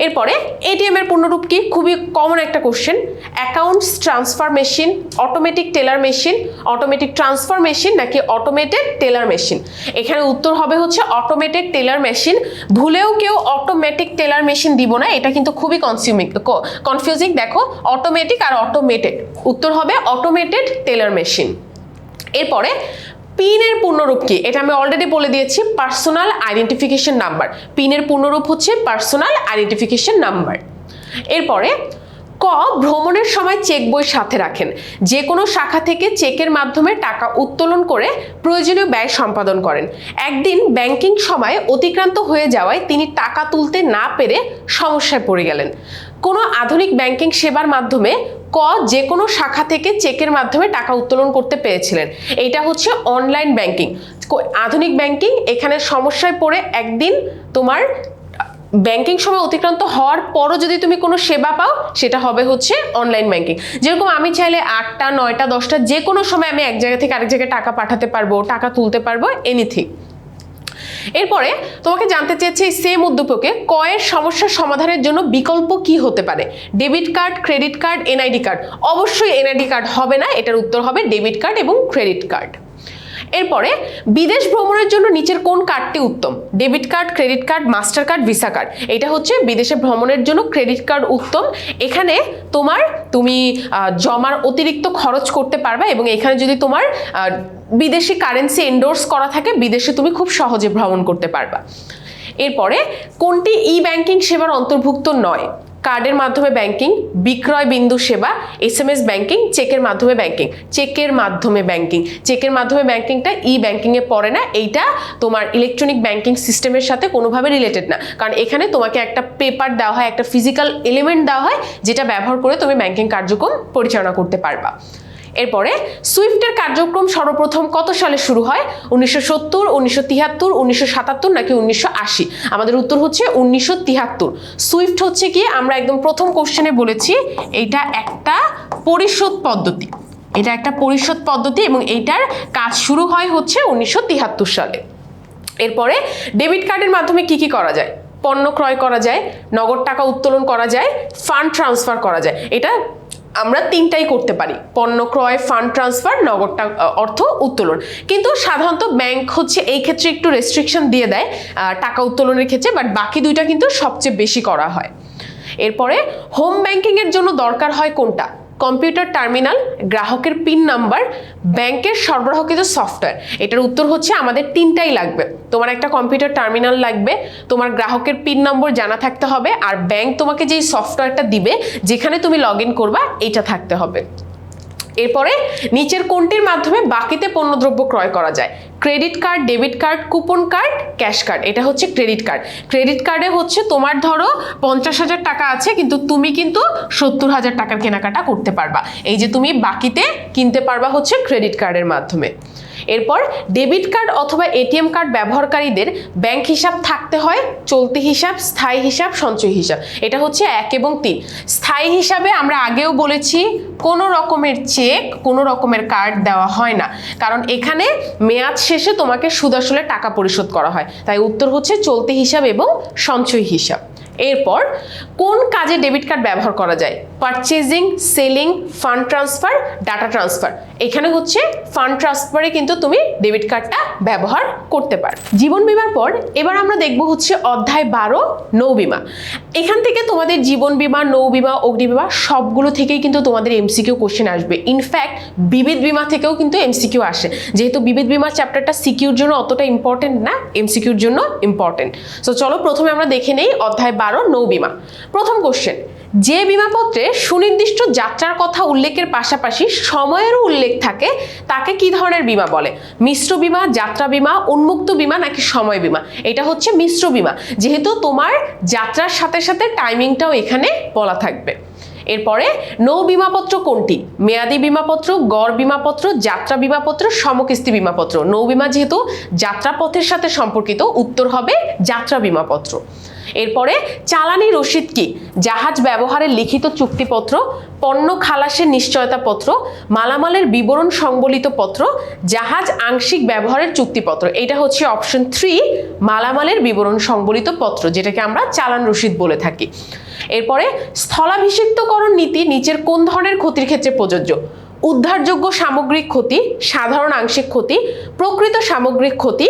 এরপরে এটিএম এর পূর্ণরূপ কি? খুবই কমন একটা question. Accounts transfer machine, automatic teller machine, automatic transfer machine নাকি অটোমেটেড টেলার মেশিন? এখানে উত্তর হবে হচ্ছে অটোমেটেড টেলার মেশিন। ভুলেও কেউ অটোমেটিক টেলার মেশিন দিব না, এটা কিন্তু খুবই কনফিউজিং। দেখো অটোমেটিক আর অটোমেটেড, উত্তর হবে অটোমেটেড টেলার মেশিন। এরপরে পিনের পূর্ণরূপ কি? এটা আমি অলরেডি বলে দিয়েছি, পার্সোনাল আইডেন্টিফিকেশন নাম্বার। পিনের পূর্ণরূপ হচ্ছে পার্সোনাল আইডেন্টিফিকেশন নাম্বার। এরপরে ক, ভ্রমণের সময় চেক বই সাথে রাখেন। যে কোনো শাখা থেকে চেকের মাধ্যমে টাকা উত্তোলন করে প্রয়োজনীয় ব্যয় সম্পাদন করেন। একদিন ব্যাংকিং সময় অতিক্রান্ত হয়ে যাওয়ায় তিনি টাকা তুলতে না পেরে সমস্যায় পড়ে গেলেন। কোনো আধুনিক ব্যাংকিং সেবার মাধ্যমে ক, যে কোনো শাখা থেকে চেকের মাধ্যমে টাকা উত্তোলন করতে পেরেছিলেন। এটা হচ্ছে অনলাইন ব্যাংকিং। আধুনিক ব্যাংকিং এখানে সমস্যায় পড়ে একদিন তোমার ব্যাংকিং সময় অতিক্রান্ত হওয়ার পরও যদি তুমি কোনো সেবা পাও সেটা হবে হচ্ছে অনলাইন ব্যাংকিং। যেরকম আমি চাইলে 8টা 9টা 10টা যে কোনো সময় আমি এক জায়গা থেকে আরেক জায়গায় টাকা পাঠাতে পারবো, টাকা তুলতে পারবো, এনিথিং। এরপরে তোমাকে জানতে চেয়েছে এই সেম উদ্দীপকে কয়ের সমস্যার সমাধানের জন্য বিকল্প কি হতে পারে? Debit card, credit card, NID card. অবশ্যই এনআইডি কার্ড হবে না, এটার উত্তর হবে ডেবিট কার্ড এবং ক্রেডিট কার্ড। এরপরে বিদেশ ভ্রমণের জন্য নিচের কোন কার্ডটি উত্তম? Debit card, credit card, Mastercard, Visa card. এটা হচ্ছে বিদেশে ভ্রমণের জন্য ক্রেডিট কার্ড উত্তম। এখানে তুমি জমার অতিরিক্ত খরচ করতে পারবা এবং এখানে যদি তোমার বিদেশি কারেন্সি এন্ডোর্স করা থাকে বিদেশে তুমি খুব সহজে ভ্রমণ করতে পারবা। এরপরে কোনটি ই ব্যাংকিং সেবার অন্তর্ভুক্ত নয়? কার্ডের মাধ্যমে ব্যাংকিং, বিক্রয় বিন্দু সেবা, এসএমএস ব্যাংকিং, চেকের মাধ্যমে ব্যাংকিং। চেকের মাধ্যমে ব্যাংকিং, চেকের মাধ্যমে ব্যাংকিংটা ই ব্যাংকিং এ পড়ে না, এইটা তোমার ইলেকট্রনিক ব্যাংকিং সিস্টেমের সাথে কোনোভাবে রিলেটেড না, কারণ এখানে তোমাকে একটা পেপার দেওয়া হয়, একটা ফিজিক্যাল এলিমেন্ট দেওয়া হয় যেটা ব্যবহার করে তুমি ব্যাংকিং কার্যক্রম পরিচালনা করতে পারবা। এরপরে সুইফটের কার্যক্রম সর্বপ্রথম কত সালে শুরু হয়? 1970, 1973, 1977 নাকি 1980? আমাদের উত্তর হচ্ছে 1973। সুইফট হচ্ছে কি, আমরা একদম প্রথম কোশ্চেনে বলেছি এটা একটা পরিশোধ পদ্ধতি, এটা একটা পরিশোধ পদ্ধতি এবং এইটার কাজ শুরু হয় হচ্ছে 1973 সালে। এরপরে ডেবিট কার্ডের মাধ্যমে কি কি করা যায়? পণ্য ক্রয় করা যায়, নগদ টাকা উত্তোলন করা যায়, ফান্ড ট্রান্সফার করা যায়। এটা আমরা তিনটাই করতে পারি, পণ্য ক্রয়, ফান্ড ট্রান্সফার, নগদ অর্থ উত্তোলন। কিন্তু সাধারণত ব্যাংক হচ্ছে এই ক্ষেত্রে একটু রেস্ট্রিকশন দিয়ে দেয় টাকা উত্তোলনের ক্ষেত্রে, বাট বাকি দুইটা কিন্তু সবচেয়ে বেশি করা হয়। এরপরে হোম ব্যাংকিং এর জন্য দরকার হয় কোনটা? কম্পিউটার টার্মিনাল, গ্রাহকের পিন নাম্বার, ব্যাংকের সরবরাহকৃত সফটওয়্যার। এটার উত্তর হচ্ছে আমাদের তিনটাই লাগবে। তোমার একটা কম্পিউটার টার্মিনাল লাগবে, তোমার গ্রাহকের পিন নম্বর জানা থাকতে হবে, আর ব্যাংক তোমাকে যেই সফটওয়্যারটা দিবে যেখানে তুমি লগ ইন করবা এটা থাকতে হবে। এরপরে নিচের কোনটির মাধ্যমে বাকিতে পণ্যদ্রব্য ক্রয় করা যায়? Credit card, debit card, coupon card, cash card. এটা হচ্ছে ক্রেডিট কার্ড। ক্রেডিট কার্ডে হচ্ছে তোমার ধরো 50,000 টাকা আছে কিন্তু তুমি কিন্তু 70,000 টাকার কেনাকাটা করতে পারবা, এই যে তুমি বাকিতে কিনতে পারবা হচ্ছে ক্রেডিট কার্ডের মাধ্যমে। এরপর ডেবিট কার্ড অথবা এটিএম কার্ড ব্যবহারকারীদের ব্যাংক হিসাব থাকতে হয় চলতি হিসাব, স্থায়ী হিসাব, সঞ্চয় হিসাব। এটা হচ্ছে 1 এবং 3। স্থায়ী হিসাবে আমরা আগেও বলেছি কোনো রকমের চেক, কোনো রকমের কার্ড দেওয়া হয় না, কারণ এখানে মেয়াদ শেষে তোমাকে সুদ আসলে টাকা পরিশোধ করা হয়, তাই উত্তর হচ্ছে চলতি হিসাব এবং সঞ্চয় হিসাব। এরপর কোন কাজে ডেবিট কার্ড ব্যবহার করা যায়? Purchasing, selling, fund transfer, data transfer. এখানে হচ্ছে ফান্ড ট্রান্সফারে কিন্তু তুমি ডেবিট কার্ডটা ব্যবহার করতে পারো। জীবন বীমার পর এবার আমরা দেখব হচ্ছে অধ্যায় 12 নৌ বীমা। এখান থেকে তোমাদের জীবন বীমা, নৌ বীমা, অগ্নি বীমা সবগুলো থেকেই কিন্তু তোমাদের এমসিকিউ কোশ্চেন আসবে। ইনফ্যাক্ট বিবিধ বীমা থেকেও কিন্তু এমসিকিউ আসে, যেহেতু বিবিধ বীমার চ্যাপ্টারটা সিকিউর জন্য অতটা ইম্পর্টেন্ট না, এমসিকিউর জন্য ইম্পর্টেন্ট। সো চলো প্রথমে আমরা দেখে নেই অধ্যায় 12 নৌ বীমা। প্রথম কোশ্চেন, যে বিমাপত্রে সুনির্দিষ্ট যাত্রার কথা উল্লেখের পাশাপাশি সময়েরও উল্লেখ থাকে তাকে কি ধরনের বীমা বলে? মিশ্র বীমা, যাত্রা বীমা, উন্মুক্ত বীমা নাকি সময় বীমা? এটা হচ্ছে মিশ্র বীমা, যেহেতু তোমার যাত্রার সাথে সাথে টাইমিংটাও এখানে বলা থাকবে। এরপরে নৌ বীমাপত্র কোনটি? মেয়াদি বীমাপত্র, গড় বীমাপত্র, যাত্রা বীমাপত্র, সমকিস্তি বীমাপত্র। নৌ বীমা যেহেতু যাত্রাপথের সাথে সম্পর্কিত, উত্তর হবে যাত্রা বীমাপত্র। এরপরে চালানি রসিদ কি? জাহাজ ব্যবহারের লিখিত চুক্তিপত্র, পণ্য খালাসের নিশ্চয়তা পত্র, মালামালের বিবরণ সংবলিত পত্র, জাহাজ আংশিক ব্যবহারের চুক্তিপত্র। এটা হচ্ছে অপশন 3, মালামালের বিবরণ সংবলিত পত্র, যেটাকে আমরা চালান রসিদ বলে থাকি। এরপরে স্থলাভিষিক্তকরণ নীতি নিচের কোন ধরনের ক্ষতির ক্ষেত্রে প্রযোজ্য? উদ্ধারযোগ্য সামগ্রিক ক্ষতি, সাধারণ আংশিক ক্ষতি, প্রকৃত সামগ্রিক ক্ষতি,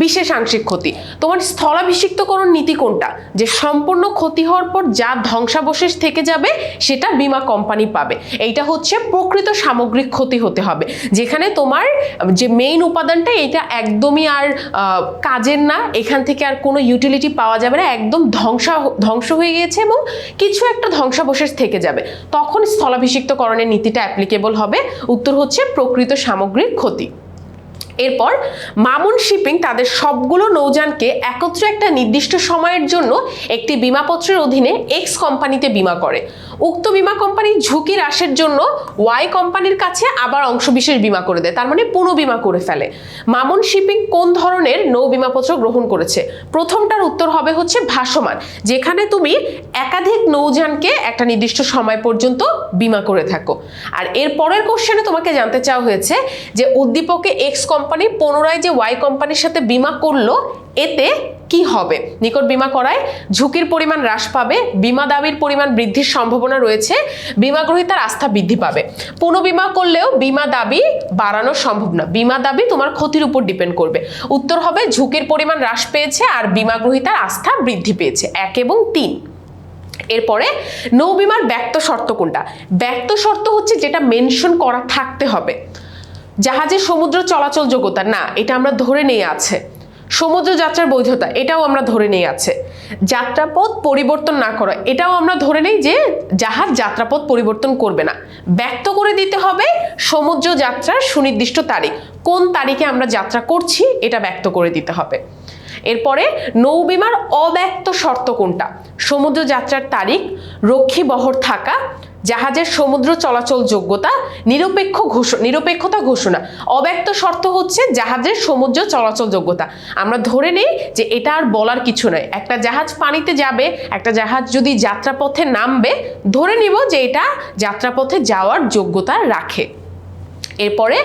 বিশেষ আংশিক ক্ষতি। তোমার স্থলাভিষিক্তকরণ নীতি কোনটা? যে সম্পূর্ণ ক্ষতি হওয়ার পর যা ধ্বংসাবশেষ থেকে যাবে সেটা বীমা কোম্পানি পাবে। এইটা হচ্ছে প্রকৃত সামগ্রিক ক্ষতি হতে হবে, যেখানে তোমার যে মেইন উপাদানটা এটা একদমই আর কাজের না, এখান থেকে আর কোনো ইউটিলিটি পাওয়া যাবে না, একদম ধ্বংস হয়ে গিয়েছে এবং কিছু একটা ধ্বংসাবশেষ থেকে যাবে, তখন স্থলাভিষিক্তকরণের নীতিটা অ্যাপ্লিকেবল হবে। উত্তর হচ্ছে প্রকৃত সামগ্রিক ক্ষতি। এরপর মামুন শিপিং তাদের সবগুলো নৌযানকে একত্রে একটা নির্দিষ্ট সময়ের জন্য একটি বিমাপত্রের অধীনে এক্স কোম্পানিতে বিমা করে। উক্ত বীমা কোম্পানি ঝুঁকি হ্রাসের জন্য ওয়াই কোম্পানির কাছে আবার অংশবিশেষ বীমা করে দেয়, তার মানে পুনঃবীমা করে ফেলে। মামুন শিপিং কোন ধরনের নৌ বিমাপত্র গ্রহণ করেছে? প্রথমটার উত্তর হবে হচ্ছে ভাসমান, যেখানে তুমি একাধিক নৌযানকে একটা নির্দিষ্ট সময় পর্যন্ত বীমা করে থাকো। আর এর পরের কোশ্চেনে তোমাকে জানতে চাওয়া হয়েছে যে উদ্দীপকে এক্স কোম্পানি পুনরায় যে ওয়াই কোম্পানির সাথে বীমা করলো এতে কি হবে? নিকট বীমা করায় ঝুঁকির পরিমাণ হ্রাস পাবে, বীমা দাবির পরিমাণ বৃদ্ধির সম্ভাবনা রয়েছে, বীমা গ্রহীতার আস্থা বৃদ্ধি পাবে। পুনঃবীমা করলেও বীমা দাবি বাড়ানো সম্ভব না, বীমা দাবি তোমার ক্ষতির উপর ডিপেন্ড করবে। উত্তর হবে ঝুঁকির পরিমাণ হ্রাস পেয়েছে আর বীমা গ্রহীতার আস্থা বৃদ্ধি পেয়েছে, 1 এবং 3। এরপরে নৌ বীমার ব্যক্ত শর্ত কোনটা? ব্যক্ত শর্ত হচ্ছে যেটা মেনশন করা থাকতে হবে। জাহাজের সমুদ্র চলাচল যোগ্যতা, না এটা আমরা ধরে নিয়ে আছে। সমুদ্র যাত্রার বৈধতা, এটাও আমরা ধরে নেই আছে। যাত্রাপথ পরিবর্তন না করা, এটাও আমরা ধরে নেই যে জাহাজ যাত্রাপথ পরিবর্তন করবে না। ব্যক্ত করে দিতে হবে সমুদ্র যাত্রার সুনির্দিষ্ট তারিখ, কোন তারিখে আমরা যাত্রা করছি এটা ব্যক্ত করে দিতে হবে। এরপরে নৌ বীমার অব্যক্ত শর্ত কোনটা? সমুদ্র যাত্রার তারিখ, রক্ষী বহর থাকা, জাহাজের সমুদ্র চলাচল যোগ্যতা, নিরপেক্ষতা ঘোষণা। অব্যক্ত শর্ত হচ্ছে জাহাজের সমুদ্র চলাচল যোগ্যতা। আমরা ধরে নেই যে এটা আর বলার কিছু নয়, একটা জাহাজ পানিতে যাবে, একটা জাহাজ যদি যাত্রাপথে নামবে, ধরে নিব যে এটা যাত্রাপথে যাওয়ার যোগ্যতা রাখে। এরপরে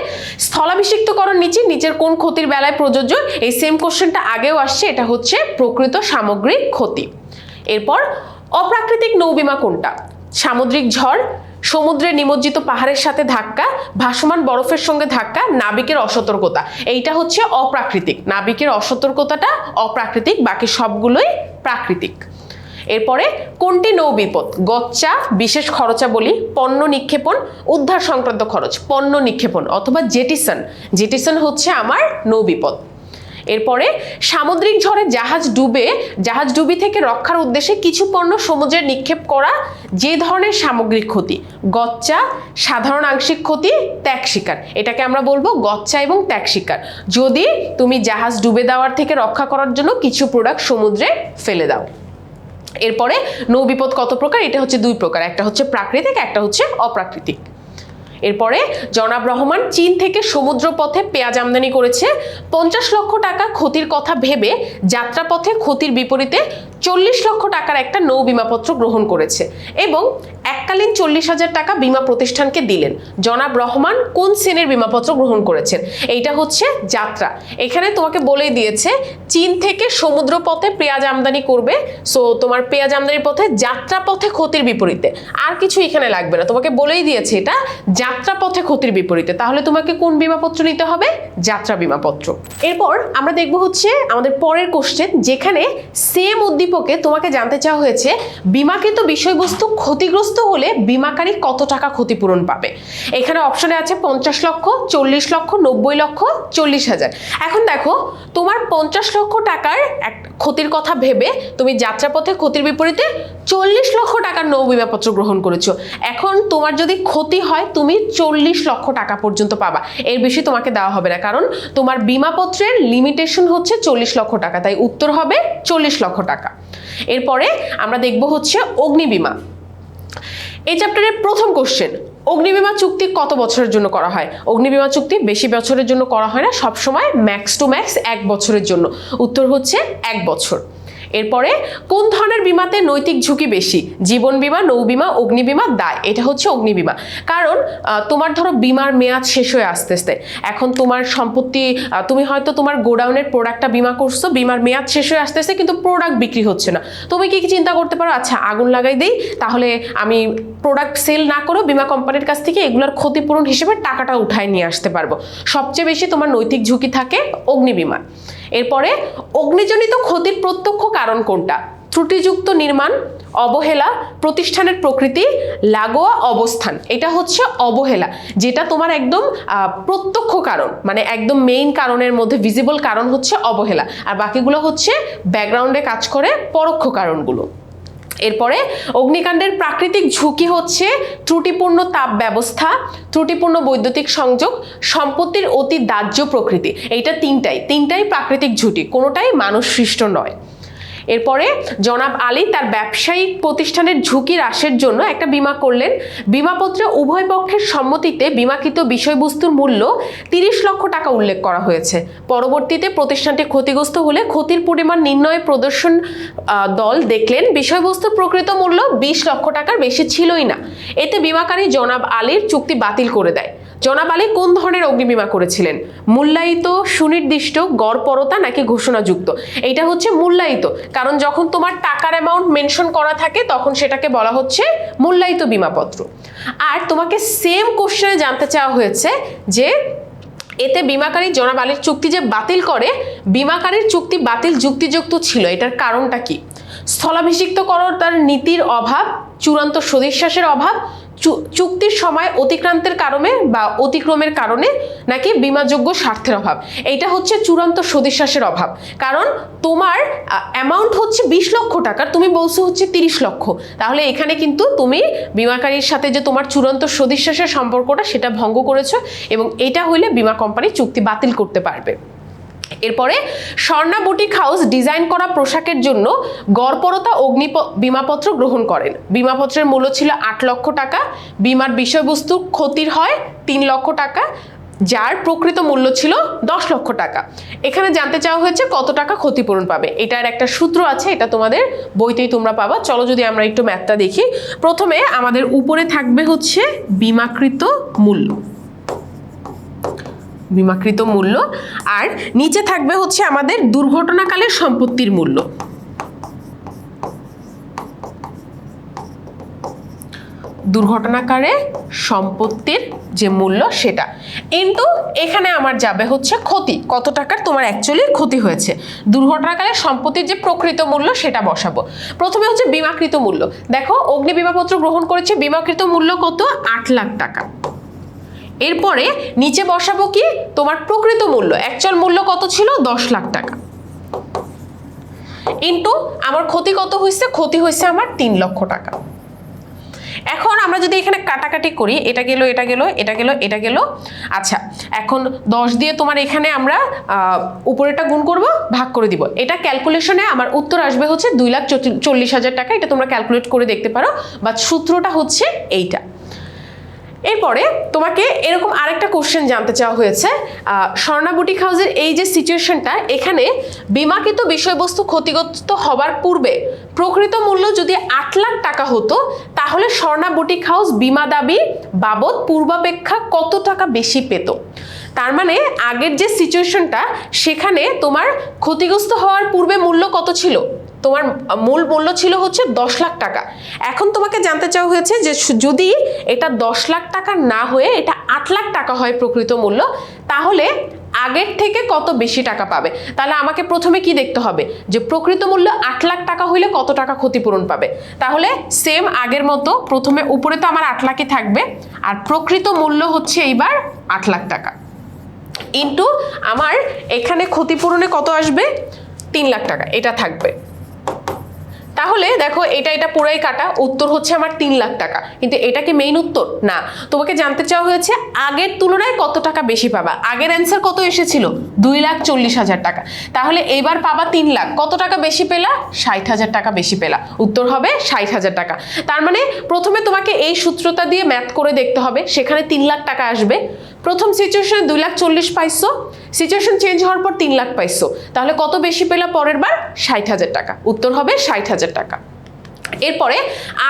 স্থলাভিষিক্তকরণ নিচের কোন ক্ষতির বেলায় প্রযোজ্য? এই সেম কোশ্চেনটা আগেও আসছে, এটা হচ্ছে প্রকৃত সামগ্রিক ক্ষতি। এরপর অপ্রাকৃতিক নৌবিমা কোনটা? সামুদ্রিক ঝড়, সমুদ্রে নিমজ্জিত পাহাড়ের সাথে ধাক্কা, ভাসমান বরফের সঙ্গে ধাক্কা, নাবিকের অসতর্কতা। এইটা হচ্ছে অপ্রাকৃতিক, নাবিকের অসতর্কতাটা অপ্রাকৃতিক, বাকি সবগুলোই প্রাকৃতিক। এরপরে কোনটি নৌবিপদ? গচ্চা, বিশেষ খরচাবলী, পণ্য নিক্ষেপণ, উদ্ধার সংক্রান্ত খরচ। পণ্য নিক্ষেপণ অথবা জেটিসন হচ্ছে আমার নৌবিপদ। এরপরে সামুদ্রিক ঝড়ে জাহাজ ডুবি থেকে রক্ষার উদ্দেশ্যে কিছু পণ্য সমুদ্রে নিক্ষেপ করা যে ধরনের সামগ্রিক ক্ষতি? গচ্চা, সাধারণ আংশিক ক্ষতি, ত্যাগ স্বীকার। এটাকে আমরা বলবো গচ্চা এবং ত্যাগ স্বীকার, যদি তুমি জাহাজ ডুবে দেওয়ার থেকে রক্ষা করার জন্য কিছু প্রোডাক্ট সমুদ্রে ফেলে দাও। এরপরে নৌবিপদ কত প্রকার? এটা হচ্ছে 2 প্রকার, একটা হচ্ছে প্রাকৃতিক, একটা হচ্ছে অপ্রাকৃতিক। এরপরে জনাব রহমান চীন থেকে সমুদ্র পথে পেঁয়াজ আমদানি করেছে, 50 লক্ষ টাকা ক্ষতির কথা ভেবে যাত্রাপথে ক্ষতির বিপরীতে 40 লক্ষ টাকার একটা নৌ বিমাপত্র গ্রহণ করেছে এবং এককালীন 40,000 টাকা বিমা প্রতিষ্ঠানকে দিলেন। জনাব রহমান কোন শ্রেণীর বিমাপত্র গ্রহণ করেছেন? এইটা হচ্ছে যাত্রা। এখানে তোমাকে বলেই দিয়েছে চীন থেকে সমুদ্র পথে পেঁয়াজ আমদানি করবে, সো তোমার পেঁয়াজ আমদানির পথে যাত্রাপথে ক্ষতির বিপরীতে, আর কিছু এখানে লাগবে না, তোমাকে বলেই দিয়েছে এটা যাত্রাপথে ক্ষতির বিপরীতে। তাহলে তোমাকে কোন বিমাপত্র নিতে হবে? যাত্রা বিমাপত্র। এরপর আমরা দেখব হচ্ছে আমাদের পরের কোশ্চেন, যেখানে সেম উদ্দীপকে তোমাকে জানতে চাওয়া হয়েছে বিমাকৃত বিষয়বস্তু ক্ষতিগ্রস্ত হলে বিমাকারী কত টাকা ক্ষতিপূরণ পাবে। এখানে অপশনে আছে 50 লক্ষ, 40 লক্ষ, 90 লক্ষ, 40,000। এখন দেখো তোমার 50 লক্ষ টাকার এক ক্ষতির কথা ভেবে তুমি যাত্রাপথে ক্ষতির বিপরীতে 40 লক্ষ টাকার নৌ বিমাপত্র গ্রহণ করেছো। এখন তোমার যদি ক্ষতি হয় তুমি 40 লক্ষ টাকা পর্যন্ত পাবা, এর বেশি তোমাকে দেওয়া হবে না, কারণ তোমার বিমাপত্রের লিমিটেশন হচ্ছে 40 লক্ষ টাকা, তাই উত্তর হবে 40 লক্ষ টাকা। এরপরে আমরা দেখব হচ্ছে অগ্নিবীমা। এই চ্যাপ্টারের প্রথম কোশ্চেন, অগ্নিবীমা চুক্তি কত বছরের জন্য করা হয়? অগ্নিবীমা চুক্তি বেশি বছরের জন্য করা হয় না, সবসময় ম্যাক্স টু ম্যাক্স 1 বছরের জন্য। উত্তর হচ্ছে 1 বছর। এরপরে কোন ধরনের বিমাতে নৈতিক ঝুঁকি বেশি? জীবন বিমা, নৌ বিমা, অগ্নিবীমা, দায়। এটা হচ্ছে অগ্নিবীমা, কারণ তোমার ধরো বিমার মেয়াদ শেষ হয়ে আস্তে আস্তে, এখন তোমার সম্পত্তি, তুমি হয়তো তোমার গোডাউনের প্রোডাক্টটা বিমা করছো, বিমার মেয়াদ শেষ হয়ে আস্তে আস্তে কিন্তু প্রোডাক্ট বিক্রি হচ্ছে না, তুমি কি চিন্তা করতে পারো আচ্ছা আগুন লাগাই দেই, তাহলে আমি প্রোডাক্ট সেল না করেও বিমা কোম্পানির কাছ থেকে এগুলোর ক্ষতিপূরণ হিসেবে টাকাটা উঠায় নিয়ে আসতে পারবো। সবচেয়ে বেশি তোমার নৈতিক ঝুঁকি থাকে অগ্নিবীমা। এরপরে অগ্নিজনিত ক্ষতির প্রত্যক্ষ কারণ কোনটা? ত্রুটিযুক্ত নির্মাণ, অবহেলা, প্রতিষ্ঠানের প্রকৃতি, লাগোয়া অবস্থান। এটা হচ্ছে অবহেলা, যেটা তোমার একদম প্রত্যক্ষ কারণ, মানে একদম মেইন কারণের মধ্যে ভিজিবল কারণ হচ্ছে অবহেলা, আর বাকিগুলো হচ্ছে ব্যাকগ্রাউন্ডে কাজ করে পরোক্ষ কারণগুলো। এরপরে অগ্নিকাণ্ডের প্রাকৃতিক ঝুঁকি হচ্ছে ত্রুটিপূর্ণ তাপ ব্যবস্থা, ত্রুটিপূর্ণ বৈদ্যুতিক সংযোগ, সম্পত্তির অতি দাহ্য প্রকৃতি। এইটা তিনটাই প্রাকৃতিক ঝুঁকি, কোনোটাই মানুষ সৃষ্ট নয়। এরপরে জনাব আলী তার ব্যবসায়িক প্রতিষ্ঠানের ঝুঁকি হ্রাসের জন্য একটা বীমা করলেন। বীমাপত্রে উভয় পক্ষের সম্মতিতে বীমাকৃত বিষয়বস্তুর মূল্য 30 লক্ষ টাকা উল্লেখ করা হয়েছে। পরবর্তীতে প্রতিষ্ঠানটি ক্ষতিগ্রস্ত হলে ক্ষতির পরিমাণ নির্ণয়ে প্রদর্শন দল দেখলেন বিষয়বস্তুর প্রকৃত মূল্য 20 লক্ষ টাকার বেশি ছিলই না। এতে বীমাকারী জনাব আলীর চুক্তি বাতিল করে দেয়। জনাব আলী কোন ধরনের অগ্নিবীমা করেছিলেন? মূল্যায়িত, সুনির্দিষ্ট, গড়পরতা নাকি ঘোষণাযুক্ত? এইটা হচ্ছে মূল্যায়িত, কারণ যখন তোমার টাকার অ্যামাউন্ট মেনশন করা থাকে তখন সেটাকে বলা হচ্ছে মূল্যায়িত বীমাপত্র। আর তোমাকে সেম কোশ্চেনে জানতে চাওয়া হয়েছে যে এতে বীমাকারী জনাব আলীর চুক্তি যে বাতিল করে, বীমাকারীর চুক্তি বাতিল যুক্তিযুক্ত ছিল, এটার কারণটা কি? স্থলাভিষিক্তকরতার নীতির অভাব, চূড়ান্ত সদিশ্বাসের অভাব, চুক্তির সময় অতিক্রান্তের কারণে বা অতিক্রমের কারণে, নাকি বীমাযোগ্য স্বার্থের অভাব? এইটা হচ্ছে চূড়ান্ত সদিশ্বাসের অভাব। কারণ তোমার অ্যামাউন্ট হচ্ছে 20 লক্ষ টাকার, তুমি বলছো হচ্ছে 30 লক্ষ, তাহলে এখানে কিন্তু তুমি বীমাকারীর সাথে যে তোমার চূড়ান্ত সদিশ্বাসের সম্পর্কটা সেটা ভঙ্গ করেছো, এবং এটা হইলে বীমা কোম্পানি চুক্তি বাতিল করতে পারবে। এরপরে স্বর্ণা বুটিক হাউস ডিজাইন করা পোশাকের জন্য গড়পরতা বীমাপত্র গ্রহণ করেন। বীমাপত্রের মূল্য ছিল 8 লক্ষ টাকা। বীমার বিষয়বস্তু ক্ষতির হয় 3 লক্ষ টাকা, যার প্রকৃত মূল্য ছিল 10 লক্ষ টাকা। এখানে জানতে চাওয়া হয়েছে কত টাকা ক্ষতিপূরণ পাবে। এটার একটা সূত্র আছে, এটা তোমাদের বইতেই তোমরা পাবা। চলো যদি আমরা একটু ম্যাথটা দেখি। প্রথমে আমাদের উপরে থাকবে হচ্ছে বীমাকৃত মূল্য, বীমাকৃত মূল্য, আর নিচে থাকবে হচ্ছে আমাদের দুর্ঘটনাকালের সম্পত্তির মূল্য। দুর্ঘটনাকালে সম্পত্তির যে মূল্য সেটা, কিন্তু এখানে আমার যাবে হচ্ছে ক্ষতি, কত টাকার তোমার অ্যাকচুয়ালি ক্ষতি হয়েছে। দুর্ঘটনাকালে সম্পত্তির যে প্রকৃত মূল্য সেটা বসাবো। প্রথমে হচ্ছে বীমাকৃত মূল্য। দেখো অগ্নি বীমাপত্র গ্রহণ করেছে, বীমাকৃত মূল্য কত? 8 লাখ টাকা। এরপরে নিচে বসাবো কি? তোমার প্রকৃত মূল্য, অ্যাকচুয়াল মূল্য কত ছিল? 10 লাখ টাকা। ইনটু আমার ক্ষতি কত হয়েছে? ক্ষতি হয়েছে আমার 3 লক্ষ টাকা। এখন আমরা যদি এখানে কাটাকাটি করি, এটা গেল, এটা গেল, এটা গেল, এটা গেল। আচ্ছা, এখন 10 দিয়ে তোমার এখানে আমরা উপরেটা গুণ করব, ভাগ করে দিব। এটা ক্যালকুলেশনে আমার উত্তর আসবে হচ্ছে 2,40,000 টাকা। এটা তোমরা ক্যালকুলেট করে দেখতে পারো, বা সূত্রটা হচ্ছে এইটা। এরপরে তোমাকে এরকম আরেকটা কোশ্চেন জানতে চাওয়া হয়েছে, স্বর্ণা বুটিক হাউসের এই যে সিচুয়েশনটা, এখানে বীমাকৃত বিষয়বস্তু ক্ষতিগ্রস্ত হবার পূর্বে প্রকৃত মূল্য যদি 8 লাখ টাকা হতো, তাহলে স্বর্ণা বুটিক হাউস বীমা দাবি বাবদ পূর্বাপেক্ষা কত টাকা বেশি পেত? তার মানে আগের যে সিচুয়েশনটা, সেখানে তোমার ক্ষতিগ্রস্ত হওয়ার পূর্বে মূল্য কত ছিল? তোমার মূল মূল্য ছিল হচ্ছে 10 লাখ টাকা। এখন তোমাকে জানতে চাওয়া হয়েছে যে যদি এটা 10 লাখ টাকা না হয়ে এটা 8 লাখ টাকা হয় প্রকৃত মূল্য, তাহলে আগের থেকে কত বেশি টাকা পাবে? তাহলে আমাকে প্রথমে কি দেখতে হবে যে প্রকৃত মূল্য 8 লাখ টাকা হইলে কত টাকা ক্ষতিপূরণ পাবে। তাহলে সেম আগের মতো প্রথমে উপরে তো আমার 8 লাখই থাকবে, আর প্রকৃত মূল্য হচ্ছে এইবার 8 লাখ টাকা, ইনটু আমার এখানে ক্ষতিপূরণে কত আসবে? 3 লাখ টাকা, এটা থাকবে। তাহলে দেখো এটা পুরাই কাটা, উত্তর হচ্ছে আমার 3 লাখ টাকা। কিন্তু এটা কি মেইন উত্তর? না, তোমাকে জানতে চাওয়া হয়েছে আগের তুলনায় কত টাকা বেশি পাবা। আগের অ্যান্সার কত এসেছিল? 2,40,000 টাকা। তাহলে এবার পাবা 3 লাখ, কত টাকা বেশি পেলা? 60,000 টাকা বেশি পেলা। উত্তর হবে 60,000 টাকা। তার মানে প্রথমে তোমাকে এই সূত্রটা দিয়ে ম্যাথ করে দেখতে হবে, সেখানে 3 লাখ টাকা আসবে। প্রথম সিচুয়েশনে 2,40,000 পাইছো, সিচুয়েশন চেঞ্জ হওয়ার পর 3 লাখ পাইছো, তাহলে কত বেশি পেলা পরের বার? 60,000 টাকা। উত্তর হবে 60,000 টাকা। এরপরে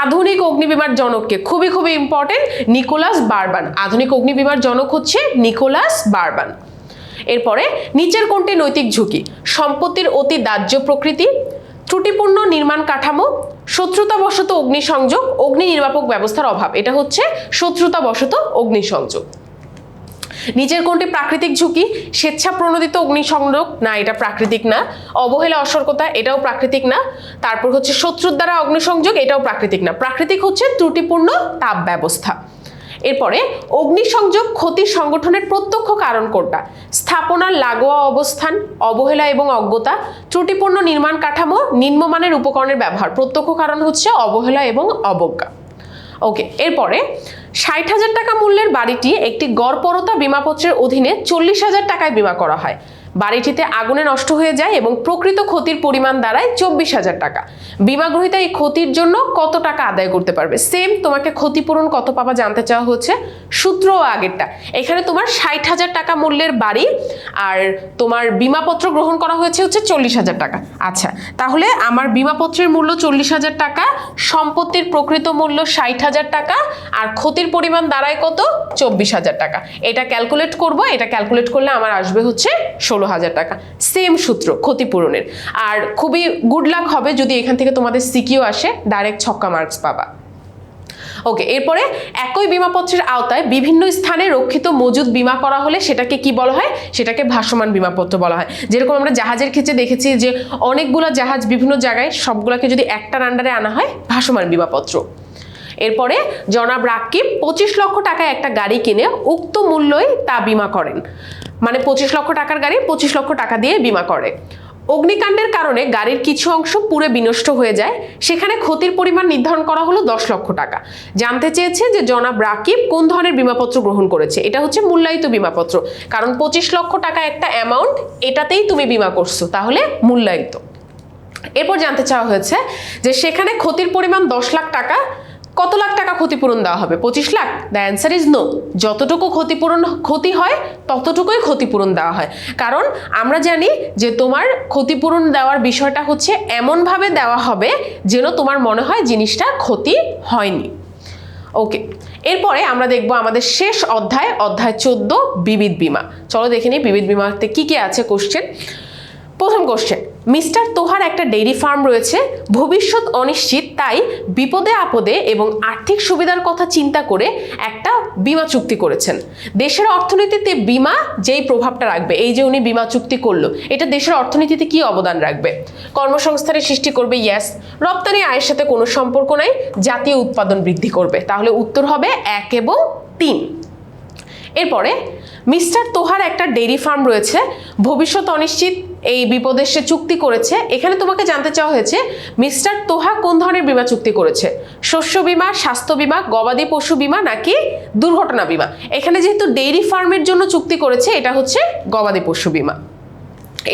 আধুনিক অগ্নিবীমার জনককে, খুবই খুবই ইম্পর্টেন্ট, নিকোলাস বারবান। আধুনিক অগ্নিবীমার জনক হচ্ছে নিকোলাস বারবান। এরপরে নিচের কোনটি নৈতিক ঝুঁকি? সম্পত্তির অতি দাহ্য প্রকৃতি, ত্রুটিপূর্ণ নির্মাণ কাঠামো, শত্রুতাবশত অগ্নিসংযোগ, অগ্নি নির্বাপক ব্যবস্থার অভাব। এটা হচ্ছে শত্রুতাবশত অগ্নিসংযোগ। নিচের কোনটি প্রাকৃতিক ঝুঁকি? স্বেচ্ছা প্রণোদিত অগ্নিসংযোগ, না এটা প্রাকৃতিক না। অবহেলা অসতর্কতা, এটাও প্রাকৃতিক না। তারপর হচ্ছে শত্রুর দ্বারা অগ্নিসংযোগ, এটাও প্রাকৃতিক না। প্রাকৃতিক হচ্ছে ত্রুটিপূর্ণ তাপ ব্যবস্থা। এরপরে অগ্নিসংযোগ ক্ষতির সংগঠনের প্রত্যক্ষ কারণ কোনটা? স্থাপনার লাগোয়া অবস্থান, অবহেলা এবং অজ্ঞতা, ত্রুটিপূর্ণ নির্মাণ কাঠামো, নিম্নমানের উপকরণের ব্যবহার। প্রত্যক্ষ কারণ হচ্ছে অবহেলা এবং অবজ্ঞা। ওকে, এরপরে 60,000 টাকা মূল্যের বাড়িটি একটি গড়পরতা বীমাপত্রের অধীনে 40,000 টাকায় বীমা করা হয়। বাড়িটিতে আগুনে নষ্ট হয়ে যায় এবং প্রকৃত ক্ষতির পরিমাণ দাঁড়ায় 24,000 টাকা। বীমা গ্রহীতা এই ক্ষতির জন্য কত টাকা আদায় করতে পারবে? সেম, তোমাকে ক্ষতিপূরণ কত পাবা জানতে চাওয়া হচ্ছে, সূত্র আগেরটা। এখানে তোমার 60,000 টাকা মূল্যের বাড়ি আর তোমার বীমাপত্র গ্রহণ করা হয়েছে হচ্ছে 40,000 টাকা। আচ্ছা, তাহলে আমার বীমাপত্রের মূল্য 40,000 টাকা, সম্পত্তির প্রকৃত মূল্য 60,000 টাকা, আর ক্ষতির পরিমাণ দাঁড়ায় কত? 24,000 টাকা। এটা ক্যালকুলেট করব, এটা ক্যালকুলেট করলে আমার আসবে হচ্ছে 16,000 টাকা। সেম সূত্র ক্ষতিপূরণের। আর খুবই গুড লাক হবে যদি এখান থেকে তোমাদের সিকিউ আসে, ডাইরেক্ট ছক্কা মার্কস পাবা। ওকে, এরপরে একই বীমাপত্রের আওতায় বিভিন্ন স্থানে রক্ষিত মজুদ বীমা করা হলে সেটাকে কি বলা হয়? সেটাকে ভাসমান বীমাপত্র বলা হয়। যেরকম আমরা জাহাজের ক্ষেত্রে দেখেছি যে অনেকগুলো জাহাজ বিভিন্ন জায়গায়, সবগুলোকে যদি একটার আন্ডারে আনা হয়, ভাসমান বীমাপত্র। এরপরে জনাব রাকিব 25 লক্ষ টাকায় একটা গাড়ি কিনে উক্ত মূল্যই তা বীমা করেন। মানে 25 লক্ষ টাকার গাড়ি 25 লক্ষ টাকা দিয়ে বীমা করে। অগ্নিকাণ্ডের কারণে গাড়ির কিছু অংশ পুরো বিনষ্ট হয়ে যায়, সেখানে ক্ষতির পরিমাণ নির্ধারণ করা হলো 10 লক্ষ টাকা। জানতে চেয়েছে যে জনাব রাকিব কোন ধরনের বীমাপত্র গ্রহণ করেছে। এটা হচ্ছে মূল্যায়িত বীমাপত্র, কারণ 25 লক্ষ টাকা একটা অ্যামাউন্ট, এটাতেই তুমি বীমা করছো, তাহলে মূল্যায়িত। এরপর জানতে চাওয়া হয়েছে যে সেখানে ক্ষতির পরিমাণ 10 লাখ টাকা, কত লাখ টাকা ক্ষতিপূরণ দেওয়া হবে? 25 lakh? The answer is no. যতটুকু ক্ষতি হয় ততটুকুই ক্ষতিপূরণ দেওয়া হয়, কারণ আমরা জানি যে তোমার ক্ষতিপূরণ দেওয়ার বিষয়টা হচ্ছে এমনভাবে দেওয়া হবে যেন তোমার মনে হয় জিনিসটা ক্ষতি হয়নি। ওকে, এরপরে আমরা দেখবো আমাদের শেষ অধ্যায় 14 বিবিধ বীমা। চলো দেখে নিই বিবিধ বীমাতে কি কি আছে কোশ্চেন। প্রথম কোশ্চেন, মিস্টার তোহার একটা ডেইরি ফার্ম রয়েছে, ভবিষ্যৎ অনিশ্চিত, তাই বিপদে আপদে এবং আর্থিক সুবিধার কথা চিন্তা করে একটা বীমা চুক্তি করেছেন। দেশের অর্থনীতিতে বীমা যেই প্রভাবটা রাখবে, এই যে উনি বীমা চুক্তি করলো, এটা দেশের অর্থনীতিতে কি অবদান রাখবে? কর্মসংস্থানের সৃষ্টি করবে, ইয়েস। রপ্তানি আয়ের সাথে কোনো সম্পর্ক নাই, জাতীয় উৎপাদন বৃদ্ধি করবে। তাহলে উত্তর হবে 1 এবং 3। এরপরে মিস্টার তোহার একটা ডেইরি ফার্ম রয়েছে, ভবিষ্যৎ অনিশ্চিত, এই বিপদে সে চুক্তি করেছে। এখানে তোমাকে জানতে চাওয়া হয়েছে মিস্টার তোহা কোন ধরনের বীমা চুক্তি করেছে? শস্য বীমা, স্বাস্থ্য বীমা, গবাদি পশু বীমা নাকি দুর্ঘটনা বীমা? এখানে যেহেতু ডেইরি ফার্মের জন্য চুক্তি করেছে, এটা হচ্ছে গবাদি পশু বীমা।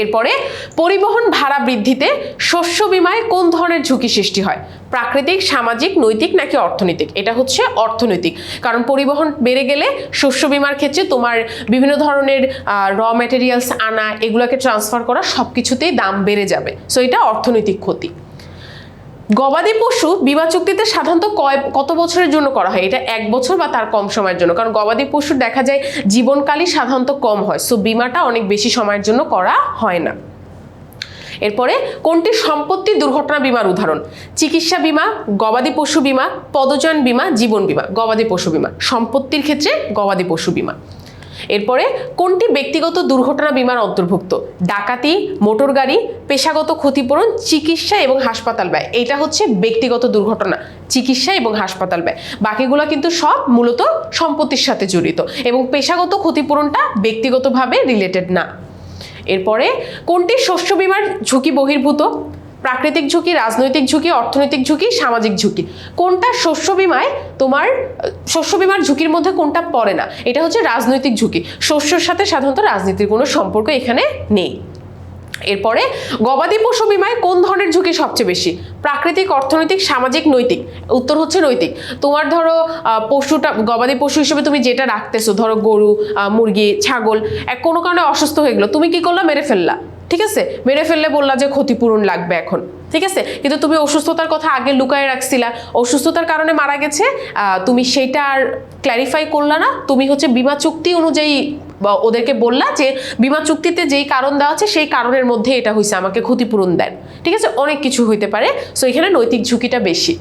এরপরে পরিবহন ভাড়া বৃদ্ধিতে শস্য বীমায় কোন ধরনের ঝুঁকি সৃষ্টি হয়? প্রাকৃতিক, সামাজিক, নৈতিক নাকি অর্থনৈতিক? এটা হচ্ছে অর্থনৈতিক, কারণ পরিবহন বেড়ে গেলে শস্য বীমার ক্ষেত্রে তোমার বিভিন্ন ধরনের র ম্যাটেরিয়ালস আনা, এগুলোকে ট্রান্সফার করা, সব কিছুতেই দাম বেড়ে যাবে। সো এটা অর্থনৈতিক ক্ষতি। গবাদি পশু বীমা চুক্তিতে সাধারণত কত বছরের জন্য করা হয়? এটা 1 বছর বা তার কম সময়ের জন্য, কারণ গবাদি পশুর দেখা যায় জীবনকালই সাধারণত কম হয়। সো বীমাটা অনেক বেশি সময়ের জন্য করা হয় না। এরপরে কোনটি সম্পত্তি দুর্ঘটনা বীমার উদাহরণ? চিকিৎসা বীমা, গবাদি পশু বীমা, পদযান বীমা, জীবন বীমা। গবাদি পশু বীমা সম্পত্তির ক্ষেত্রে গবাদি পশু বীমা। এরপরে কোনটি ব্যক্তিগত দুর্ঘটনা বীমার অন্তর্ভুক্ত? ডাকাতি, মোটর গাড়ি, পেশাগত ক্ষতিপূরণ, চিকিৎসা এবং হাসপাতাল ব্যয়। এটা হচ্ছে ব্যক্তিগত দুর্ঘটনা, চিকিৎসা এবং হাসপাতাল ব্যয়। বাকিগুলো কিন্তু সব মূলত সম্পত্তির সাথে জড়িত, এবং পেশাগত ক্ষতিপূরণটা ব্যক্তিগতভাবে রিলেটেড না। এরপরে কোনটি শস্য বীমার ঝুঁকি বহির্ভূত? প্রাকৃতিক ঝুঁকি, রাজনৈতিক ঝুঁকি, অর্থনৈতিক ঝুঁকি, সামাজিক ঝুঁকি। কোনটা শস্য বীমায় তোমার শস্য বীমার ঝুঁকির মধ্যে কোনটা পড়ে না? এটা হচ্ছে রাজনৈতিক ঝুঁকি। শস্যের সাথে সাধারণত রাজনীতির কোনো সম্পর্ক এখানে নেই। এরপরে গবাদি পশু বীমায় কোন ধরনের ঝুঁকি সবচেয়ে বেশি? প্রাকৃতিক, অর্থনৈতিক, সামাজিক, নৈতিক? উত্তর হচ্ছে নৈতিক। তোমার ধরো পশুটা, গবাদি পশু হিসেবে তুমি যেটা রাখতেছো, ধরো গরু, মুরগি, ছাগল, কোনো কারণে অসুস্থ হয়ে গেলো, তুমি কি করলা? মেরে ফেললা। ঠিক আছে, মেরে ফেললে বললা যে ক্ষতিপূরণ লাগবে এখন, ঠিক আছে, কিন্তু তুমি অসুস্থতার কথা আগে লুকায় রাখছিলা, অসুস্থতার কারণে মারা গেছে, তুমি সেইটা আর ক্ল্যারিফাই করলা না, তুমি হচ্ছে বীমা চুক্তি অনুযায়ী ওদেরকে বললা যে বীমা চুক্তিতে যেই কারণ দেওয়া আছে সেই কারণের মধ্যে এটা হয়েছে, আমাকে ক্ষতিপূরণ দেন। ঠিক আছে, অনেক কিছু হইতে পারে। সো এখানে নৈতিক ঝুঁকিটা বেশি।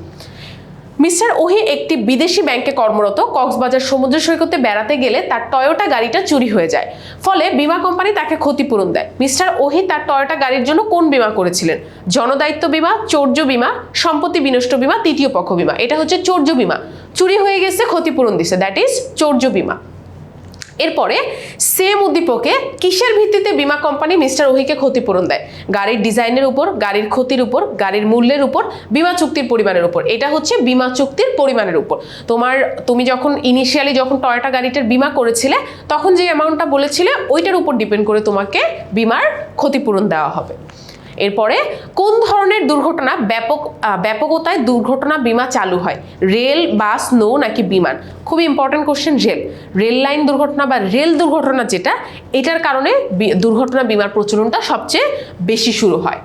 মিস্টার ওহি একটি বিদেশি ব্যাংকে কর্মরত, কক্সবাজার সমুদ্র সৈকতে বেড়াতে গেলে তার টয়োটা গাড়িটা চুরি হয়ে যায়, ফলে বীমা কোম্পানি তাকে ক্ষতিপূরণ দেয়। মিস্টার ওহি তার টয়োটা গাড়ির জন্য কোন বীমা করেছিলেন? জনদায়িত্ব বীমা, চৌর্য বীমা, সম্পত্তি বিনষ্ট বীমা, তৃতীয় পক্ষ বীমা। এটা হচ্ছে চৌর্য বীমা, চুরি হয়ে গেছে ক্ষতিপূরণ দিছে, দ্যাট ইজ চৌর্য বীমা। এরপরে সেম উদ্দীপকে কিসের ভিত্তিতে বীমা কোম্পানি মিস্টার ওহিকে ক্ষতিপূরণ দেয়? গাড়ির ডিজাইনের উপর, গাড়ির ক্ষতির উপর, গাড়ির মূল্যের উপর, বীমা চুক্তির পরিমাণের উপর। এটা হচ্ছে বীমা চুক্তির পরিমাণের উপর। তুমি যখন ইনিশিয়ালি যখন টয়োটা গাড়িটার বীমা করেছিলে তখন যে অ্যামাউন্টটা বলেছিলে ওইটার উপর ডিপেন্ড করে তোমাকে বীমার ক্ষতিপূরণ দেওয়া হবে। এরপরে কোন ধরনের দুর্ঘটনা ব্যাপকতায় দুর্ঘটনা বীমা চালু হয়? রেল, বাস, নৌ নাকি বিমান? খুবই ইম্পর্টেন্ট কোশ্চেন। রেল লাইন দুর্ঘটনা বা রেল দুর্ঘটনা যেটা, এটার কারণে দুর্ঘটনা বীমার প্রচলনটা সবচেয়ে বেশি শুরু হয়।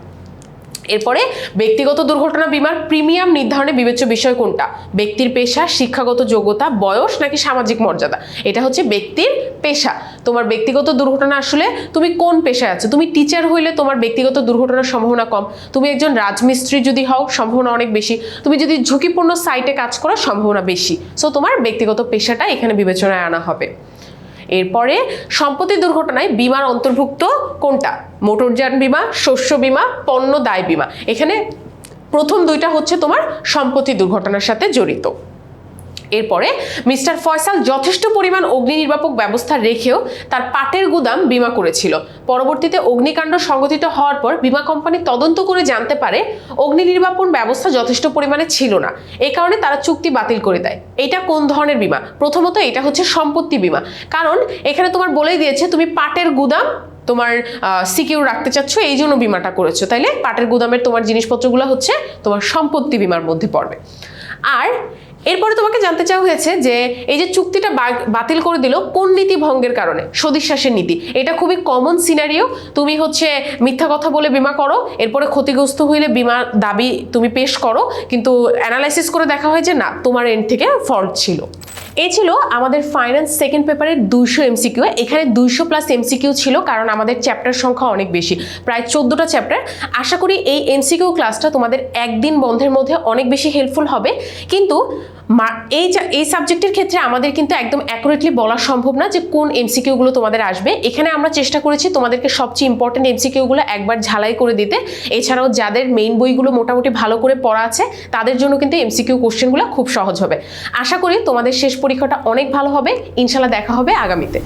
এরপরে ব্যক্তিগত দুর্ঘটনা বীমার প্রিমিয়াম নির্ধারণে বিবেচ্য বিষয় কোনটা? ব্যক্তির পেশা, শিক্ষাগত যোগ্যতা, বয়স নাকি সামাজিক মর্যাদা? এটা হচ্ছে ব্যক্তির পেশা। তোমার ব্যক্তিগত দুর্ঘটনা আসলে তুমি কোন পেশায় আছো। তুমি টিচার হইলে তোমার ব্যক্তিগত দুর্ঘটনার সম্ভাবনা কম। তুমি একজন রাজমিস্ত্রি যদি হও সম্ভাবনা অনেক বেশি। তুমি যদি ঝুঁকিপূর্ণ সাইটে কাজ করো সম্ভাবনা বেশি। সো তোমার ব্যক্তিগত পেশাটা এখানে বিবেচনায় আনা হবে। এরপরে সম্পত্তি দুর্ঘটনায় বীমার অন্তর্ভুক্ত কোনটা? মোটরযান বীমা, শস্য বীমা, পণ্য দায় বীমা। এখানে প্রথম দুইটা হচ্ছে তোমার সম্পত্তি দুর্ঘটনার সাথে জড়িত। এরপরে মিস্টার ফয়সাল যথেষ্ট পরিমাণ অগ্নি নির্বাপক ব্যবস্থা রেখেও তার পাটের গুদাম বীমা করেছিল। পরবর্তীতে অগ্নিকাণ্ড সংঘটিত হওয়ার পর বীমা কোম্পানি তদন্ত করে জানতে পারে অগ্নি নির্বাপন ব্যবস্থা যথেষ্ট পরিমাণে ছিল না। এই কারণে তারা চুক্তি বাতিল করে দেয়। এটা কোন ধরনের বীমা? প্রথমত এটা হচ্ছে সম্পত্তি বীমা, কারণ এখানে তোমার বলেই দিয়েছে তুমি পাটের গুদাম তোমার সিকিউর রাখতে চাচ্ছ, এই জন্য বীমাটা করেছো। তাইলে পাটের গুদামের তোমার জিনিসপত্রগুলো হচ্ছে তোমার সম্পত্তি বীমার মধ্যে পড়বে। আর এরপরে তোমাকে জানতে চাওয়া হয়েছে যে এই যে চুক্তিটা বাতিল করে দিল কোন নীতি ভঙ্গের কারণে? সদিশ্বাসের নীতি। এটা খুবই কমন সিনারিও। তুমি হচ্ছে মিথ্যা কথা বলে বীমা করো, এরপরে ক্ষতিগ্রস্ত হইলে বীমা দাবি তুমি পেশ করো, কিন্তু অ্যানালাইসিস করে দেখা হয় যে না, তোমার এন্ড থেকে ফল্ট ছিল। এই ছিল আমাদের ফাইন্যান্স সেকেন্ড পেপারের 200 এমসিকিউ। এখানে 200+ এমসিকিউ ছিল, কারণ আমাদের চ্যাপ্টার সংখ্যা অনেক বেশি, প্রায় 14টা চ্যাপ্টার। আশা করি এই এমসিকিউ ক্লাসটা তোমাদের একদিন বন্ধের মধ্যে অনেক বেশি হেল্পফুল হবে। কিন্তু এই সাবজেক্টের ক্ষেত্রে আমাদের কিন্তু একদম অ্যাকুরেটলি বলা সম্ভব না যে কোন এমসিকিউগুলো তোমাদের আসবে। এখানে আমরা চেষ্টা করেছি তোমাদেরকে সবচেয়ে ইম্পর্টেন্ট এমসিকিউগুলো একবার ঝালাই করে দিতে। এছাড়াও যাদের মেইন বইগুলো মোটামুটি ভালো করে পড়া আছে তাদের জন্য কিন্তু এমসিকিউ কোশ্চেনগুলো খুব সহজ হবে। আশা করি তোমাদের শেষ পরীক্ষাটা অনেক ভালো হবে। ইনশাল্লাহ দেখা হবে আগামীতে।